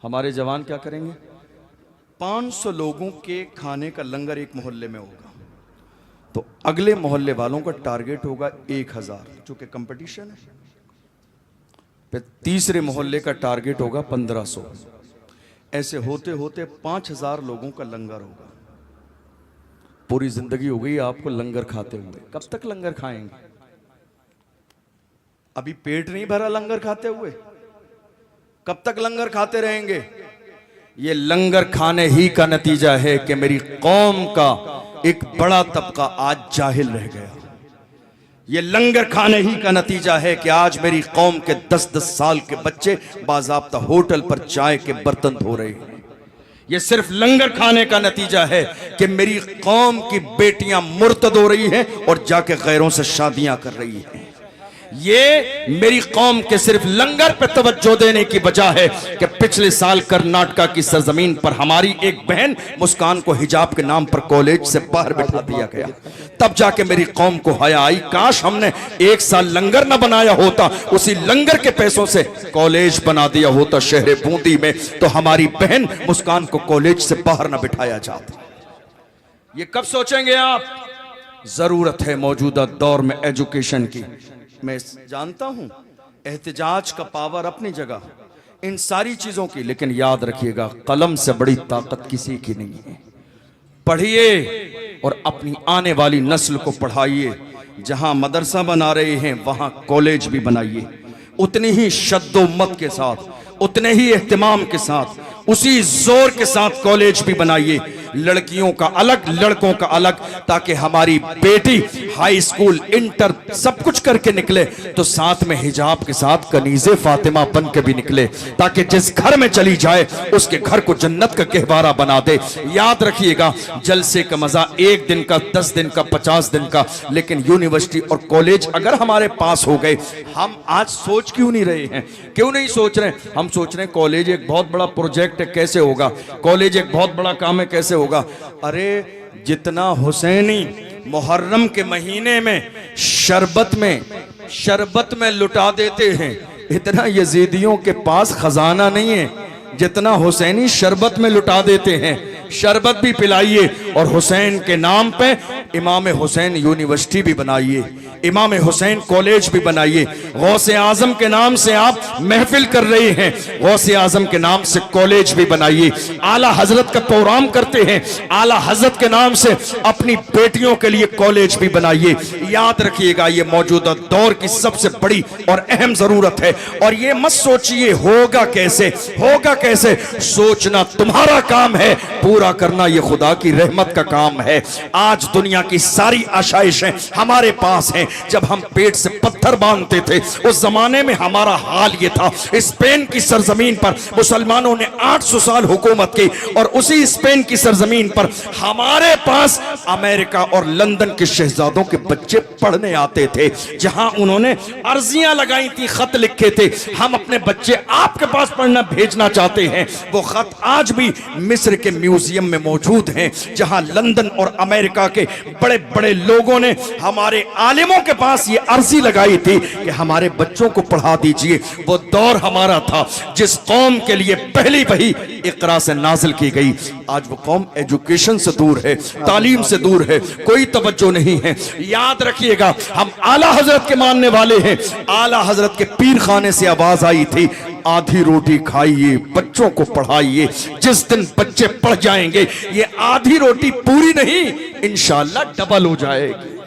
Speaker 1: हमारे जवान क्या करेंगे? 500 लोगों के खाने का लंगर एक मोहल्ले में होगा, तो अगले मोहल्ले वालों का टारगेट होगा 1000, चूंकि कंपटीशन है। फिर तीसरे मोहल्ले का टारगेट होगा 1500, ऐसे होते होते 5000 लोगों का लंगर होगा। पूरी जिंदगी हो गई आपको लंगर खाते हुए, कब तक लंगर खाएंगे? अभी पेट नहीं भरा लंगर खाते हुए, कब तक लंगर खाते रहेंगे? ये लंगर खाने ही का नतीजा है कि मेरी कौम का एक बड़ा तबका आज जाहिल रह गया। ये लंगर खाने ही का नतीजा है कि आज मेरी कौम के 10-10 साल के बच्चे बाज़ाब्ता होटल पर चाय के बर्तन धो रहे हैं। ये सिर्फ लंगर खाने का नतीजा है कि मेरी कौम की बेटियां मुर्तद हो रही हैं और जाके गैरों से शादियां कर रही हैं। ये मेरी कौम के सिर्फ लंगर पर तवज्जो देने की वजह है कि पिछले साल कर्नाटका की सरजमीन पर हमारी एक बहन मुस्कान को हिजाब के नाम पर कॉलेज से बाहर बिठा दिया गया। तब जाके मेरी कौम को हया आई, काश हमने 1 साल लंगर न बनाया होता, उसी लंगर के पैसों से कॉलेज बना दिया होता शहर बूंदी में, तो हमारी बहन मुस्कान को कॉलेज से बाहर न बिठाया जाता। ये कब सोचेंगे आप? जरूरत है मौजूदा दौर में एजुकेशन की। मैं जानता हूं एहतिजाज का पावर अपनी जगह, इन सारी चीजों की, लेकिन याद रखिएगा कलम से बड़ी ताकत किसी की नहीं है। पढ़िए और अपनी आने वाली नस्ल को पढ़ाइए। जहां मदरसा बना रहे हैं वहां कॉलेज भी बनाइए, उतनी ही शद्दोमत के साथ, उतने ही एहतिमाम के साथ, उसी जोर के साथ कॉलेज भी बनाइए। लड़कियों का अलग, लड़कों का अलग, ताकि हमारी बेटी हाई स्कूल, इंटर सब कुछ करके निकले तो साथ में हिजाब के साथ कनीज़े फातिमा बन के भी निकले, ताकि जिस घर में चली जाए उसके घर को जन्नत का गहवारा बना दे। याद रखिएगा, जलसे का मजा 1 दिन का, 10 दिन का, 50 दिन का, लेकिन यूनिवर्सिटी और कॉलेज अगर हमारे पास हो गए, हम आज सोच क्यों नहीं रहे हैं? क्यों नहीं सोच रहे? हम सोच रहे हैं कॉलेज एक बहुत बड़ा प्रोजेक्ट है, कैसे होगा? कॉलेज एक बहुत बड़ा काम है, कैसे होगा? अरे जितना हुसैनी मुहर्रम के महीने में शरबत में लुटा देते हैं, इतना यजीदियों के पास खजाना नहीं है जितना हुसैनी शरबत में लुटा देते हैं। शरबत भी पिलाइए और हुसैन के नाम पे इमाम हुसैन यूनिवर्सिटी भी बनाइए, इमाम हुसैन कॉलेज भी बनाइए। गौसे आजम के नाम से आप महफिल कर रहे हैं, गौसे आजम के नाम से कॉलेज भी बनाइए। आला हजरत का प्रोग्राम करते हैं, आला हजरत के नाम से अपनी बेटियों के लिए कॉलेज भी बनाइए। याद रखिएगा, ये मौजूदा दौर की सबसे बड़ी और अहम जरूरत है। और ये मत सोचिए होगा कैसे, होगा कैसे, सोचना तुम्हारा काम है, पूरा करना ये खुदा की रहमत का काम है। आज दुनिया की सारी आशाइशें हमारे पास हैं। जब हम पेट से पत्थर बांधते थे उस जमाने में हमारा हाल ये था। स्पेन की सरजमीन पर मुसलमानों ने 800 साल हुकूमत की और उसी स्पेन की सरजमीन पर हमारे पास अमेरिका और लंदन के शहजादों के बच्चे पढ़ने आते थे, जहां उन्होंने अर्जियां लगाई थी, खत लिखे थे, हम अपने बच्चे आपके पास पढ़ना भेजना चाहते हैं। वो खत आज भी मिस्र के म्यूजियम में मौजूद हैं, जहां लंदन और अमेरिका के बड़े बड़े लोगों ने हमारे आलिमों के पास ये अर्जी लगाई थी कि हमारे बच्चों को पढ़ा दीजिए। वो दौर हमारा था जिस कौम के लिए पहली वही इकरा से नाजिल की गई। आज वो कौम एजुकेशन से दूर है, तालीम से दूर है, कोई तवज्जो नहीं है। याद रखिएगा, हम आला हजरत के मानने वाले हैं। आला हजरत के पीर खाने से आवाज आई थी, आधी रोटी खाइए, बच्चों को पढ़ाइए। जिस दिन बच्चे पढ़ जाएंगे ये आधी रोटी पूरी नहीं इंशाअल्लाह डबल हो जाएगी।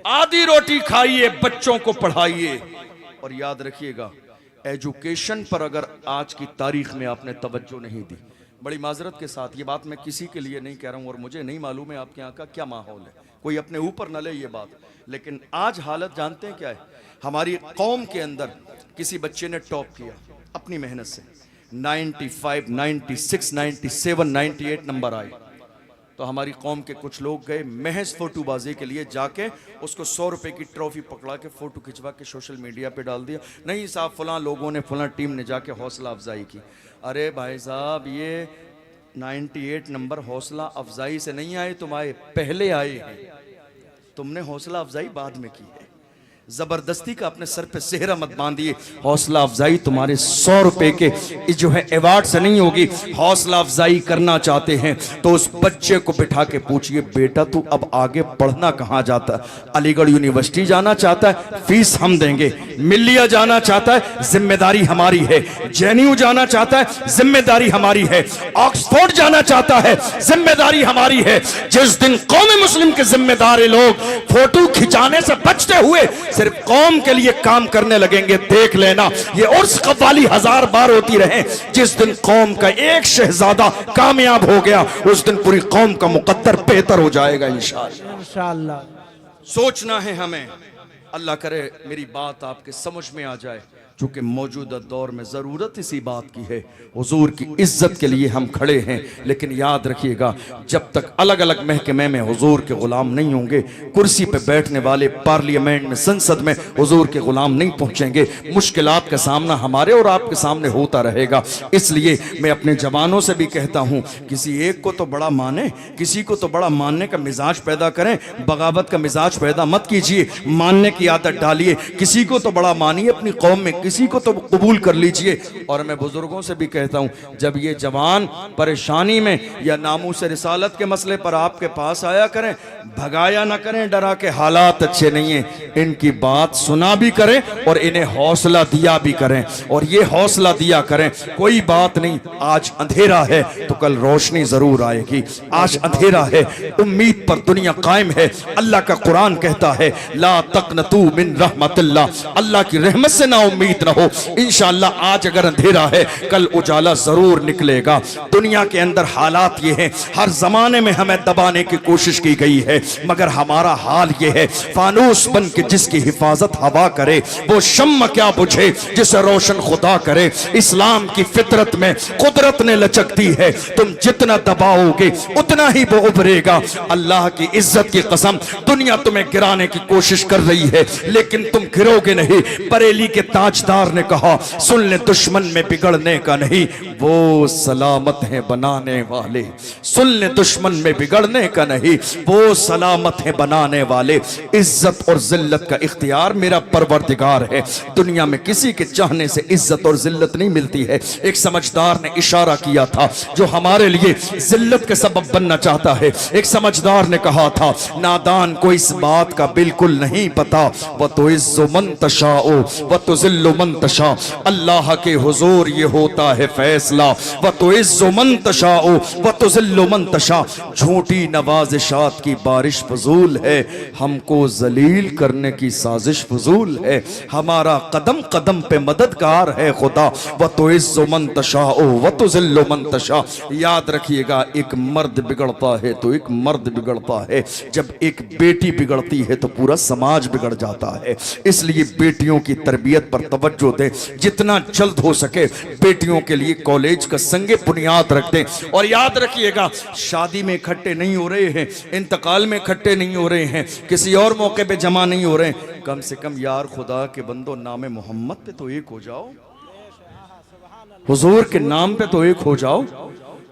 Speaker 1: आधी रोटी खाइए, बच्चों को पढ़ाइए। और याद रखिएगा, एजुकेशन पर अगर आज की तारीख में आपने तवज्जो नहीं दी, बड़ी माजरत के साथ ये बात मैं किसी के लिए नहीं कह रहा हूं और मुझे नहीं मालूम है आपके यहाँ का क्या माहौल है, कोई अपने ऊपर न ले ये बात, लेकिन आज हालत जानते हैं क्या है? हमारी कौम के अंदर किसी बच्चे ने टॉप किया अपनी मेहनत से, 95, 96, 97, 98 नंबर आए, तो हमारी कौम के कुछ लोग गए महज फोटोबाजी के लिए, जाके उसको 100 रुपए की ट्रॉफी पकड़ा के फोटो खिंचवा के सोशल मीडिया पे डाल दिया। नहीं साहब, फलां लोगों ने, फलां टीम ने जाके हौसला अफजाई की। अरे भाई साहब, ये 98 नंबर हौसला अफजाई से नहीं आए, तुम आए पहले आए हैं, तुमने हौसला अफजाई बाद में की है। जबरदस्ती का अपने सर पे सेहरा मत बांधिए। हौसला अफजाई तुम्हारे 100 रुपए के जो है अवार्ड से नहीं होगी। हौसला अफजाई करना चाहते हैं तो उस बच्चे को बिठा के पूछिए, बेटा तू अब आगे पढ़ना कहाँ जाता है? अलीगढ़ यूनिवर्सिटी जाना चाहता है, फीस हम देंगे। मिलिया जाना चाहता है, जिम्मेदारी हमारी है। जेएनयू जाना चाहता है, जिम्मेदारी हमारी है। ऑक्सफोर्ड जाना चाहता है, जिम्मेदारी हमारी है। जिस दिन कौम मुस्लिम के जिम्मेदार लोग फोटो खिंचाने से बचते हुए सिर्फ कौम के लिए काम करने लगेंगे, देख लेना ये उर्स कव्वाली 1000 बार होती रहे। जिस दिन कौम का एक शहजादा कामयाब हो गया, उस दिन पूरी कौम का मुकद्दर बेहतर हो जाएगा इंशाअल्लाह। सोचना है हमें। अल्लाह करे मेरी बात आपके समझ में आ जाए, चूँकि मौजूदा दौर में ज़रूरत इसी बात की है। हुजूर की इज्जत के लिए हम खड़े हैं, लेकिन याद रखिएगा, जब तक अलग अलग महकमे में हुजूर के ग़ुलाम नहीं होंगे, कुर्सी पे बैठने वाले पार्लियामेंट में, संसद में हुजूर के ग़ुलाम नहीं पहुँचेंगे। मुश्किलात का सामना हमारे और आपके सामने होता रहेगा। इसलिए मैं अपने जवानों से भी कहता हूँ, किसी एक को तो बड़ा माने, किसी को तो बड़ा मानने का मिजाज पैदा करें। बगावत का मिजाज पैदा मत कीजिए, मानने की आदत डालिए। किसी को तो बड़ा मानिए अपनी कौम में, किसी को तो कबूल कर लीजिए। और मैं बुजुर्गों से भी कहता हूं, जब ये जवान परेशानी में या नामूस रिसालत के मसले पर आपके पास आया करें, भगाया ना करें डरा के, हालात अच्छे नहीं है, इनकी बात सुना भी करें और इन्हें हौसला दिया भी करें। और ये हौसला दिया करें, कोई बात नहीं, आज अंधेरा है तो कल रोशनी जरूर आएगी। आज अंधेरा है, उम्मीद पर दुनिया कायम है। अल्लाह का कुरान कहता है, ला तक़नतू मिन रहमतिल्लाह, अल्लाह की रहमत से ना उम्मीद न हो। इंशाअल्लाह आज अगर अंधेरा है, कल उजाला जरूर निकलेगा। दुनिया के अंदर हालात ये हैं, हर जमाने में हमें दबाने की कोशिश की गई है, मगर हमारा हाल ये है, फानूस बन के जिसकी हिफाजत हवा करे, वो शम्मा क्या बुझे जिसे रोशन खुदा करे। इस्लाम की फितरत में कुदरत ने लचक दी है, तुम जितना दबाओगे उतना ही वो उभरेगा। अल्लाह की इज्जत की कसम, दुनिया तुम्हें गिराने की कोशिश कर रही है, लेकिन तुम गिरोगे नहीं। बरेली के ताजदार ने कहा, सुन ले दुश्मन में बिगड़ने का नहीं, वो सलामत है बनाने वाले। सुन ले दुश्मन में बिगड़ने का नहीं, वो सलामत है बनाने वाले। इज्जत और जिल्लत का इख्तियार मेरा परवरदिगार है। दुनिया में किसी के चाहने से इज्जत और जिल्लत नहीं मिलती है। एक समझदार ने इशारा किया था, जो हमारे लिए जिल्लत के सबब बनना चाहता है। एक समझदार ने कहा था, नादान को इस बात का बिल्कुल नहीं पता, वह तो इज्जो मन तशाओ वह तो जिल्लो मन तशा। अल्लाह के हुजूर ये होता है फैसला, वह तो इज्जो मन तशाओ वह तो जिल्लो मन तशा। झूठी नवाजिशात की बारिश फजूल है, हमको जलील करने की साजिश फजूल है। हमारा कदम कदम पे मददगार है खुदा, वह तो इज्जो मन तशाओ वह तो जिल्लो मन तशा। याद रखिएगा, एक मर्द बिगड़ता है तो एक मर्द बिगड़ता है, जब एक बेटी बिगड़ती है तो पूरा समाज बिगड़ जाता है। इसलिए बेटियों की तरबियत पर तवज्जो दें, जितना जल्द हो सके बेटियों के लिए कॉलेज का संगे बुनियाद रख दें। और याद रखिएगा, शादी में इकट्ठे नहीं हो रहे हैं, इंतकाल में इकट्ठे नहीं हो रहे हैं, किसी और मौके पे जमा नहीं हो रहे हैं, कम से कम यार खुदा के बंदो नाम मोहम्मद पे तो एक हो जाओ, हुजूर के नाम पे तो एक हो जाओ।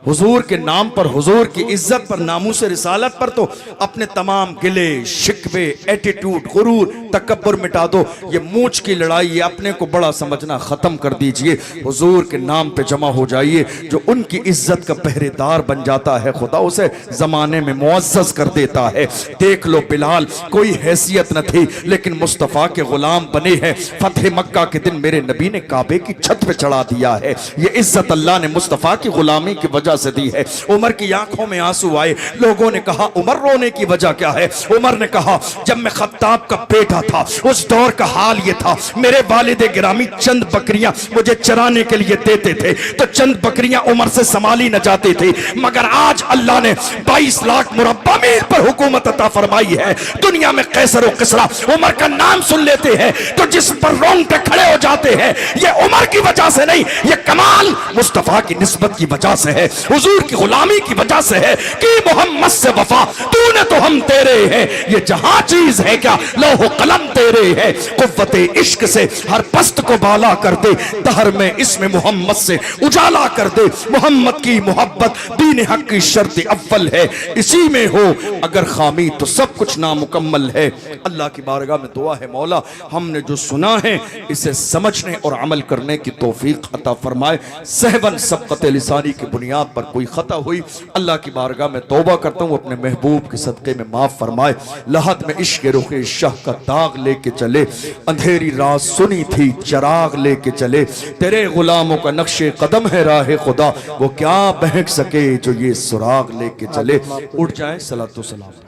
Speaker 1: हुजूर के नाम पर, हुजूर की इज्जत पर, नामूस रिसालत पर तो अपने तमाम गिले शिकवे, एटीट्यूड, गुरूर, तकब्बुर मिटा दो। ये मूंछ की लड़ाई, ये अपने को बड़ा समझना खत्म कर दीजिए। हुजूर के नाम पे जमा हो जाइए। जो उनकी इज्जत का पहरेदार बन जाता है, खुदा उसे जमाने में मुअज़्ज़ज़ कर देता है। देख लो बिलाल, कोई हैसियत न थी लेकिन मुस्तफ़ा के गुलाम बने हैं। फतह मक्का के दिन मेरे नबी ने काबे की छत पे चढ़ा दिया है। ये इज्जत अल्लाह ने मुस्तफ़ा की गुलामी की वजह से दी है। उमर की आंखों में आंसू आए। लोगों ने कहा, उमर रोने की वजह क्या है? उमर ने कहा, जब मैं खत्ताब का बेटा था उस दौर का हाल ये था, मेरे वालिद गिरामी चंद बकरियां मुझे चराने के लिए देते थे, तो चंद बकरियां उमर से संभाली न जाती थी। मगर आज अल्लाह ने 22 लाख मुरब्बा मील पर हुकूमत अता फरमाई है। दुनिया में कैसर और किसरा उमर का नाम सुन लेते हैं तो जिस पर रोंगटे खड़े हो जाते हैं, ये उमर की वजह से नहीं, ये कमाल मुस्तफा की निस्बत की वजह से है। हुजूर की गुलामी की वजह से है कि मोहम्मद से वफा तूने तो हम तेरे हैं, ये जहां चीज है क्या लौह कलम तेरे है। कुव्वते इश्क से हर पस्त को बाला कर दे, दहर में इसमें मोहम्मद से उजाला कर दे। मोहम्मद की मोहब्बत दीन हक की शर्त अव्वल है, इसी में हो अगर खामी तो सब कुछ नामुकम्मल है। अल्लाह की बारगाह में दुआ है मौला हमने जो सुना है इसे समझने और अमल करने की तौफीक अता फरमाए। सहवन सबकत लिसानी की बुनियाद पर कोई खता हुई अल्लाह की बारगाह में तौबा करता हूँ, अपने महबूब के सदक़े में माफ फरमाए। लहद में इश्क रुखे शाह का दाग लेके चले, अंधेरी रात सुनी थी चराग लेके चले। तेरे गुलामों का नक्शे कदम है राह खुदा, वो क्या बहक सके जो ये सुराग लेके चले। उठ जाए सलातो सलाम।